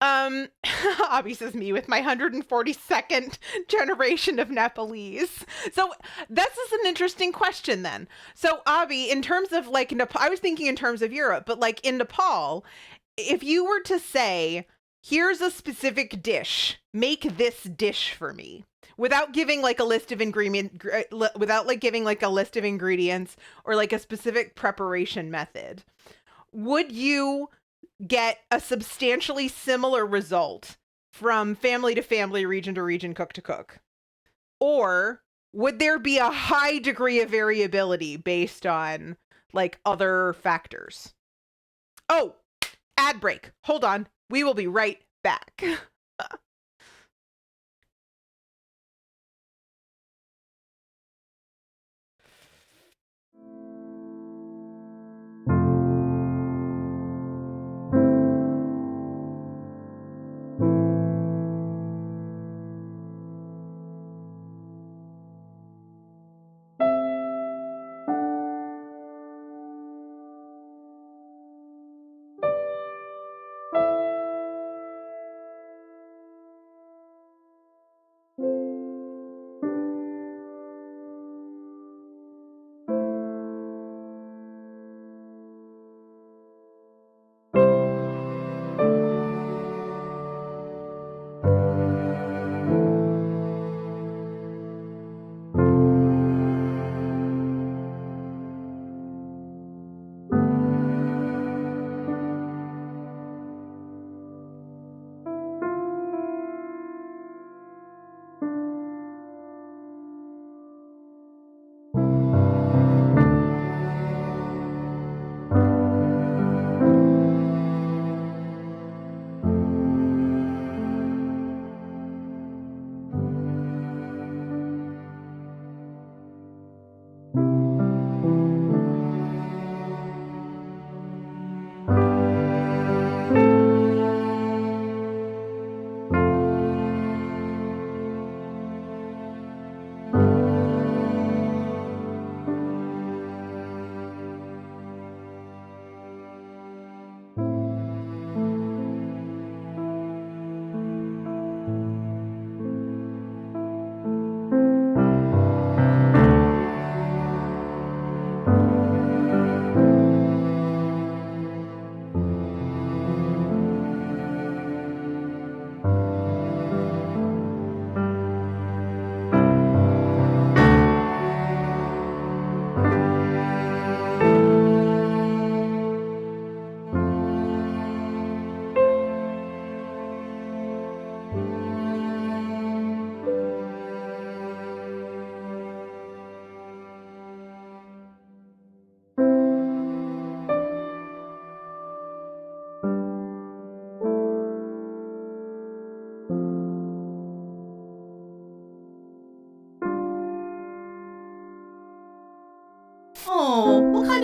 Speaker 1: Abby says me with my 142nd generation of Nepalese. So this is an interesting question then. So Abby, in terms of like Nepal, I was thinking in terms of Europe, but like in Nepal, if you were to say, here's a specific dish, make this dish for me, without giving like a list of ingredients or like a specific preparation method, would you get a substantially similar result from family to family, region to region, cook to cook? Or would there be a high degree of variability based on like other factors? Oh, ad break. Hold on. We will be right back.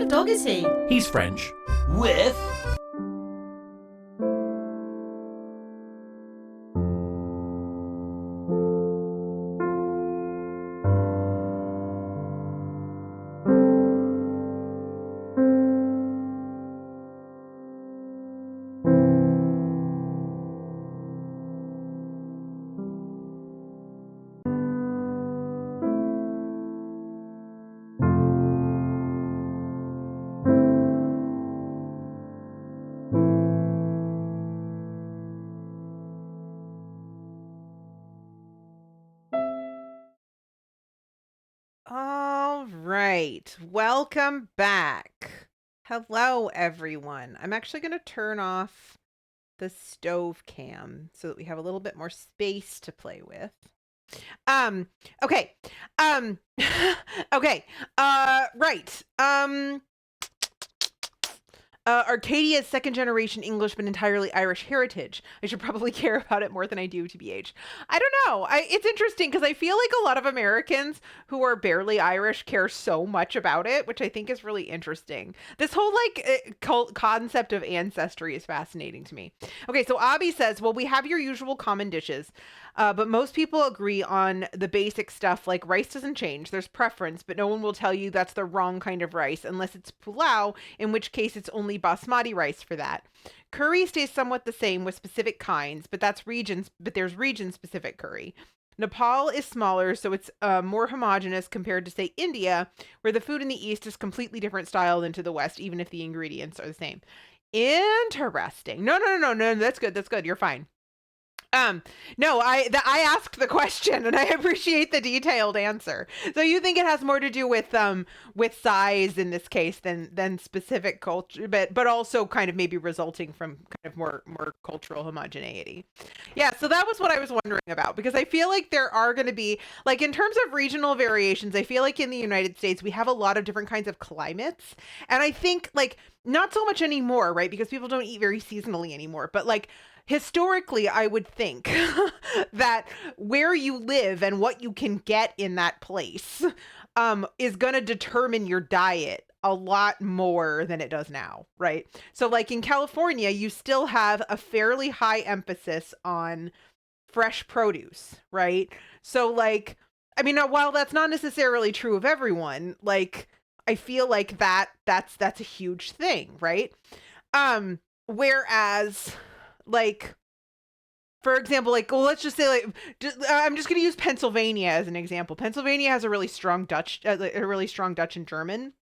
Speaker 2: of dog is he?
Speaker 3: He's French.
Speaker 4: With
Speaker 1: All right. Welcome back. Hello, everyone. I'm actually going to turn off the stove cam so that we have a little bit more space to play with. Okay. Okay. Right. Arcadia's second generation English but entirely Irish heritage. I should probably care about it more than I do, TBH. I don't know. It's interesting because I feel like a lot of Americans who are barely Irish care so much about it, which I think is really interesting. This whole concept of ancestry is fascinating to me. Okay, so Abby says, well, we have your usual common dishes, but most people agree on the basic stuff like rice doesn't change. There's preference, but no one will tell you that's the wrong kind of rice unless it's pulao, in which case it's only basmati rice for that. Curry stays somewhat the same with specific kinds, but there's region specific curry. Nepal is smaller, so it's more homogenous compared to, say, India, where the food in the East is completely different style than to the West, even if the ingredients are the same. Interesting. No, that's good. You're fine. No, I asked the question and I appreciate the detailed answer. So you think it has more to do with size in this case than specific culture, but also kind of maybe resulting from kind of more cultural homogeneity. Yeah, so that was what I was wondering about, because I feel like there are going to be, like, in terms of regional variations, I feel like in the United States we have a lot of different kinds of climates, and I think, like, not so much anymore, right? Because people don't eat very seasonally anymore, but like historically, I would think that where you live and what you can get in that place is going to determine your diet a lot more than it does now, right? So like in California, you still have a fairly high emphasis on fresh produce, right? So like, I mean, while that's not necessarily true of everyone, like I feel like that's a huge thing, right? Whereas like, for example, like, well, let's just say, like, I'm just going to use Pennsylvania as an example. Pennsylvania has a really strong Dutch and German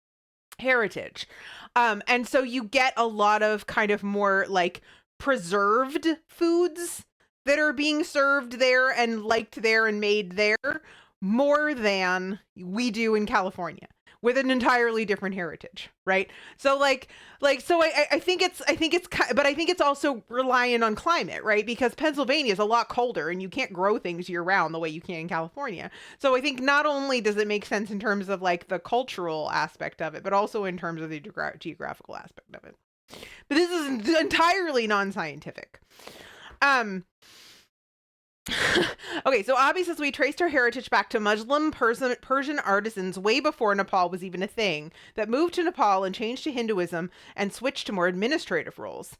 Speaker 1: heritage. And so you get a lot of kind of more like preserved foods that are being served there and liked there and made there more than we do in California, with an entirely different heritage, right? So so I think it's, but I think it's also reliant on climate, right? Because Pennsylvania is a lot colder and you can't grow things year round the way you can in California. So I think not only does it make sense in terms of like the cultural aspect of it, but also in terms of the geographical aspect of it. But this is entirely non-scientific. Okay, so Abby says we traced our heritage back to Muslim Persian artisans way before Nepal was even a thing, that moved to Nepal and changed to Hinduism and switched to more administrative roles.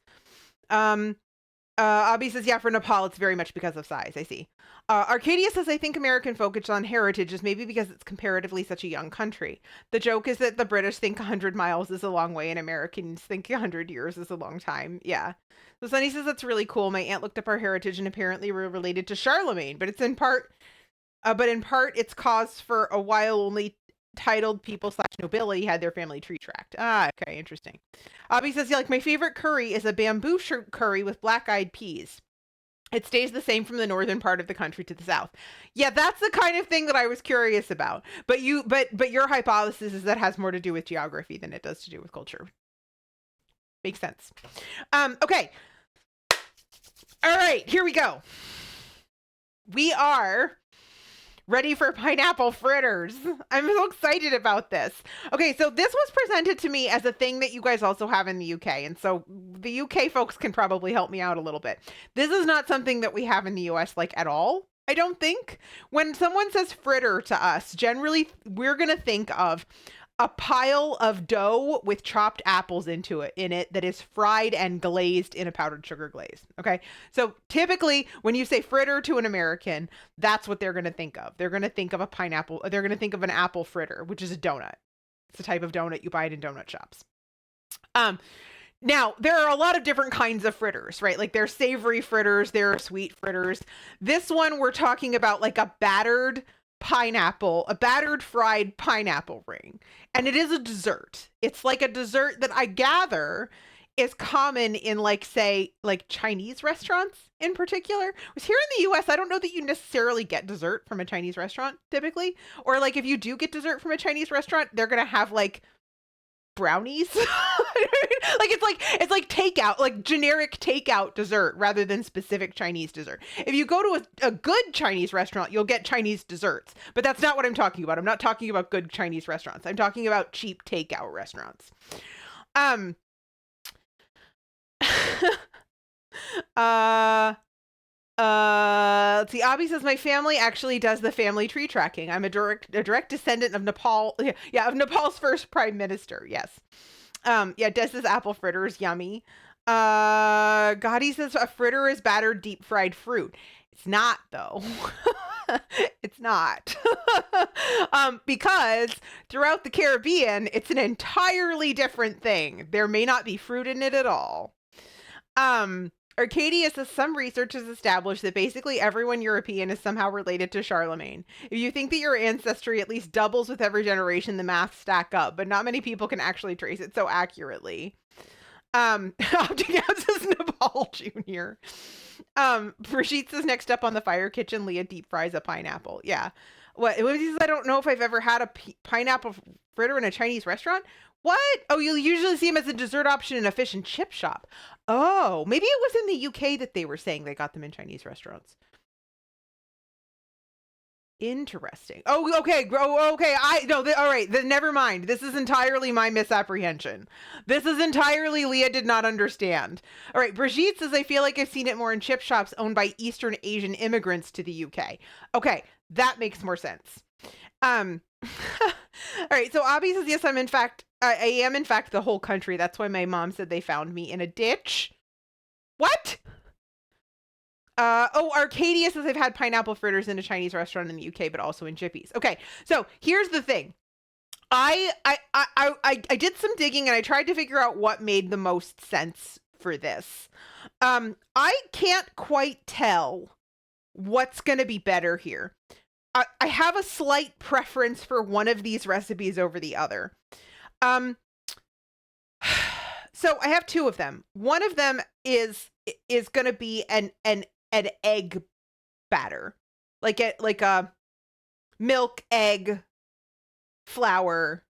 Speaker 1: Abby says, yeah, for Nepal, it's very much because of size. I see. Arcadia says, I think American focus on heritage is maybe because it's comparatively such a young country. The joke is that the British think 100 miles is a long way and Americans think 100 years is a long time. Yeah. So Sunny says, that's really cool. My aunt looked up our heritage and apparently we're related to Charlemagne, but it's in part it's cause for a while only titled people / nobility had their family tree tracked. Okay, interesting. Abby says, yeah, like my favorite curry is a bamboo curry with black-eyed peas. It stays the same from the northern part of the country to the south. Yeah, that's the kind of thing that I was curious about. But your hypothesis is that has more to do with geography than it does to do with culture. Makes sense. Okay. All right, here we go. We are ready for pineapple fritters. I'm so excited about this. Okay, so this was presented to me as a thing that you guys also have in the UK. And so the UK folks can probably help me out a little bit. This is not something that we have in the US like at all, I don't think. When someone says fritter to us, generally we're going to think of a pile of dough with chopped apples in it that is fried and glazed in a powdered sugar glaze. Okay. So typically when you say fritter to an American, that's what they're going to think of. They're going to think of a pineapple. They're going to think of an apple fritter, which is a donut. It's a type of donut you buy it in donut shops. Now, there are a lot of different kinds of fritters, right? Like there's savory fritters, there are sweet fritters. This one, we're talking about like a battered fried pineapple ring. And it is a dessert. It's like a dessert that I gather is common in like, say, like Chinese restaurants in particular. Whereas here in the US, I don't know that you necessarily get dessert from a Chinese restaurant typically. Or like if you do get dessert from a Chinese restaurant, they're going to have like brownies. Like it's like takeout, like generic takeout dessert rather than specific Chinese dessert. If you go to a good Chinese restaurant, you'll get Chinese desserts, but that's not what I'm talking about. I'm not talking about good Chinese restaurants. I'm talking about cheap takeout restaurants. Let's see. Abby says my family actually does the family tree tracking. I'm a direct descendant of Nepal. Yeah, of Nepal's first prime minister. Yes. Yeah, Des says apple fritter is yummy. Gotti says a fritter is battered deep fried fruit. It's not though. It's not. Because throughout the Caribbean, it's an entirely different thing. There may not be fruit in it at all. Arcadia says some research has established that basically everyone European is somehow related to Charlemagne. If you think that your ancestry at least doubles with every generation, the math stack up, but not many people can actually trace it so accurately. Opting out says Nepal Jr. Brigitte says next up on the fire kitchen, Leah deep fries a pineapple. Yeah. What he says, I don't know if I've ever had a pineapple fritter in a Chinese restaurant. What? Oh, you'll usually see them as a dessert option in a fish and chip shop. Oh, maybe it was in the UK that they were saying they got them in Chinese restaurants. Interesting. Oh, okay. Oh, okay. All right. Never mind. This is entirely my misapprehension. This is entirely Leah did not understand. All right. Brigitte says, I feel like I've seen it more in chip shops owned by Eastern Asian immigrants to the UK. Okay. That makes more sense. All right. So Abby says, yes, I am in fact the whole country. That's why my mom said they found me in a ditch. What? Arcadia says they've had pineapple fritters in a Chinese restaurant in the UK, but also in Chippies. Okay, so here's the thing. I did some digging and I tried to figure out what made the most sense for this. I can't quite tell what's going to be better here. I have a slight preference for one of these recipes over the other. So I have two of them. One of them is going to be an egg batter, like a milk, egg, flour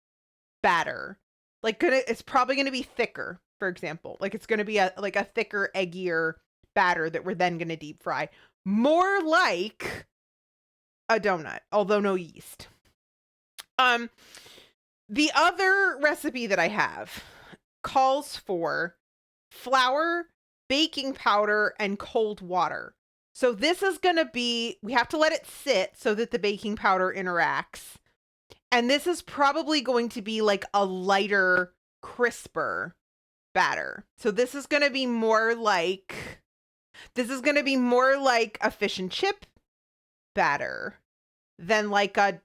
Speaker 1: batter. It's probably going to be thicker, for example. Like it's going to be a thicker, eggier batter that we're then going to deep fry. More like a donut, although no yeast. The other recipe that I have calls for flour, baking powder, and cold water. So this is going to be, we have to let it sit so that the baking powder interacts. And this is probably going to be like a lighter, crisper batter. So this is going to be more like a fish and chip batter than like a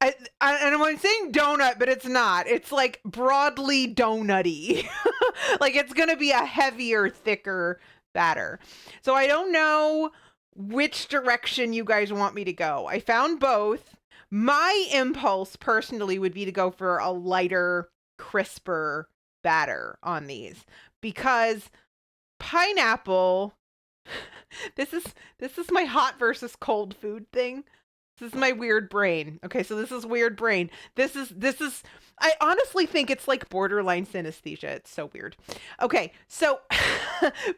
Speaker 1: and I'm saying donut, but it's not. It's like broadly donutty. Like it's going to be a heavier, thicker batter. So I don't know which direction you guys want me to go. I found both. My impulse personally would be to go for a lighter, crisper batter on these because pineapple, this is my hot versus cold food thing. This is my weird brain. Okay, so this is weird brain. This is I honestly think it's like borderline synesthesia. It's so weird. Okay, so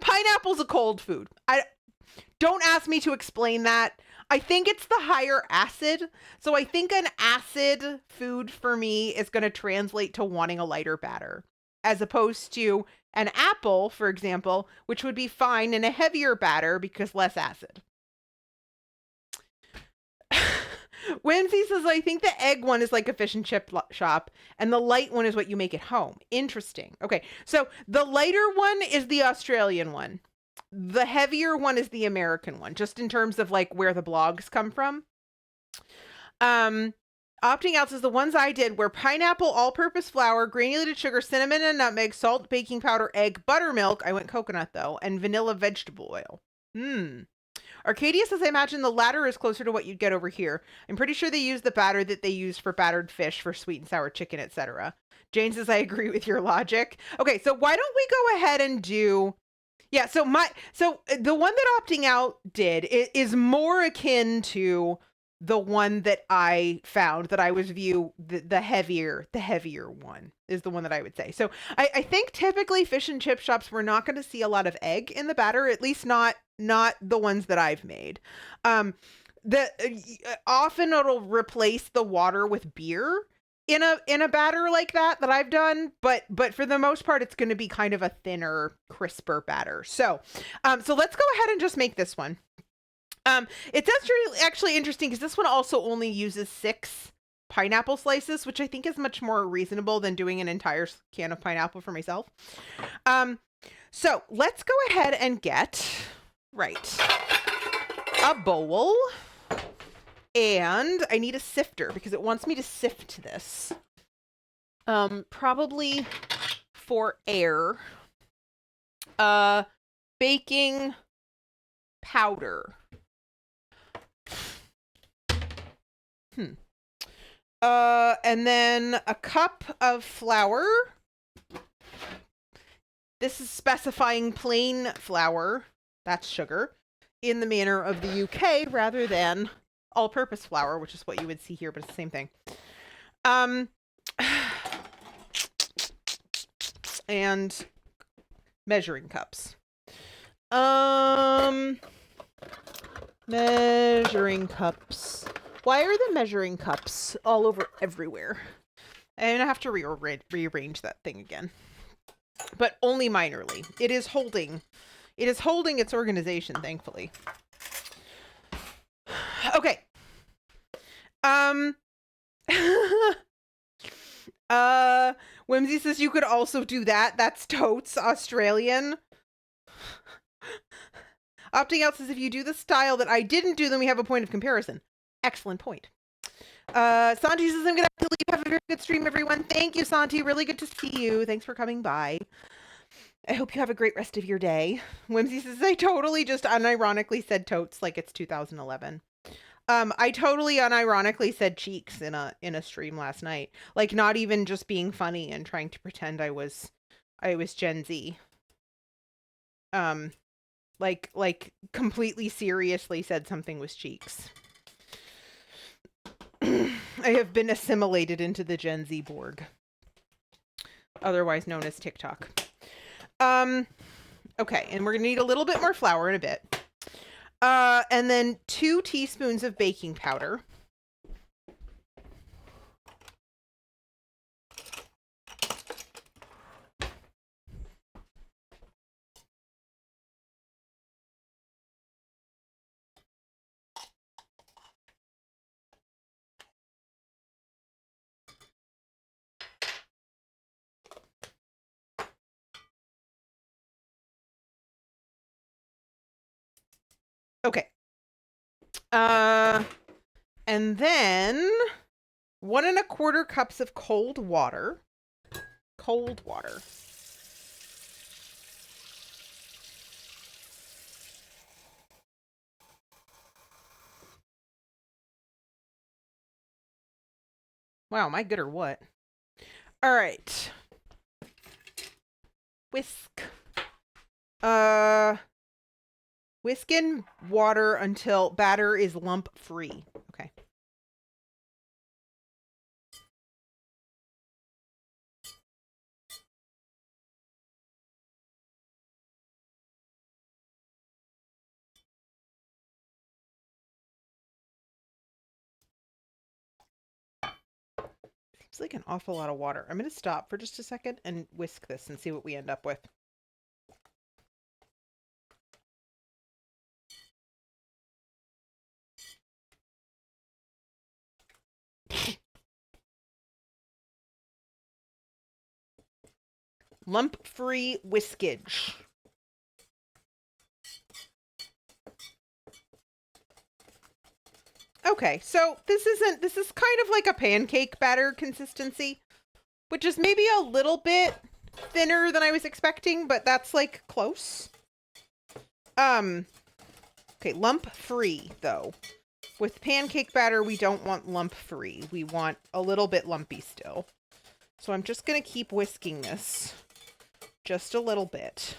Speaker 1: pineapple's a cold food. Don't ask me to explain that. I think it's the higher acid. So I think an acid food for me is going to translate to wanting a lighter batter, as opposed to an apple, for example, which would be fine in a heavier batter because less acid. Whimsy says, I think the egg one is like a fish and chip shop, and the light one is what you make at home. Interesting. Okay, so the lighter one is the Australian one. The heavier one is the American one, just in terms of like where the blogs come from. Opting out says the ones I did were pineapple, all-purpose flour, granulated sugar, cinnamon and nutmeg, salt, baking powder, egg, buttermilk. I went coconut though, and vanilla vegetable oil. Arcadia says, I imagine the latter is closer to what you'd get over here. I'm pretty sure they use the batter that they use for battered fish, for sweet and sour chicken, etc. Jane says, I agree with your logic. Okay, so why don't we go ahead and do... Yeah, so the one that opting out did is more akin to the one that I found that I was the heavier one is the one that I would say. So I think typically fish and chip shops, we're not going to see a lot of egg in the batter, at least not the ones that I've made. Often it'll replace the water with beer in a batter like that I've done, but for the most part it's going to be kind of a thinner, crisper batter. So so let's go ahead and just make this one. It's actually interesting because this one also only uses 6 pineapple slices, which I think is much more reasonable than doing an entire can of pineapple for myself. So let's go ahead and get a bowl, and I need a sifter because it wants me to sift this. Probably for air. Baking powder. And then a cup of flour. This is specifying plain flour, that's sugar, in the manner of the UK rather than all-purpose flour, which is what you would see here, but it's the same thing. And measuring cups. Measuring cups. Why are the measuring cups all over everywhere? I'm gonna have to rearrange that thing again, but only minorly. It is holding its organization, thankfully. Okay. Whimsy says you could also do that. That's totes Australian. Opting out says if you do the style that I didn't do, then we have a point of comparison. Excellent point. Santi says I'm gonna have to leave. Have a very good stream, everyone. Thank you, Santi. Really good to see you. Thanks for coming by. I hope you have a great rest of your day. Whimsy says I totally just unironically said totes like it's 2011. I totally unironically said cheeks in a stream last night. Like not even just being funny and trying to pretend I was Gen Z. Like completely seriously said something was cheeks. I have been assimilated into the Gen Z Borg, otherwise known as TikTok. Okay, and we're gonna need a little bit more flour in a bit. And then 2 teaspoons of baking powder. Okay. And then 1 1/4 cups of cold water. Cold water. Wow, am I good or what? All right. Whisk. Whisk in water until batter is lump free. Okay. Seems like an awful lot of water. I'm going to stop for just a second and whisk this and see what we end up with. lump-free whiskage. Okay, so this is kind of like a pancake batter consistency, which is maybe a little bit thinner than I was expecting, but that's like close. Okay, lump-free though. With pancake batter, we don't want lump-free. We want a little bit lumpy still. So I'm just going to keep whisking this just a little bit.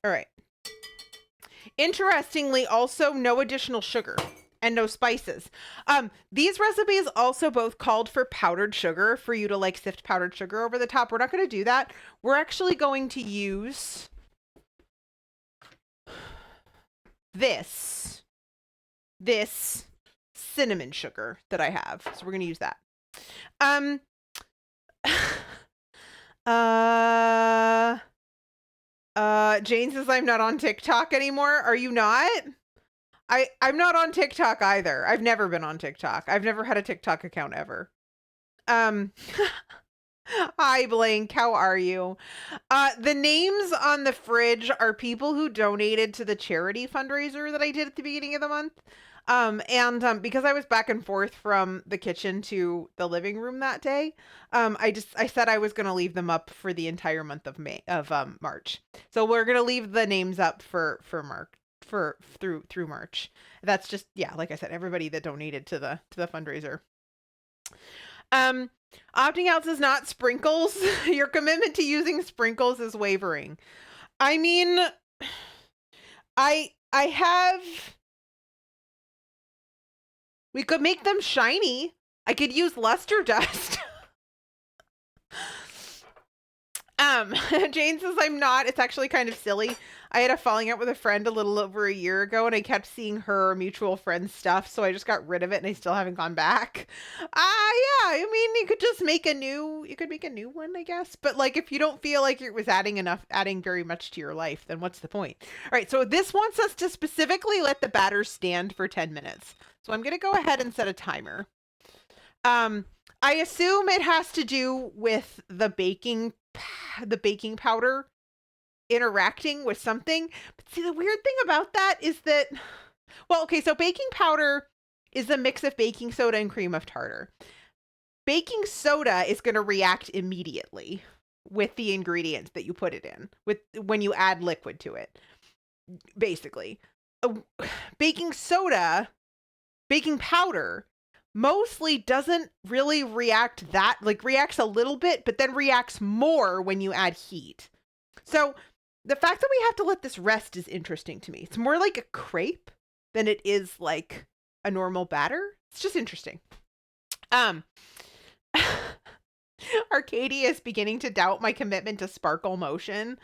Speaker 1: All right. Interestingly, also no additional sugar and no spices. These recipes also both called for powdered sugar, for you to like sift powdered sugar over the top. We're not going to do that. We're actually going to use this cinnamon sugar that I have. So we're going to use that. Jane says I'm not on TikTok anymore. Are you not? I'm not on TikTok either. I've never been on TikTok. I've never had a TikTok account ever. Hi, Blank. How are you? The names on the fridge are people who donated to the charity fundraiser that I did at the beginning of the month. Because I was back and forth from the kitchen to the living room that day, I said I was going to leave them up for the entire month of March. So we're going to leave the names up for March, through March. That's just, yeah, like I said, everybody that donated to the fundraiser. Opting out is not sprinkles. Your commitment to using sprinkles is wavering. I mean, we could make them shiny. I could use luster dust. Jane says I'm not. It's actually kind of silly. I had a falling out with a friend a little over a year ago, and I kept seeing her mutual friend's stuff, so I just got rid of it, and I still haven't gone back. Yeah, I mean, you could just make a new one, I guess. But like, if you don't feel like it was adding very much to your life, then what's the point? All right, so this wants us to specifically let the batter stand for 10 minutes. So I'm going to go ahead and set a timer. I assume it has to do with the baking powder interacting with something. But see, the weird thing about that is that, well, okay, so baking powder is a mix of baking soda and cream of tartar. Baking soda is going to react immediately with the ingredients that you put it in, when you add liquid to it, basically. Baking powder mostly doesn't really react reacts a little bit, but then reacts more when you add heat. So the fact that we have to let this rest is interesting to me. It's more like a crepe than it is like a normal batter. It's just interesting. Arcadia is beginning to doubt my commitment to sparkle motion.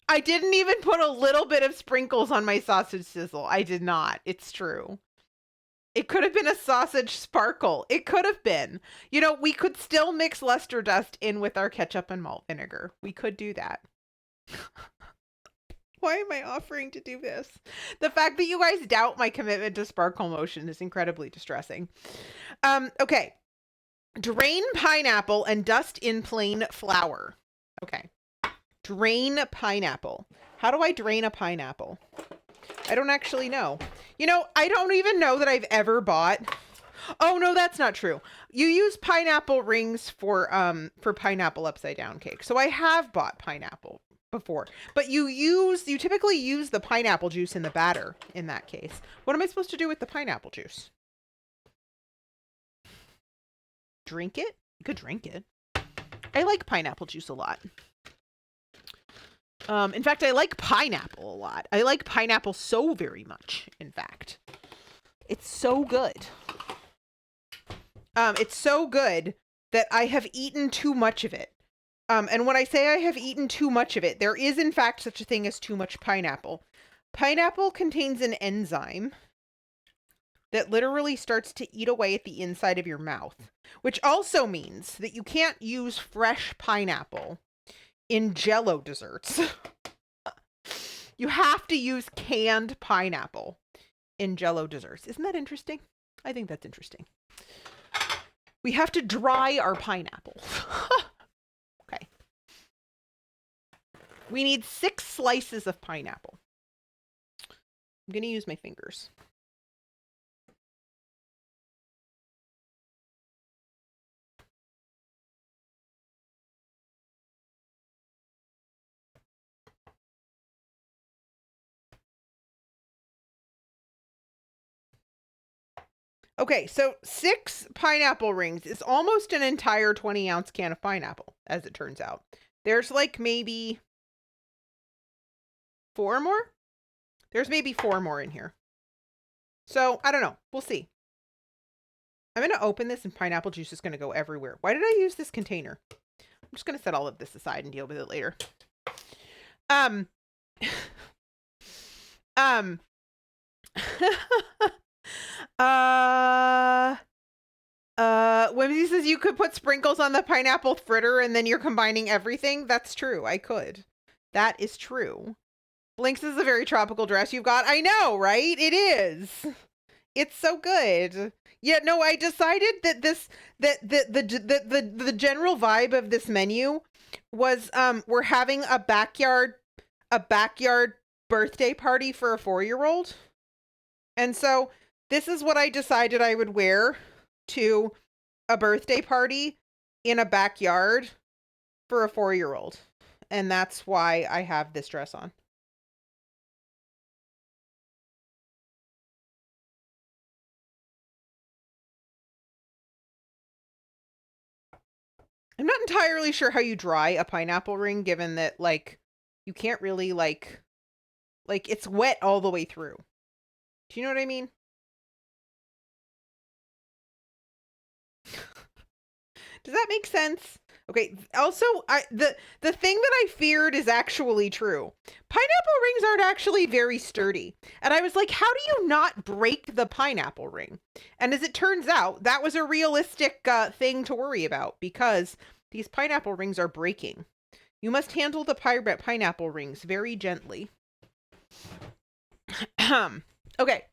Speaker 1: I didn't even put a little bit of sprinkles on my sausage sizzle. I did not. It's true. It could have been a sausage sparkle. It could have been. You know, we could still mix luster dust in with our ketchup and malt vinegar. We could do that. Why am I offering to do this? The fact that you guys doubt my commitment to sparkle motion is incredibly distressing. Okay. Drain pineapple and dust in plain flour. Okay. Drain pineapple. How do I drain a pineapple? I don't actually know. You know, I don't even know that I've ever bought. Oh no, that's not true. You use pineapple rings for pineapple upside down cake. So I have bought pineapple before, but you typically use the pineapple juice in the batter in that case. What am I supposed to do with the pineapple juice? Drink it? You could drink it. I like pineapple juice a lot. In fact, I like pineapple a lot. I like pineapple so very much, in fact. It's so good. It's so good that I have eaten too much of it. And when I say I have eaten too much of it, there is in fact such a thing as too much pineapple. Pineapple contains an enzyme that literally starts to eat away at the inside of your mouth, which also means that you can't use fresh pineapple in Jell-O desserts. You have to use canned pineapple in Jell-O desserts. Isn't that interesting? I think that's interesting. We have to dry our pineapple. Okay. We need 6 slices of pineapple. I'm going to use my fingers. Okay, so 6 pineapple rings is almost an entire 20-ounce can of pineapple, as it turns out. There's like maybe 4 more? There's maybe 4 more in here. So, I don't know. We'll see. I'm going to open this and pineapple juice is going to go everywhere. Why did I use this container? I'm just going to set all of this aside and deal with it later. Whimsy says you could put sprinkles on the pineapple fritter and then you're combining everything. That's true. I could. That is true. Blinks is a very tropical dress you've got. I know, right? It is. It's so good. Yeah, no, I decided that the general vibe of this menu was we're having a backyard birthday party for a 4-year-old. And so this is what I decided I would wear to a birthday party in a backyard for a 4-year-old. And that's why I have this dress on. I'm not entirely sure how you dry a pineapple ring, given that, like, you can't really, like, it's wet all the way through. Do you know what I mean? Does that make sense? Okay, also, the thing that I feared is actually true. Pineapple rings aren't actually very sturdy. And I was like, how do you not break the pineapple ring? And as it turns out, that was a realistic thing to worry about, because these pineapple rings are breaking. You must handle the pineapple rings very gently. Okay.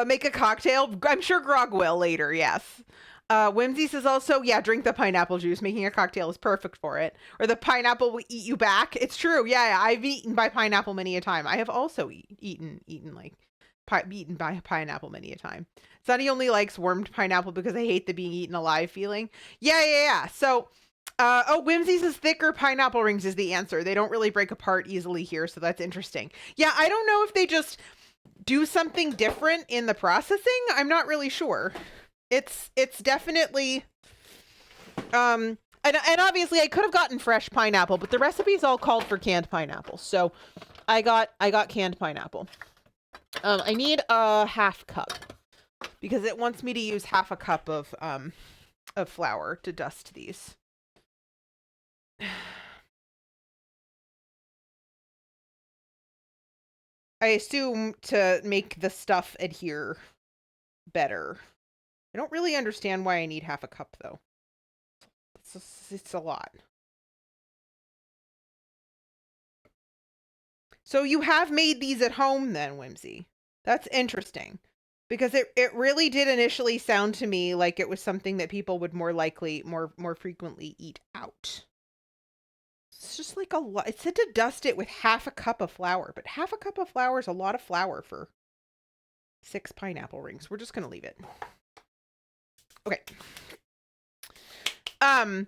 Speaker 1: Make a cocktail. I'm sure Grog will later, yes. Whimsy says also, yeah, drink the pineapple juice. Making a cocktail is perfect for it. Or the pineapple will eat you back. It's true. Yeah, I've eaten by pineapple many a time. I have also eaten by pineapple many a time. Sunny only likes warmed pineapple because I hate the being eaten alive feeling. Yeah. So, Whimsy says thicker pineapple rings is the answer. They don't really break apart easily here, so that's interesting. Yeah, I don't know if they just do something different in the processing. I'm not really sure. It's definitely and obviously I could have gotten fresh pineapple, but the recipes all called for canned pineapple. So I got canned pineapple. I need a half cup because it wants me to use half a cup of flour to dust these. I assume to make the stuff adhere better. I don't really understand why I need half a cup, though. It's a lot. So you have made these at home then, Whimsy. That's interesting. Because it really did initially sound to me like it was something that people would more frequently eat out. It's just like a lot. It said to dust it with half a cup of flour, but half a cup of flour is a lot of flour for 6 pineapple rings. We're just going to leave it. Okay. Let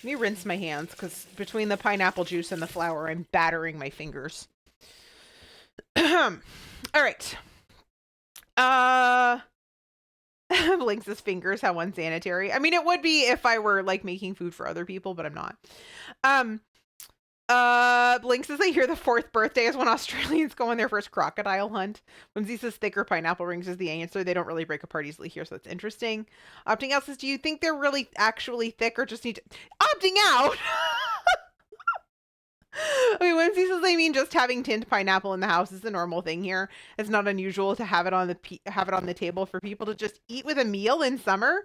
Speaker 1: me rinse my hands because between the pineapple juice and the flour, I'm battering my fingers. All right. Blinks his fingers, how unsanitary. I mean, it would be if I were like making food for other people, but I'm not. Blinks says I hear the 4th birthday is when Australians go on their first crocodile hunt. Whimsy says thicker pineapple rings is the answer. They don't really break apart easily here, so that's interesting. Opting out says, do you think they're really actually thick or just need to... Opting out! Okay, Whimsy says, I mean, just having tinned pineapple in the house is a normal thing here. It's not unusual to have it on the table for people to just eat with a meal in summer.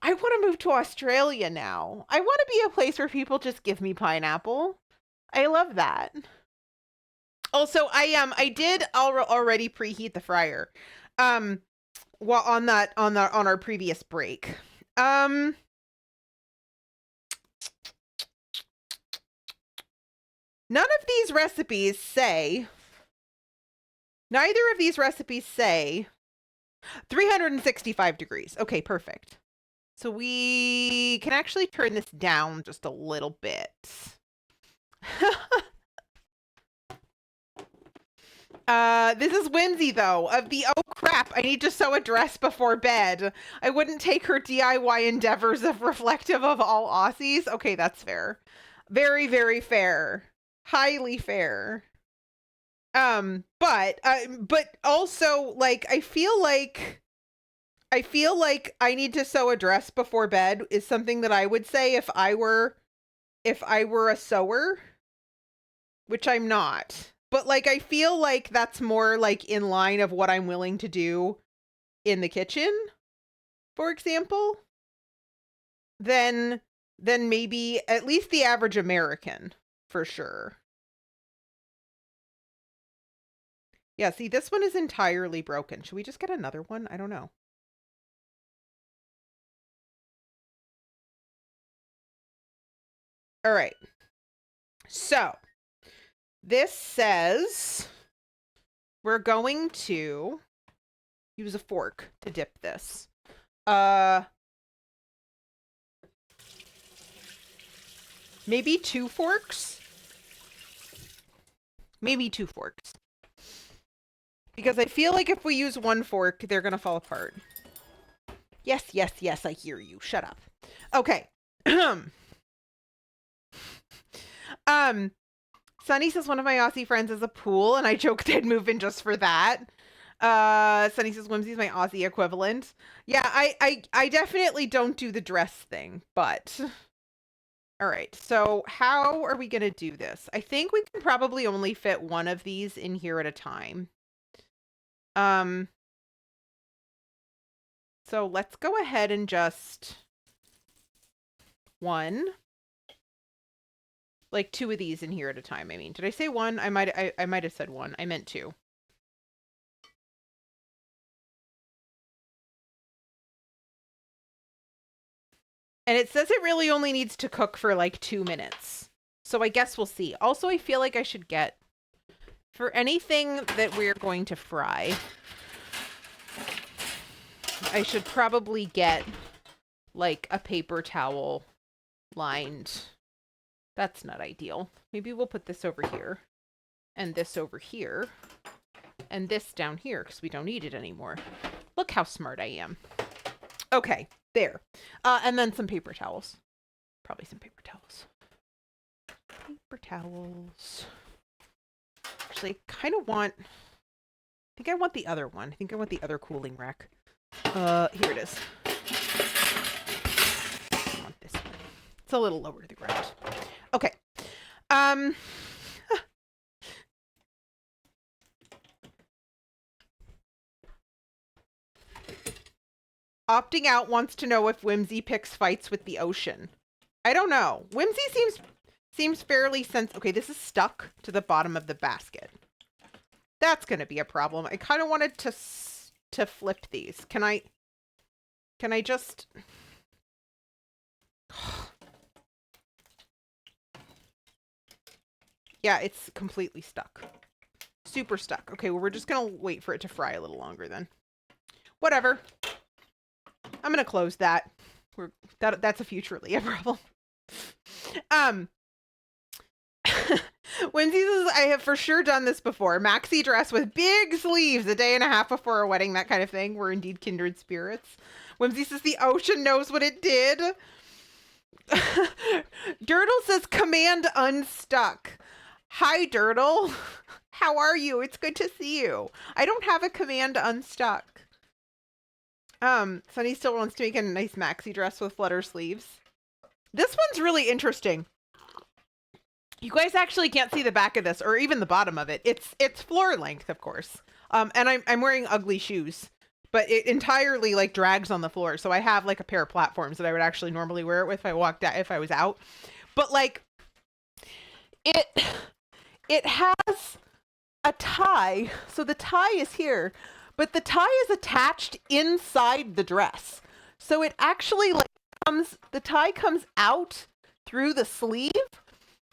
Speaker 1: I want to move to Australia now. I want to be a place where people just give me pineapple. I love that. Also, I did already preheat the fryer. Well, on our previous break. None of these recipes say. Neither of these recipes say 365 degrees. Okay, perfect. So we can actually turn this down just a little bit. This is Whimsy, though, of the, oh crap, I need to sew a dress before bed. I wouldn't take her DIY endeavors of reflective of all Aussies. Okay, that's fair. Very, very fair. Highly fair. But also, like, I feel like I need to sew a dress before bed is something that I would say if I were a sewer, which I'm not. But like I feel like that's more like in line of what I'm willing to do in the kitchen, for example, than maybe at least the average American, for sure. Yeah, see, this one is entirely broken. Should we just get another one? I don't know. All right. So, this says we're going to use a fork to dip this. Maybe 2 forks? Maybe 2 forks. Because I feel like if we use 1 fork, they're going to fall apart. Yes, yes, yes, I hear you. Shut up. Okay. Sunny says one of my Aussie friends has a pool, and I joked I'd move in just for that. Sunny says Whimsy's my Aussie equivalent. Yeah, I definitely don't do the dress thing, but all right. So how are we gonna do this? I think we can probably only fit one of these in here at a time. So let's go ahead and just one. Like 2 of these in here at a time. I mean, did I say 1? I might have said 1. I meant 2. And it says it really only needs to cook for like 2 minutes. So I guess we'll see. Also, I feel like I should get, for anything that we're going to fry, I should probably get like a paper towel lined. That's not ideal. Maybe we'll put this over here and this over here and this down here because we don't need it anymore. Look how smart I am. Okay, there. And then some paper towels. Probably some paper towels. Paper towels. Actually, I kind of want... I think I want the other one. I think I want the other cooling rack. Here it is. I want this one. It's a little lower to the ground. Okay. Opting out wants to know if Whimsy picks fights with the ocean. I don't know. Whimsy seems fairly okay, this is stuck to the bottom of the basket. That's going to be a problem. I kind of wanted to flip these. Can I just... Yeah, it's completely stuck. Super stuck. Okay, well, we're just going to wait for it to fry a little longer then. Whatever. I'm going to close that. That's a future Leah problem. Whimsy says, I have for sure done this before. Maxi dress with big sleeves a day and a half before a wedding, that kind of thing. We're indeed kindred spirits. Whimsy says the ocean knows what it did. Durdle says command unstuck. Hi, Durdle. How are you? It's good to see you. I don't have a command unstuck. Sunny still wants to make a nice maxi dress with flutter sleeves. This one's really interesting. You guys actually can't see the back of this or even the bottom of it. It's floor length, of course. And I'm wearing ugly shoes but it entirely like drags on the floor. So I have like a pair of platforms that I would actually normally wear it with if I was out. But like it it has a tie. So the tie is here, but the tie is attached inside the dress. So it actually like the tie comes out through the sleeve,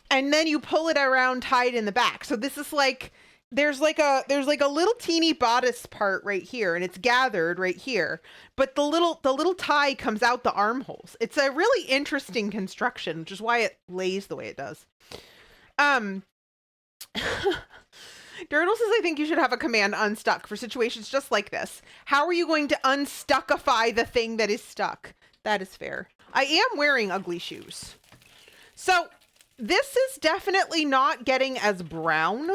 Speaker 1: and then you pull it around tied in the back. So this is like there's like a little teeny bodice part right here, and it's gathered right here, but the little tie comes out the armholes. It's a really interesting construction, which is why it lays the way it does. Dirtle says, I think you should have a command unstuck for situations just like this. How are you going to unstuckify the thing that is stuck? That is fair. I am wearing ugly shoes. So this is definitely not getting as brown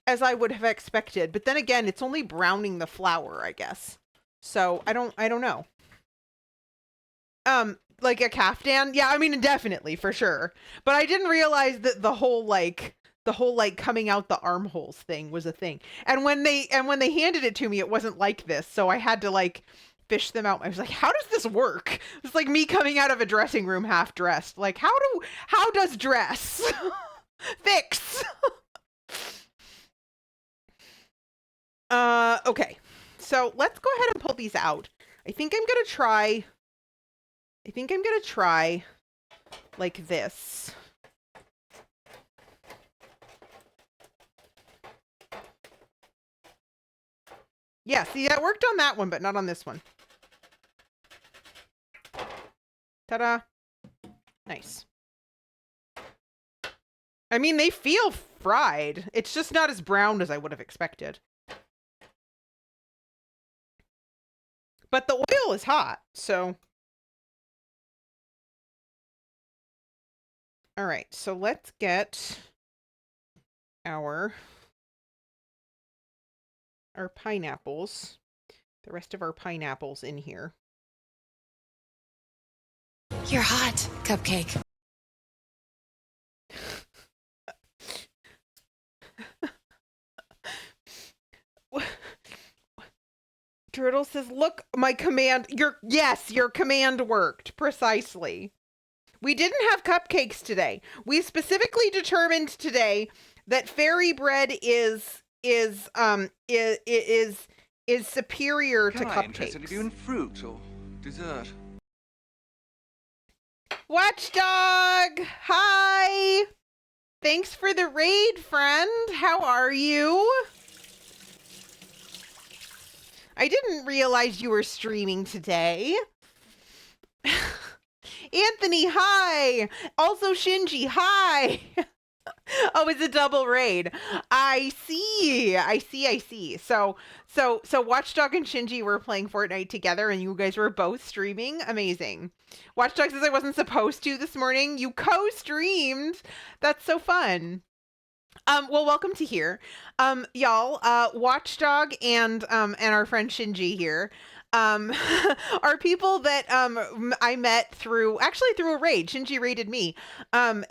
Speaker 1: as I would have expected. But then again, it's only browning the flour, I guess. So I don't know. Like a caftan? Yeah, I mean, definitely, for sure. But I didn't realize that the whole coming out the armholes thing was a thing. And when they handed it to me, it wasn't like this. So I had to like fish them out. I was like, how does this work? It's like me coming out of a dressing room half dressed. Like, how does dress fix? Okay. So let's go ahead and pull these out. I think I'm going to try like this. Yeah, see, that worked on that one, but not on this one. Ta-da. Nice. I mean, they feel fried. It's just not as brown as I would have expected. But the oil is hot, so. All right, so let's get our pineapples, the rest of our pineapples in here.
Speaker 2: You're hot, Cupcake.
Speaker 1: Turtle says, look, my command, your command worked, precisely. We didn't have cupcakes today. We specifically determined today that fairy bread is superior to cupcakes.
Speaker 3: Interested if you in fruit or dessert.
Speaker 1: Watchdog, hi. Thanks for the raid, friend. How are you? I didn't realize you were streaming today. Anthony, hi. Also Shinji, hi. Oh, it's a double raid. I see. So Watchdog and Shinji were playing Fortnite together and you guys were both streaming. Amazing. Watchdog says I wasn't supposed to this morning. You co-streamed. That's so fun. Well, welcome to here. Y'all, Watchdog and our friend Shinji here are people that I met through a raid. Shinji raided me. And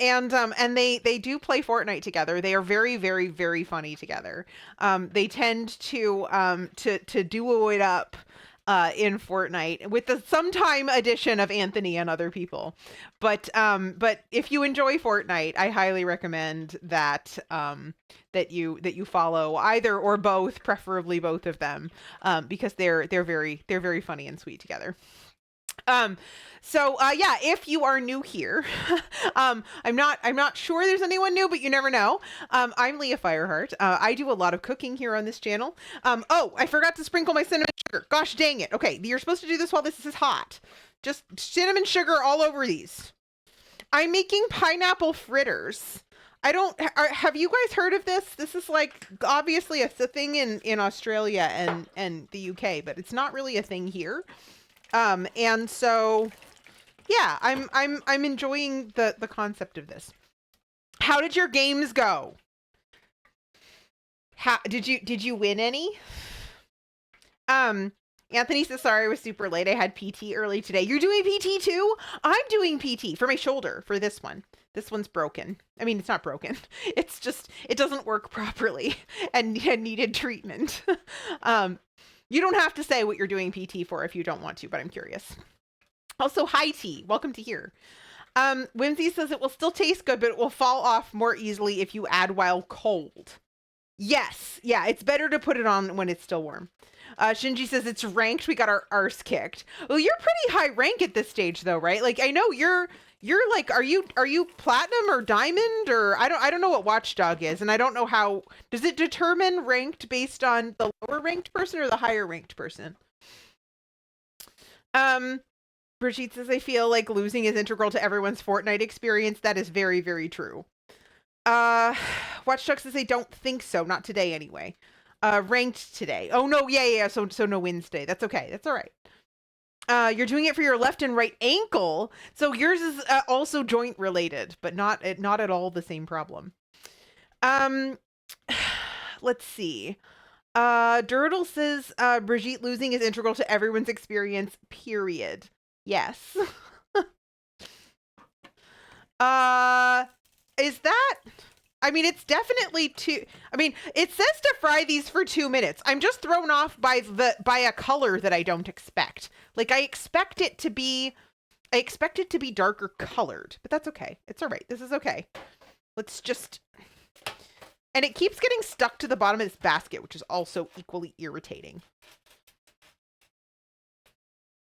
Speaker 1: they do play Fortnite together. They are very, very, very funny together. They tend to duo it up in Fortnite with the sometime addition of Anthony and other people. But if you enjoy Fortnite, I highly recommend that that you follow either or both, preferably both of them, because they're very funny and sweet together. Yeah, if you are new here, I'm not sure there's anyone new, but you never know. I'm Leah Fireheart. I do a lot of cooking here on this channel. Oh, I forgot to sprinkle my cinnamon sugar. Gosh dang it. Okay, you're supposed to do this while this is hot. Just cinnamon sugar all over these. I'm making pineapple fritters. Have you guys heard of this? This is like, obviously it's a thing in Australia and the UK, but it's not really a thing here. And so, yeah, I'm enjoying the concept of this. How did your games go? How did you win any? Anthony says, sorry, I was super late. I had PT early today. You're doing PT too? I'm doing PT for my shoulder for this one. This one's broken. I mean, it's not broken. It's just, it doesn't work properly and needed treatment. You don't have to say what you're doing PT for if you don't want to, but I'm curious. Also, hi T, welcome to here. Whimsy says it will still taste good, but it will fall off more easily if you add while cold. Yes, yeah, it's better to put it on when it's still warm. Shinji says it's ranked. We got our arse kicked. Well, you're pretty high rank at this stage, though, right? Like, I know you're like, are you platinum or diamond or I don't know what Watchdog is, and I don't know how. Does it determine ranked based on the lower ranked person or the higher ranked person? Brigitte says I feel like losing is integral to everyone's Fortnite experience. That is very, very true. Watchdog says I don't think so. Not today, anyway. Ranked today. Oh no, yeah. So no Wednesday. That's okay. That's all right. You're doing it for your left and right ankle. So yours is also joint related, but not at all the same problem. Let's see. Durdle says Brigitte losing is integral to everyone's experience. Period. Yes. Is that? I mean, it's definitely it says to fry these for 2 minutes. I'm just thrown off by a color that I don't expect. Like I expect it to be darker colored, but that's okay. It's all right. This is okay. Let's just, and it keeps getting stuck to the bottom of this basket, which is also equally irritating.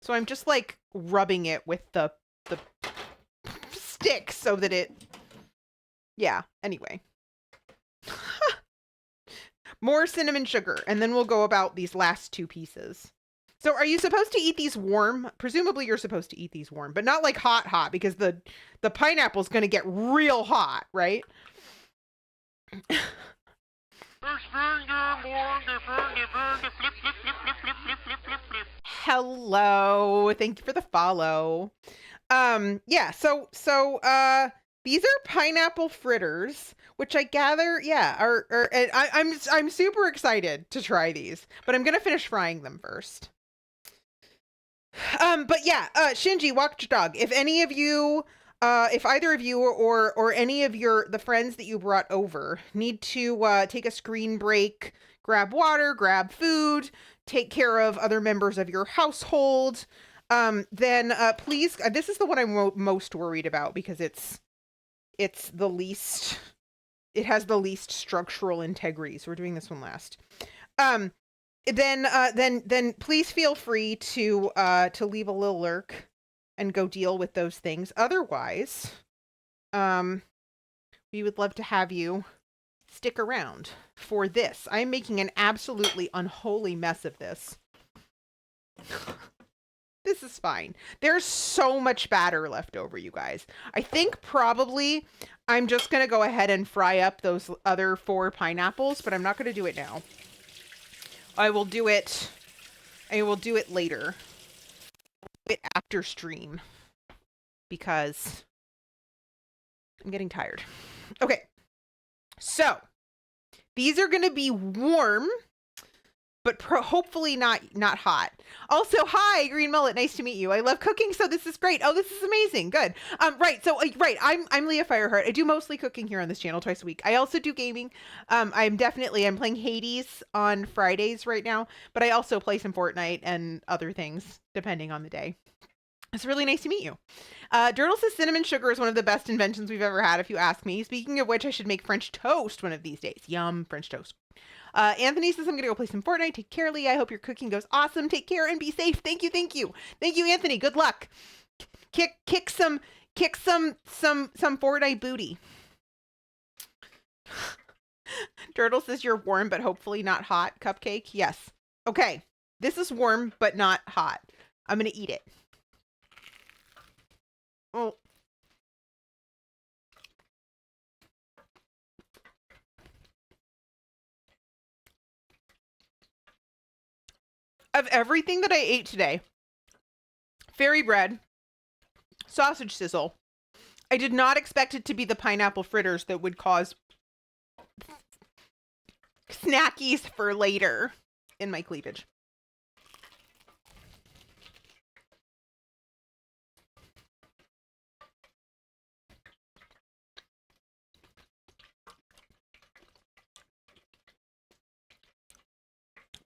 Speaker 1: So I'm just like rubbing it with the stick so that it, yeah, anyway. More cinnamon sugar, and then we'll go about these last 2 pieces. So are you supposed to eat these warm? Presumably you're supposed to eat these warm, but not like hot, because the pineapple's going to get real hot, right? Hello, thank you for the follow. Yeah, so these are pineapple fritters, which I gather, yeah, are and I'm super excited to try these, but I'm gonna finish frying them first. But yeah, Shinji, Watchdog, if any of you, if either of you or any of the friends that you brought over need to take a screen break, grab water, grab food, take care of other members of your household, then please, this is the one I'm most worried about because it's the least, it has the least structural integrity. So we're doing this one last. Then please feel free to leave a little lurk and go deal with those things. Otherwise, we would love to have you stick around for this. I'm making an absolutely unholy mess of this. This is fine. There's so much batter left over, you guys. I think probably I'm just going to go ahead and fry up those other 4 pineapples, but I'm not going to do it now. I will do it later. After stream. Because I'm getting tired. Okay. So, these are going to be warm, but hopefully not hot. Also, hi, Green Mullet. Nice to meet you. I love cooking, so this is great. Oh, this is amazing. Good. Right. So, I'm Leah Fireheart. I do mostly cooking here on this channel twice a week. I also do gaming. I'm playing Hades on Fridays right now, but I also play some Fortnite and other things depending on the day. It's really nice to meet you. Durdle says cinnamon sugar is one of the best inventions we've ever had, if you ask me. Speaking of which, I should make French toast one of these days. Yum, French toast. Anthony says, I'm going to go play some Fortnite. Take care, Lee. I hope your cooking goes awesome. Take care and be safe. Thank you. Thank you. Thank you, Anthony. Good luck. Kick some Fortnite booty. Durdle says you're warm, but hopefully not hot. Cupcake. Yes. Okay. This is warm, but not hot. I'm going to eat it. Oh. Of everything that I ate today, fairy bread, sausage sizzle, I did not expect it to be the pineapple fritters that would cause snackies for later in my cleavage.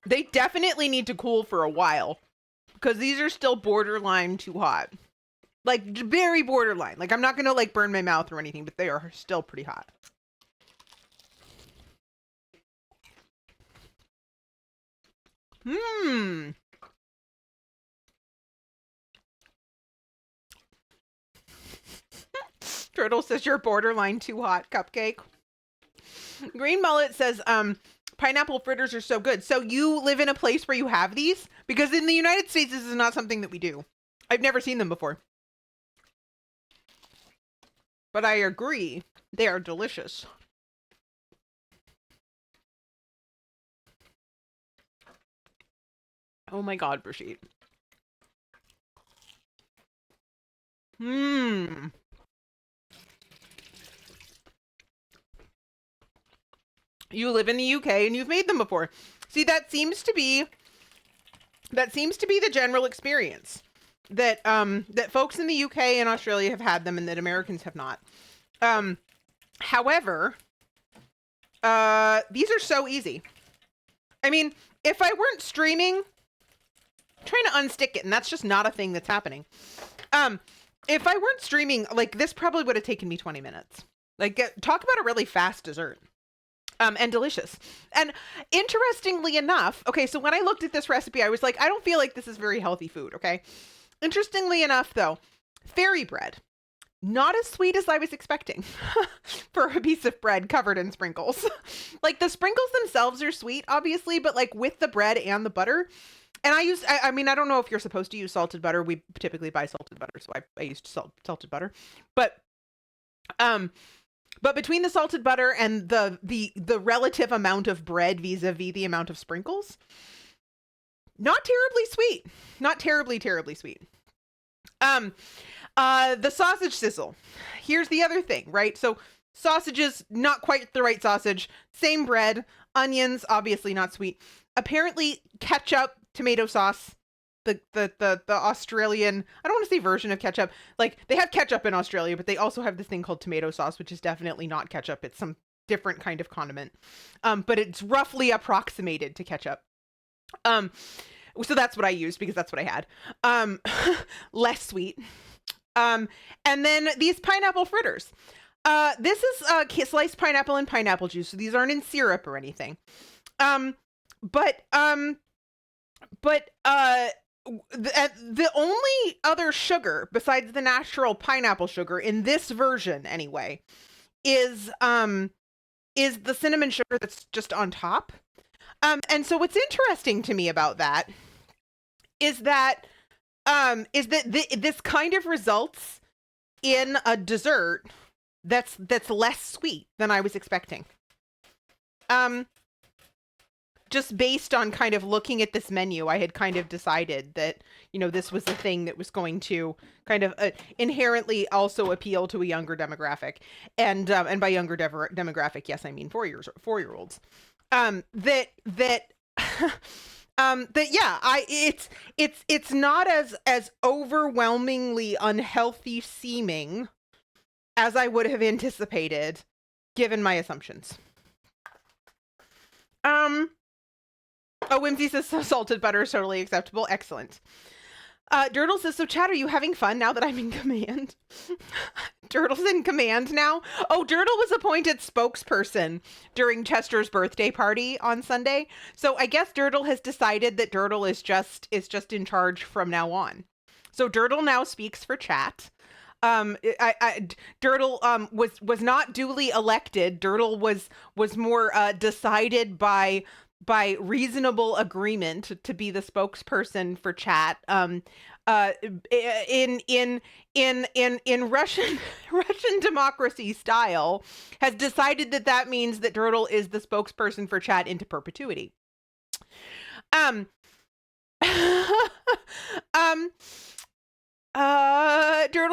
Speaker 1: They definitely need to cool for a while because these are still borderline too hot. Like very borderline. Like I'm not going to like burn my mouth or anything, but they are still pretty hot. Turtle says you're borderline too hot, Cupcake. Green Mullet says, pineapple fritters are so good. So you live in a place where you have these? Because in the United States, this is not something that we do. I've never seen them before. But I agree, they are delicious. Oh my God, Brigitte. You live in the UK and you've made them before. See, that seems to be the general experience that that folks in the UK and Australia have had them and that Americans have not. However, these are so easy. I mean, if I weren't streaming, I'm trying to unstick it, and that's just not a thing that's happening. If I weren't streaming, like this probably would have taken me 20 minutes. Like, talk about a really fast dessert. And delicious. And interestingly enough, okay, so when I looked at this recipe, I was like, I don't feel like this is very healthy food, okay? Interestingly enough, though, fairy bread, not as sweet as I was expecting for a piece of bread covered in sprinkles. Like the sprinkles themselves are sweet, obviously, but like with the bread and the butter. And I mean, I don't know if you're supposed to use salted butter. We typically buy salted butter, so I used salted butter. But between the salted butter and the relative amount of bread vis-a-vis the amount of sprinkles, not terribly sweet. Not terribly sweet. The sausage sizzle. Here's the other thing, right? So sausages, not quite the right sausage, same bread, onions, obviously not sweet. Apparently ketchup, tomato sauce, the Australian, I don't want to say version of ketchup. Like they have ketchup in Australia, but they also have this thing called tomato sauce, which is definitely not ketchup. It's some different kind of condiment. But it's roughly approximated to ketchup. So that's what I used because that's what I had. Less sweet. And then these pineapple fritters. This is sliced pineapple and pineapple juice. So these aren't in syrup or anything. But the only other sugar besides the natural pineapple sugar in this version anyway is the cinnamon sugar that's just on top. And so what's interesting to me about that is that this kind of results in a dessert that's less sweet than I was expecting. Just based on kind of looking at this menu, I had kind of decided that, you know, this was the thing that was going to kind of inherently also appeal to a younger demographic. And by younger demographic, yes, I mean 4-year-olds. It's not as overwhelmingly unhealthy seeming as I would have anticipated given my assumptions. Oh, Whimsy says salted butter is totally acceptable. Excellent. Durdle says, so Chad, are you having fun now that I'm in command? Durdle's in command now? Oh, Durdle was appointed spokesperson during Chester's birthday party on Sunday. So I guess Durdle has decided that Durdle is just in charge from now on. So Durdle now speaks for chat. Durdle was not duly elected. Durdle was more decided by reasonable agreement to be the spokesperson for chat. In Russian democracy style, has decided that means that Durdle is the spokesperson for chat into perpetuity. Durdle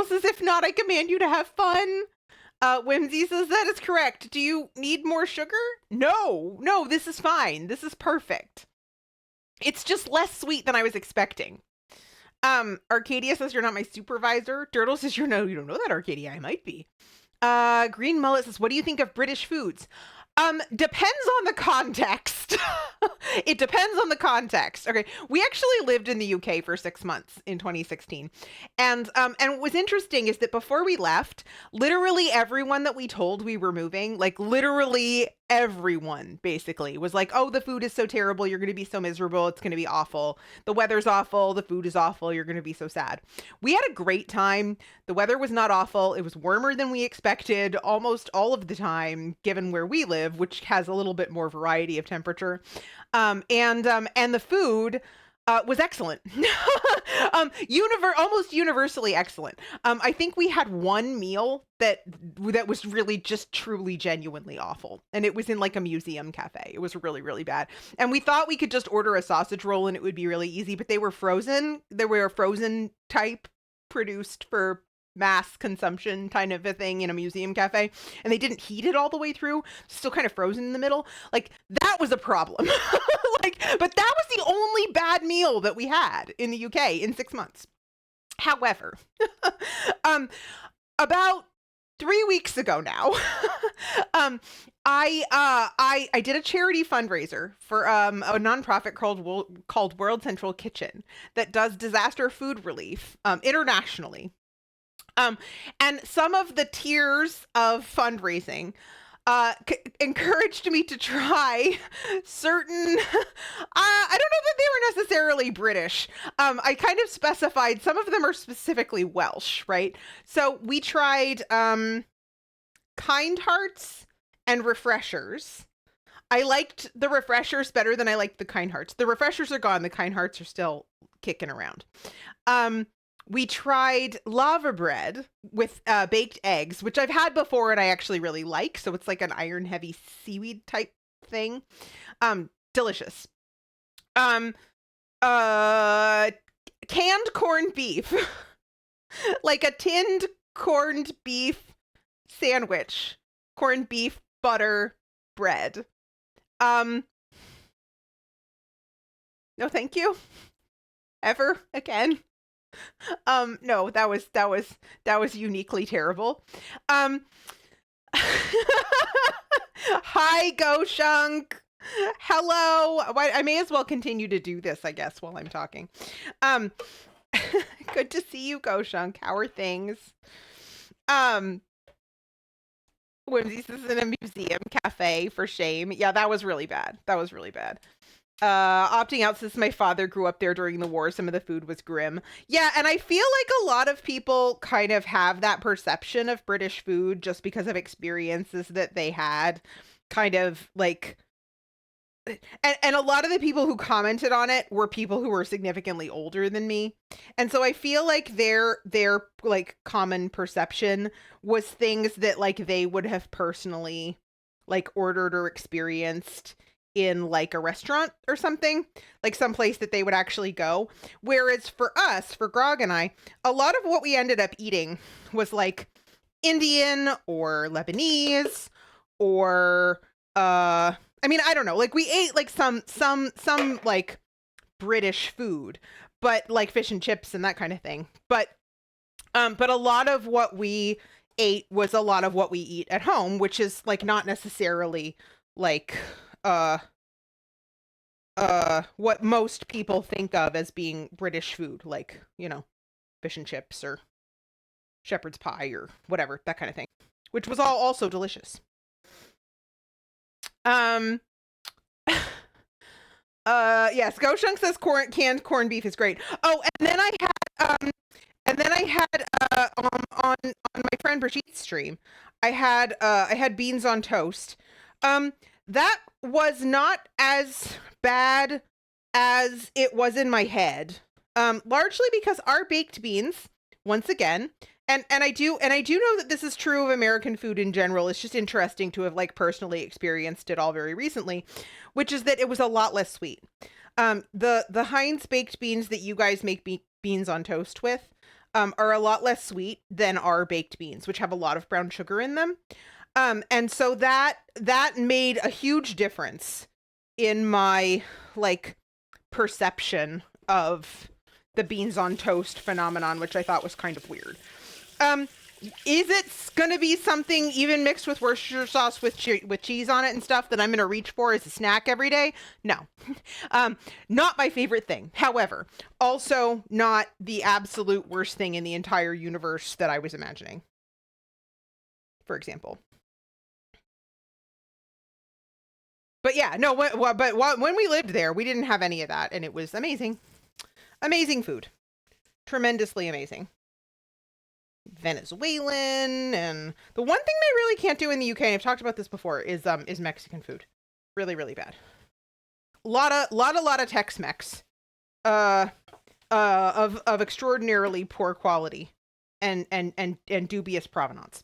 Speaker 1: says, if not, I command you to have fun. Whimsy says that is correct. Do you need more sugar? No, this is fine. This is perfect. It's just less sweet than I was expecting. Arcadia says you're not my supervisor. Durdle says you don't know that, Arcadia. I might be. Green Mullet says, what do you think of British foods? Depends on the context. It depends on the context. Okay, we actually lived in the UK for 6 months in 2016, and what was interesting is that before we left, literally everyone that we told we were moving, like literally everyone, basically was like, "Oh, the food is so terrible. You're going to be so miserable. It's going to be awful. The weather's awful. The food is awful. You're going to be so sad." We had a great time. The weather was not awful. It was warmer than we expected almost all of the time, given where we live, which has a little bit more variety of temperature. And the food was excellent. Almost universally excellent. I think we had one meal that was really just truly genuinely awful, and it was in like a museum cafe. It was really, really bad. And we thought we could just order a sausage roll and it would be really easy, but they were frozen. They were a frozen type, produced for mass consumption kind of a thing in a museum cafe, and they didn't heat it all the way through, still kind of frozen in the middle. Like, that was a problem. But that was the only bad meal that we had in the UK in 6 months. However, about 3 weeks ago now, I did a charity fundraiser for a nonprofit called World Central Kitchen that does disaster food relief internationally. And some of the tiers of fundraising encouraged me to try certain, I don't know that they were necessarily British. I kind of specified some of them are specifically Welsh, right? So we tried Kind Hearts and Refreshers. I liked the Refreshers better than I liked the Kind Hearts. The Refreshers are gone. The Kind Hearts are still kicking around. We tried lava bread with baked eggs, which I've had before and I actually really like. So it's like an iron heavy seaweed type thing. Delicious. Canned corned beef. Like a tinned corned beef sandwich. Corned beef, butter, bread. No, thank you. Ever again. No, that was uniquely terrible. Hi, Goshunk. Hello. I may as well continue to do this, I guess, while I'm talking. Good to see you, Goshunk. How are things? Whimsies is in a museum cafe, for shame. Yeah, that was really bad. Opting out since my father grew up there during the war, some of the food was grim. Yeah, and I feel like a lot of people kind of have that perception of British food just because of experiences that they had, kind of like, and a lot of the people who commented on it were people who were significantly older than me. And so I feel like their like common perception was things that like they would have personally like ordered or experienced in like a restaurant or something, like someplace that they would actually go. Whereas for us, for Grog and I, a lot of what we ended up eating was like Indian or Lebanese or I mean, I don't know, like we ate like some like British food, but like fish and chips and that kind of thing. But a lot of what we ate was a lot of what we eat at home, which is like not necessarily like what most people think of as being British food, like, you know, fish and chips or shepherd's pie or whatever, that kind of thing, which was all also delicious. Yes, Goshunk says canned corned beef is great. Oh, and then I had on my friend Brigitte's stream, I had beans on toast. That was not as bad as it was in my head. Largely because our baked beans, once again, and I do know that this is true of American food in general. It's just interesting to have like personally experienced it all very recently, which is that it was a lot less sweet. The Heinz baked beans that you guys make beans on toast with are a lot less sweet than our baked beans, which have a lot of brown sugar in them. And so that made a huge difference in my like perception of the beans on toast phenomenon, which I thought was kind of weird. Is it going to be something even mixed with Worcestershire sauce with cheese on it and stuff that I'm going to reach for as a snack every day? No. Not my favorite thing. However, also not the absolute worst thing in the entire universe that I was imagining, for example. But yeah, no, but when we lived there, we didn't have any of that, and it was amazing. Amazing food. Tremendously amazing. Venezuelan, and the one thing they really can't do in the UK, and I've talked about this before, is Mexican food. Really, really bad. Lot of Tex-Mex, of extraordinarily poor quality, and dubious provenance.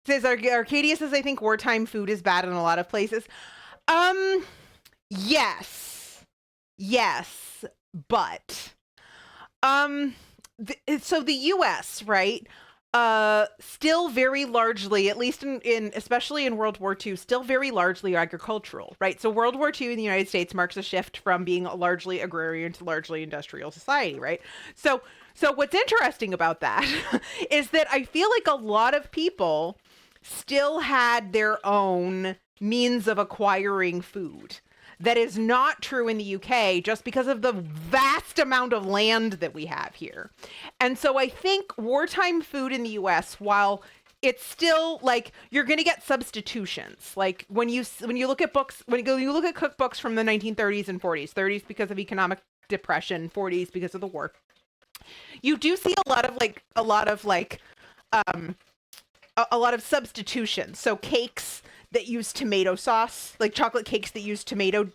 Speaker 1: Says Arcadia says, I think wartime food is bad in a lot of places. Yes, but so the US, right? Still very largely, at least in especially in World War II, still very largely agricultural, right? So World War II in the United States marks a shift from being a largely agrarian to largely industrial society, right? So what's interesting about that is that I feel like a lot of people still had their own means of acquiring food. That is not true in the UK just because of the vast amount of land that we have here. And so I think wartime food in the US, while it's still like you're going to get substitutions, like when you look at books, when you look at cookbooks from the 1930s and 40s, 30s because of economic depression, 40s because of the war, you do see a lot of substitutions. So cakes that use tomato sauce, like chocolate cakes that use tomato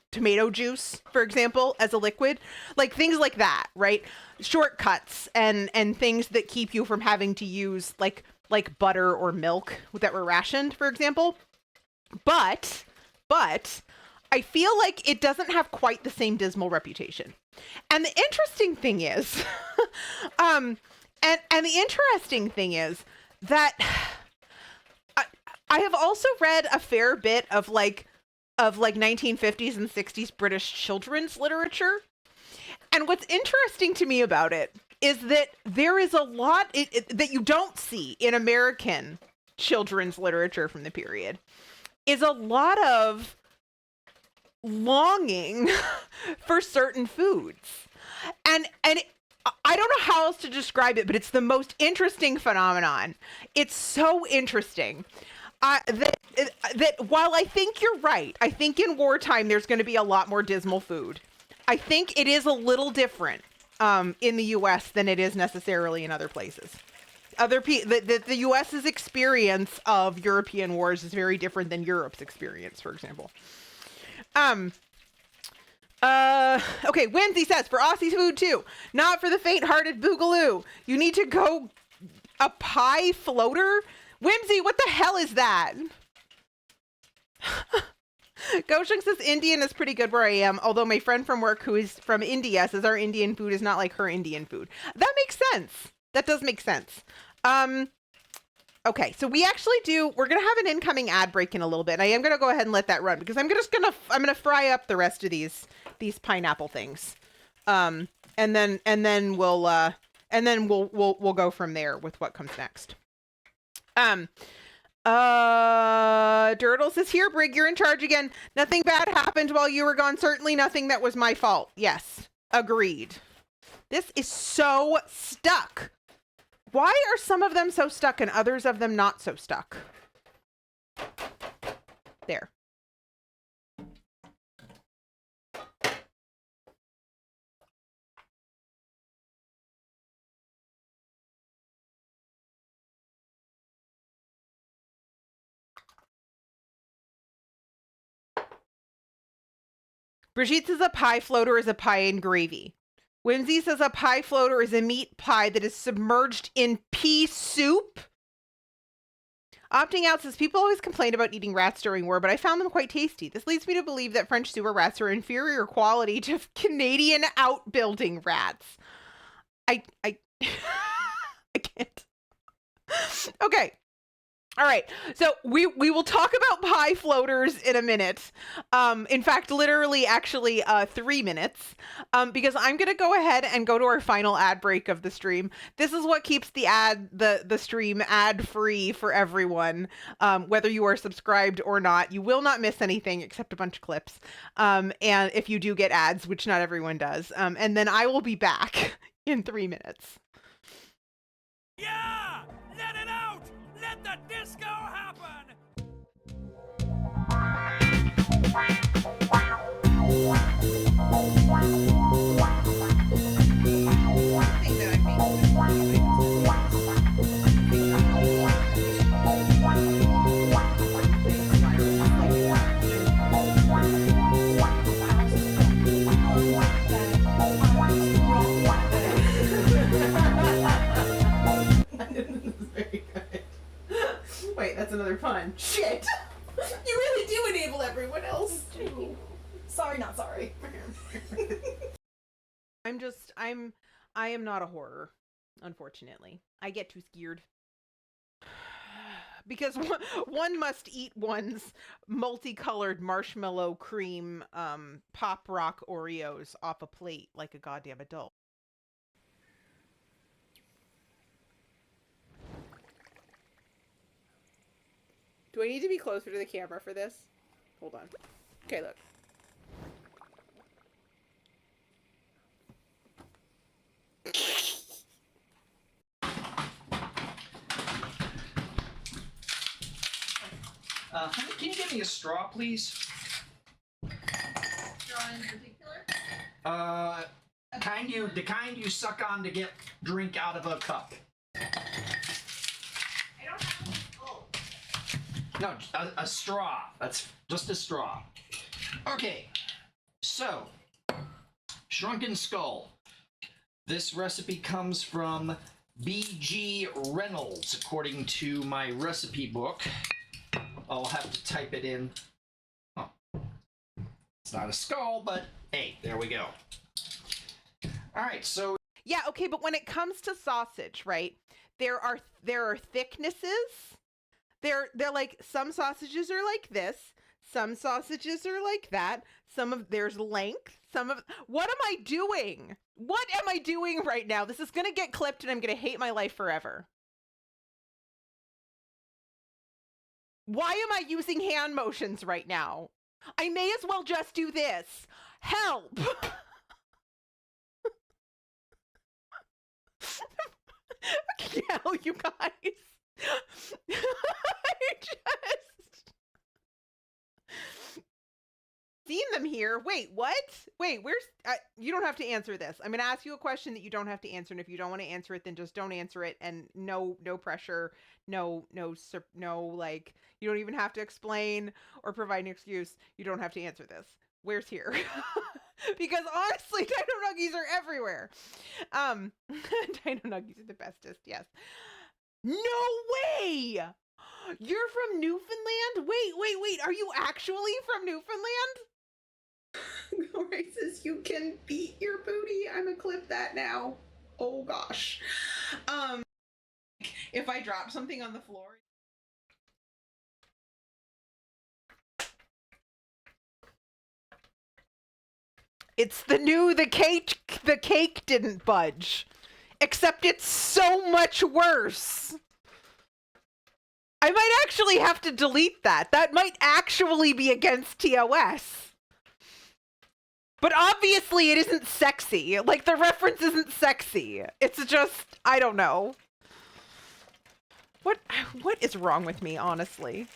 Speaker 1: juice, for example, as a liquid, like things like that, right? Shortcuts and things that keep you from having to use like butter or milk that were rationed, for example. But I feel like it doesn't have quite the same dismal reputation. And the interesting thing is, and the interesting thing is that I have also read a fair bit of 1950s and 60s British children's literature. And what's interesting to me about it is that there is a lot that you don't see in American children's literature from the period, is a lot of longing for certain foods. And I don't know how else to describe it, but it's the most interesting phenomenon. It's so interesting. That while I think you're right, I think in wartime there's going to be a lot more dismal food. I think it is a little different in the U.S. than it is necessarily in other places. The U.S.'s experience of European wars is very different than Europe's experience, for example. Okay, Whimsy says, for Aussie food too, not for the faint-hearted boogaloo. You need to go a pie floater? Whimsy, what the hell is that? Goshung says Indian is pretty good where I am, although my friend from work who is from India says our Indian food is not like her Indian food. That makes sense. That does make sense. Okay, so we're gonna have an incoming ad break in a little bit. I am gonna go ahead and let that run because I'm gonna fry up the rest of these pineapple things. And then we'll go from there with what comes next. Durdle says, here, Brig, you're in charge again. Nothing bad happened while you were gone. Certainly nothing that was my fault. Yes, agreed. This is so stuck. Why are some of them so stuck and others of them not so stuck? There. Brigitte says a pie floater is a pie in gravy. Whimsy says a pie floater is a meat pie that is submerged in pea soup. Opting out says people always complain about eating rats during war, but I found them quite tasty. This leads me to believe that French sewer rats are inferior quality to Canadian outbuilding rats. I I can't. Okay. All right, so we will talk about pie floaters in a minute. In fact, literally, actually, 3 minutes. Because I'm gonna go ahead and go to our final ad break of the stream. This is what keeps the stream ad free for everyone, whether you are subscribed or not. You will not miss anything except a bunch of clips. And if you do get ads, which not everyone does, and then I will be back in 3 minutes.
Speaker 4: Yeah! Let it out! Let the disco happen!
Speaker 1: Wait, that's another pun. Shit! You really do enable everyone else.
Speaker 5: Sorry, not sorry.
Speaker 1: I am not a horror, unfortunately. I get too scared. Because one must eat one's multicolored marshmallow cream pop rock Oreos off a plate like a goddamn adult. Do I need to be closer to the camera for this? Hold on. Okay, look.
Speaker 6: Honey, can you give me a straw, please?
Speaker 1: Straw in particular?
Speaker 6: The kind you suck on to get drink out of a cup.
Speaker 1: I don't have
Speaker 6: No, a straw. That's just a straw. Okay, so Shrunken Skull. This recipe comes from B.G. Reynolds, according to my recipe book. I'll have to type it in. Oh. It's not a skull, but hey, there we go. All right, so
Speaker 1: yeah, okay, but when it comes to sausage, right? There are thicknesses. They're like some sausages are like this, some sausages are like that. There's length. What am I doing? What am I doing right now? This is gonna get clipped, and I'm gonna hate my life forever. Why am I using hand motions right now? I may as well just do this. Help! Hell, you guys. I just seen them here. Wait, what? Wait, where's you don't have to answer this. I'm gonna ask you a question that you don't have to answer, and if you don't want to answer it, then just don't answer it, and no pressure, no, like, you don't even have to explain or provide an excuse. You don't have to answer this. Where's here? Because honestly, Dino Nuggies are everywhere. Dino Nuggies are the bestest, yes. No way! You're from Newfoundland? Wait, are you actually from Newfoundland? Glory says you can beat your booty. I'm gonna clip that now. Oh gosh. If I drop something on the floor. It's the cake didn't budge. Except it's so much worse. I might actually have to delete that. That might actually be against TOS. But obviously it isn't sexy. Like, the reference isn't sexy. It's just, I don't know. What is wrong with me, honestly?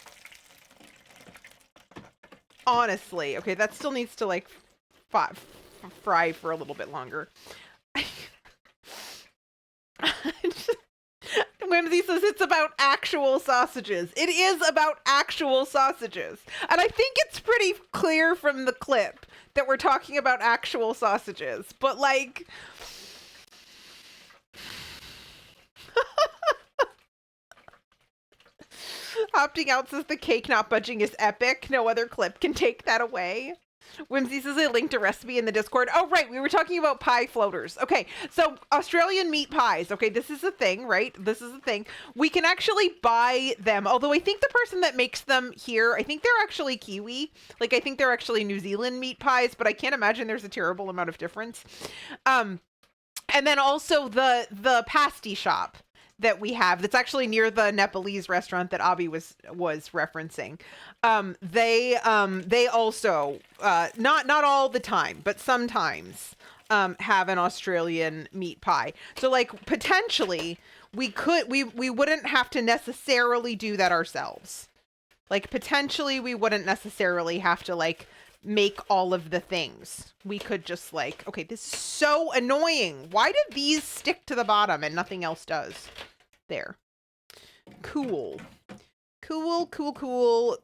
Speaker 1: Honestly. Okay, that still needs to, like, fry for a little bit longer. Whimsy says it's about actual sausages. It is about actual sausages. And I think it's pretty clear from the clip that we're talking about actual sausages. But, like... Opting out says the cake not budging is epic. No other clip can take that away. Whimsy says I linked a recipe in the Discord. Oh, right. We were talking about pie floaters. Okay. So Australian meat pies. Okay. This is a thing, right? This is a thing. We can actually buy them. Although I think the person that makes them here, I think they're actually Kiwi. Like, I think they're actually New Zealand meat pies, but I can't imagine there's a terrible amount of difference. And then also the pasty shop that we have that's actually near the Nepalese restaurant that Abhi was referencing. They also not all the time, but sometimes have an Australian meat pie. So like potentially we wouldn't have to necessarily do that ourselves. Like potentially we wouldn't necessarily have to like make all of the things. We could just like, okay, this is so annoying. Why did these stick to the bottom and nothing else does? There. Cool. Cool.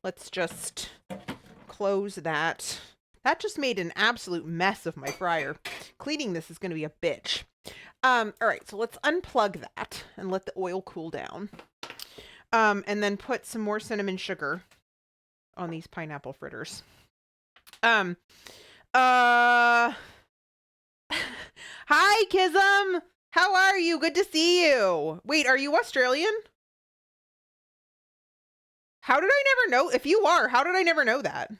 Speaker 1: Let's just close that. That just made an absolute mess of my fryer. Cleaning this is going to be a bitch. All right, so let's unplug that and let the oil cool down. And then put some more cinnamon sugar on these pineapple fritters. Hi, Kism. How are you? Good to see you. Wait, are you Australian? How did I never know? If you are, how did I never know that?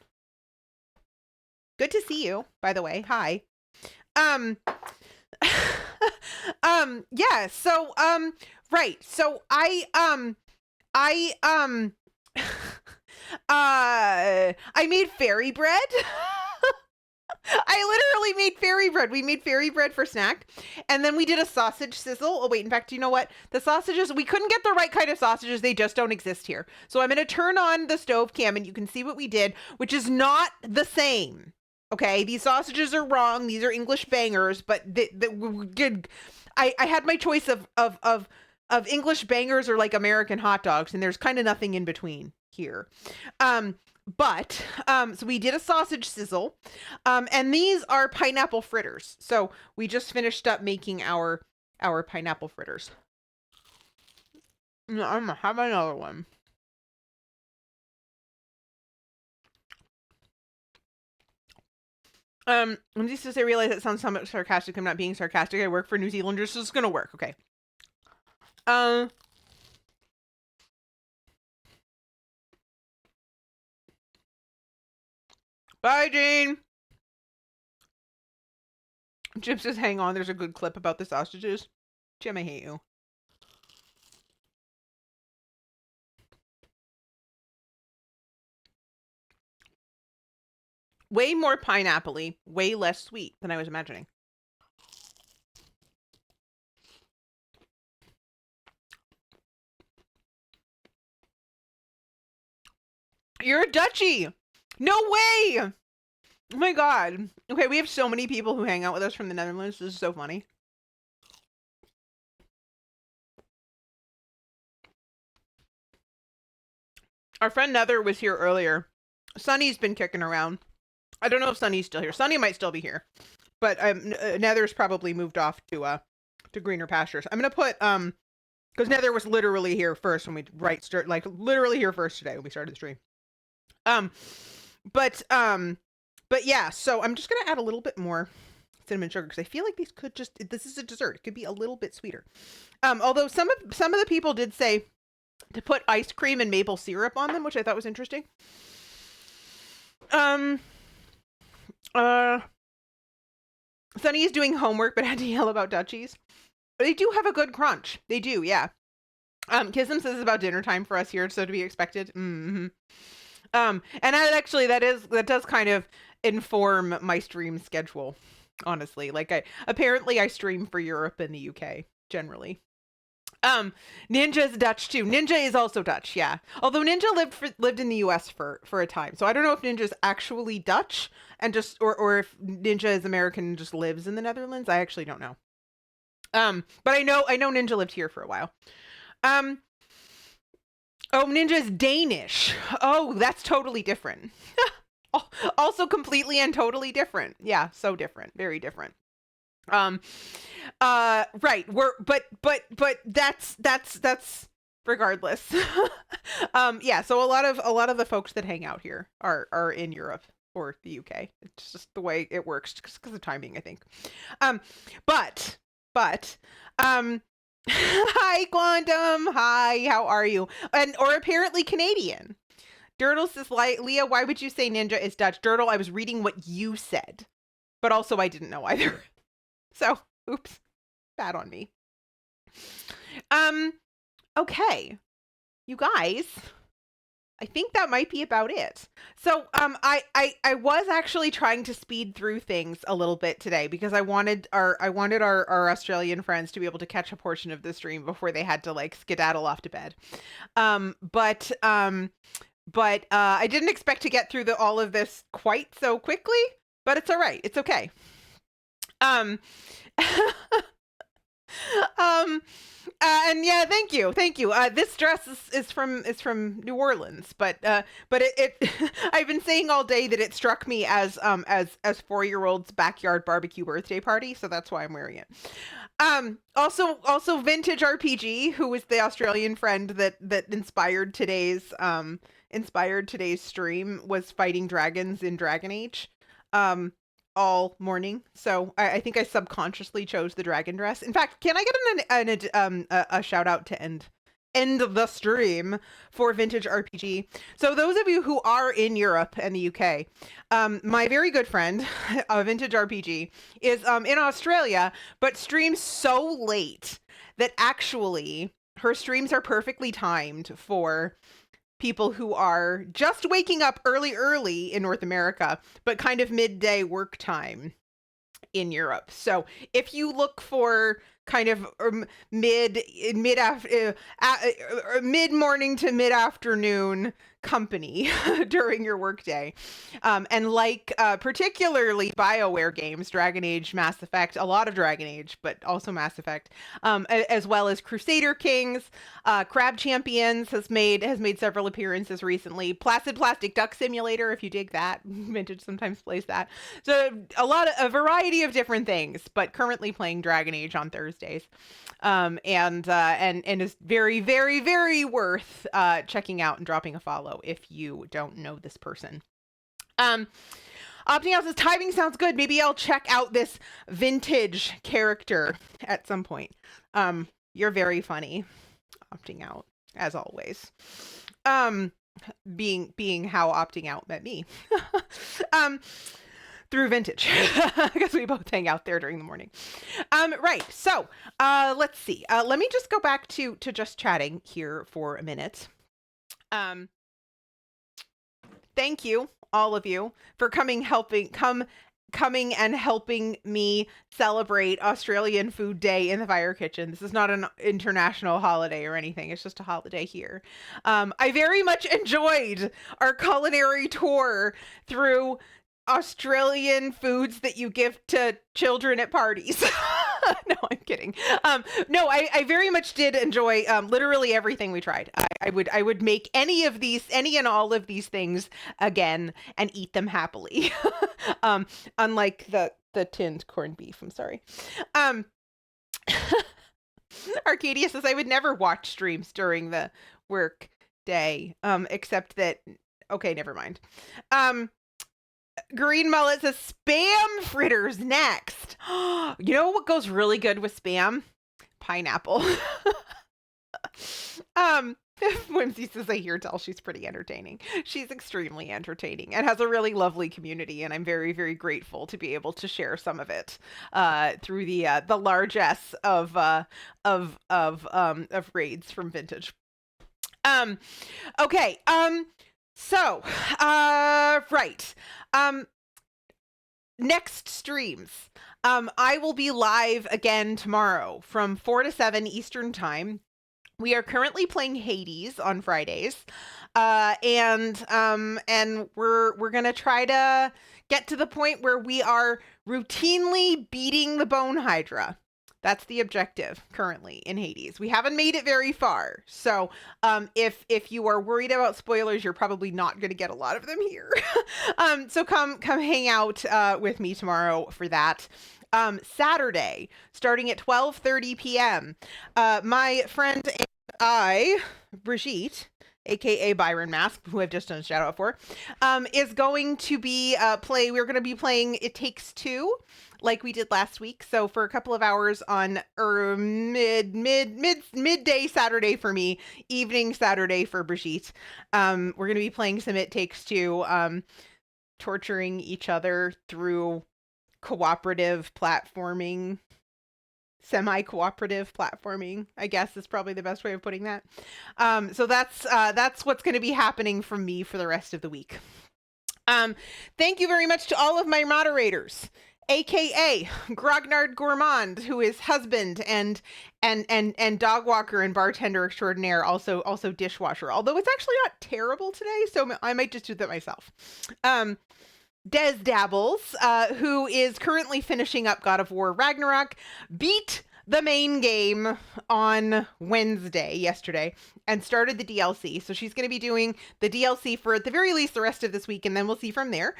Speaker 1: Good to see you, by the way. Hi. Yeah, so, right. So I made fairy bread. I literally made fairy bread. We made fairy bread for snack. And then we did a sausage sizzle. Oh, wait, in fact, you know what? The sausages, we couldn't get the right kind of sausages. They just don't exist here. So I'm going to turn on the stove cam and you can see what we did, which is not the same. Okay, these sausages are wrong. These are English bangers, but I had my choice of English bangers or like American hot dogs, and there's kind of nothing in between here. So we did a sausage sizzle, and these are pineapple fritters. So we just finished up making our pineapple fritters. I'm gonna have another one. Just as I realize it sounds somewhat sarcastic, I'm not being sarcastic. I work for New Zealanders, so it's gonna work. Okay. Bye, Jane. Jim says, hang on, there's a good clip about the sausages. Jim, I hate you. Way more pineapple-y, way less sweet than I was imagining. You're a Dutchie! No way! Oh my god. Okay, we have so many people who hang out with us from the Netherlands. This is so funny. Our friend Nether was here earlier. Sunny's been kicking around. I don't know if Sunny's still here. Sunny might still be here. But Nether's probably moved off to greener pastures. I'm gonna put because Nether was literally here first when we literally here first today when we started the stream. But yeah, so I'm just gonna add a little bit more cinnamon sugar because I feel like these could just, this is a dessert. It could be a little bit sweeter. Although some of the people did say to put ice cream and maple syrup on them, which I thought was interesting. Sunny is doing homework but had to yell about Dutchies. They do have a good crunch. They do, yeah. Kism says it's about dinner time for us here, so to be expected. Mm-hmm. And that does kind of inform my stream schedule, honestly. Like I stream for Europe and the UK generally. Ninja is Dutch too. Ninja is also Dutch, yeah. Although Ninja lived in the US for a time. So I don't know if Ninja is actually Dutch and just or if Ninja is American and just lives in the Netherlands. I actually don't know. But I know Ninja lived here for a while. Oh, Ninja is Danish. Oh, that's totally different. Also completely and totally different. Yeah, so different. Very different. Right. But that's regardless. Yeah, so a lot of the folks that hang out here are in Europe or the UK. It's just the way it works because of timing, I think. But hi Quantum, hi, how are you? Or apparently Canadian. Dirtle says, Leah, why would you say ninja is Dutch? Dirtle, I was reading what you said, but also I didn't know either. So, oops, bad on me. Okay, you guys, I think that might be about it. So, I was actually trying to speed through things a little bit today because I wanted our Australian friends to be able to catch a portion of the stream before they had to like skedaddle off to bed. But I didn't expect to get through all of this quite so quickly, but it's all right. It's okay. And yeah, thank you. This dress is from New Orleans, but it I've been saying all day that it struck me as 4-year-old's backyard barbecue birthday party, so that's why I'm wearing it. Also Vintage RPG, who was the Australian friend that inspired today's stream, was fighting dragons in Dragon Age. All morning, so I think I subconsciously chose the dragon dress. In fact, can I get a shout out to end the stream for Vintage RPG? So those of you who are in Europe and the UK, my very good friend, Vintage RPG, is in Australia, but streams so late that actually her streams are perfectly timed for people who are just waking up early in North America, but kind of midday work time in Europe. So if you look for kind of mid morning to mid afternoon company during your workday, and like particularly BioWare games, Dragon Age, Mass Effect, a lot of Dragon Age, but also Mass Effect, as well as Crusader Kings, Crab Champions has made several appearances recently. Placid Plastic Duck Simulator, if you dig that, Vintage sometimes plays that. So a variety of different things, but currently playing Dragon Age on Thursdays, and is very, very, very worth checking out and dropping a follow if you don't know this person. Opting out says, timing sounds good. Maybe I'll check out this Vintage character at some point. You're very funny. Opting out, as always. Being how opting out met me. Through Vintage. I guess we both hang out there during the morning. Right. So, let's see. Let me just go back to just chatting here for a minute. Thank you, all of you, for coming and helping me celebrate Australian Food Day in the Fire Kitchen. This is not an international holiday or anything. It's just a holiday here. I very much enjoyed our culinary tour through Australian foods that you give to children at parties. No, I'm kidding. No, I very much did enjoy literally everything we tried. I would make any and all of these things again and eat them happily. Unlike the tinned corned beef. I'm sorry. Arcadia says, I would never watch streams during the work day, except that, okay, never mind. Green Mullet says, spam fritters next. You know what goes really good with spam? Pineapple. Whimsy says, I hear tell she's pretty entertaining. She's extremely entertaining and has a really lovely community, and I'm very, very grateful to be able to share some of it through the largesse of raids from Vintage. Okay. So, right. Next streams. I will be live again tomorrow from 4 to 7 Eastern Time. We are currently playing Hades on Fridays. And we're going to try to get to the point where we are routinely beating the Bone Hydra. That's the objective currently in Hades. We haven't made it very far. So if you are worried about spoilers, you're probably not going to get a lot of them here. So come hang out with me tomorrow for that. Saturday, starting at 12:30 p.m., my friend Brigitte, aka Byron Mask, who I've just done a shout out for, is going to be we're going to be playing It Takes Two, like we did last week. So for a couple of hours on midday Saturday for me, evening Saturday for Brigitte. We're going to be playing some It Takes Two, torturing each other through cooperative platforming. Semi-cooperative platforming, I guess, is probably the best way of putting that. So that's what's going to be happening from me for the rest of the week. Thank you very much to all of my moderators, aka Grognard Gourmand, who is husband and dog walker and bartender extraordinaire, also dishwasher. Although it's actually not terrible today, so I might just do that myself. Des Dabbles, who is currently finishing up God of War Ragnarok, beat the main game on yesterday, and started the DLC. So she's going to be doing the DLC for at the very least the rest of this week, and then we'll see from there.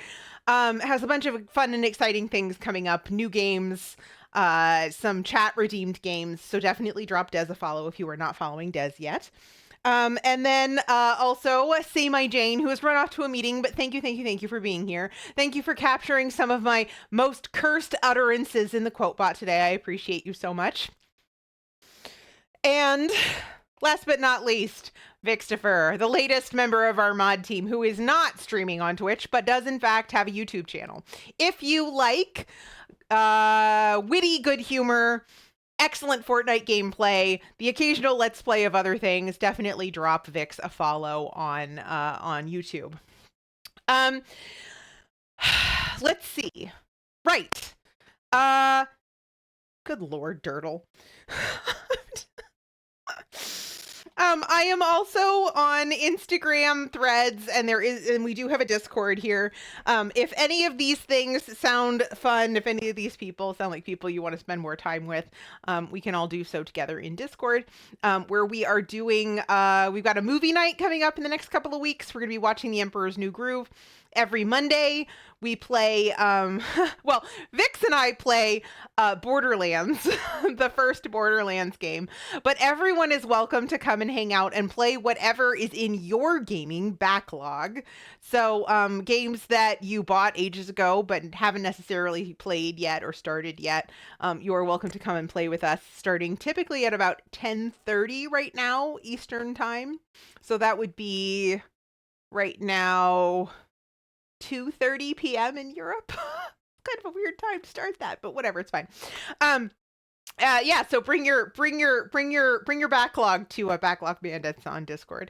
Speaker 1: Has a bunch of fun and exciting things coming up, new games, some chat redeemed games. So definitely drop Des a follow if you are not following Des yet. And then also Say My Jane, who has run off to a meeting, but thank you for being here. Thank you for capturing some of my most cursed utterances in the quote bot today. I appreciate you so much. And last but not least, Vixtifer, the latest member of our mod team, who is not streaming on Twitch, but does in fact have a YouTube channel. If you like witty good humor, excellent Fortnite gameplay, the occasional Let's Play of other things, definitely drop Vix a follow on YouTube. Let's see. Right. Good Lord, Dirtle. I am also on Instagram, Threads, and we do have a Discord here. If any of these things sound fun, if any of these people sound like people you want to spend more time with, we can all do so together in Discord, where we are doing, we've got a movie night coming up in the next couple of weeks. We're going to be watching The Emperor's New Groove. Every Monday, we play, well, Vix and I play Borderlands, the first Borderlands game, but everyone is welcome to come and hang out and play whatever is in your gaming backlog. So games that you bought ages ago but haven't necessarily played yet or started yet, you are welcome to come and play with us, starting typically at about 10:30 right now, Eastern time. So that would be right now 2:30 p.m. in Europe. Kind of a weird time to start that, but whatever, it's fine. Yeah, so bring your backlog to Backlog Bandits on Discord.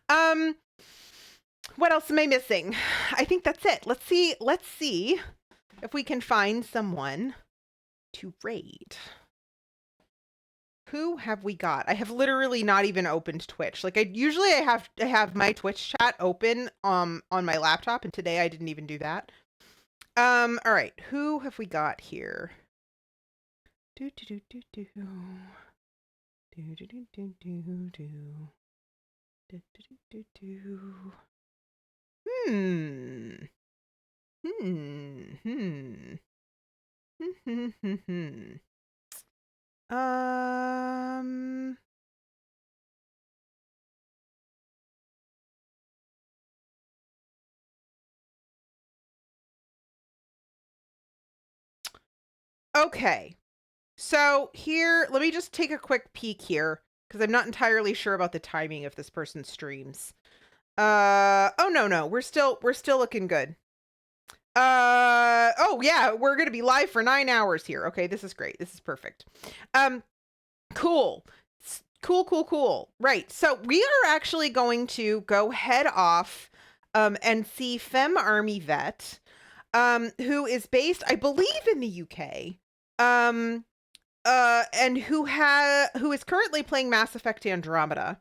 Speaker 1: What else am I missing? I think that's it. Let's see if we can find someone to raid. Who have we got? I have literally not even opened Twitch. Like I have my Twitch chat open on my laptop, and today I didn't even do that. All right, who have we got here? Do do do do do do do do do do do do do do do. Okay. So here, let me just take a quick peek here because I'm not entirely sure about the timing of this person's streams. Oh no, we're still looking good. Oh yeah, we're gonna be live for 9 hours here. Okay, this is great. This is perfect. Cool. Right. So we are actually going to go head off and see Femme Army Vet, who is based, I believe, in the UK. And who is currently playing Mass Effect Andromeda.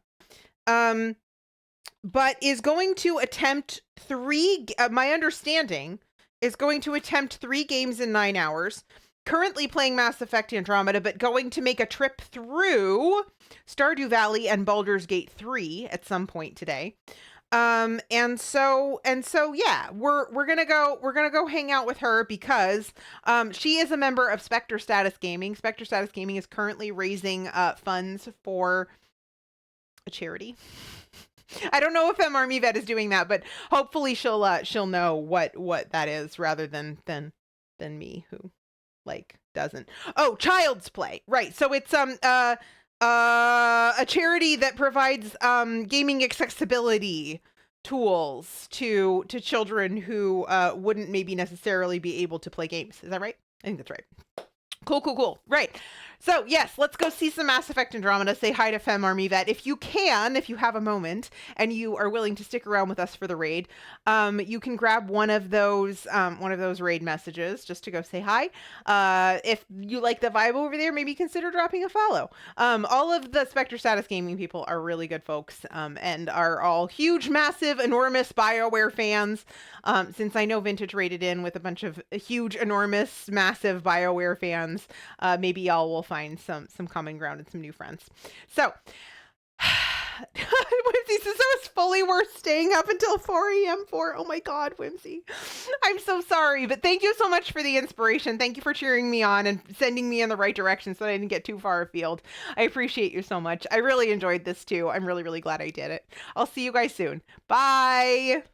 Speaker 1: But is going to attempt my understanding is going to attempt 3 games in 9 hours. Currently playing Mass Effect Andromeda, but going to make a trip through Stardew Valley and Baldur's Gate 3 at some point today. And so yeah, we're gonna go hang out with her because she is a member of Spectre Status Gaming. Spectre Status Gaming is currently raising funds for charity. I don't know if MR Vet is doing that, but hopefully she'll know what that is rather than me who like doesn't. Oh, Child's Play. Right. So it's a charity that provides gaming accessibility tools to children who wouldn't maybe necessarily be able to play games. Is that right? I think that's right. Cool. Right. So yes, let's go see some Mass Effect Andromeda. Say hi to Fem Army Vet. If you have a moment and you are willing to stick around with us for the raid, you can grab one of those raid messages just to go say hi. If you like the vibe over there, maybe consider dropping a follow. All of the Spectre Status Gaming people are really good folks, and are all huge, massive, enormous BioWare fans. Since I know Vintage rated in with a bunch of huge, enormous, massive BioWare fans, maybe y'all will find some common ground and some new friends. So, Whimsy says it was fully worth staying up until 4 a.m. for. Oh my God, Whimsy. I'm so sorry, but thank you so much for the inspiration. Thank you for cheering me on and sending me in the right direction so that I didn't get too far afield. I appreciate you so much. I really enjoyed this too. I'm really, really glad I did it. I'll see you guys soon. Bye.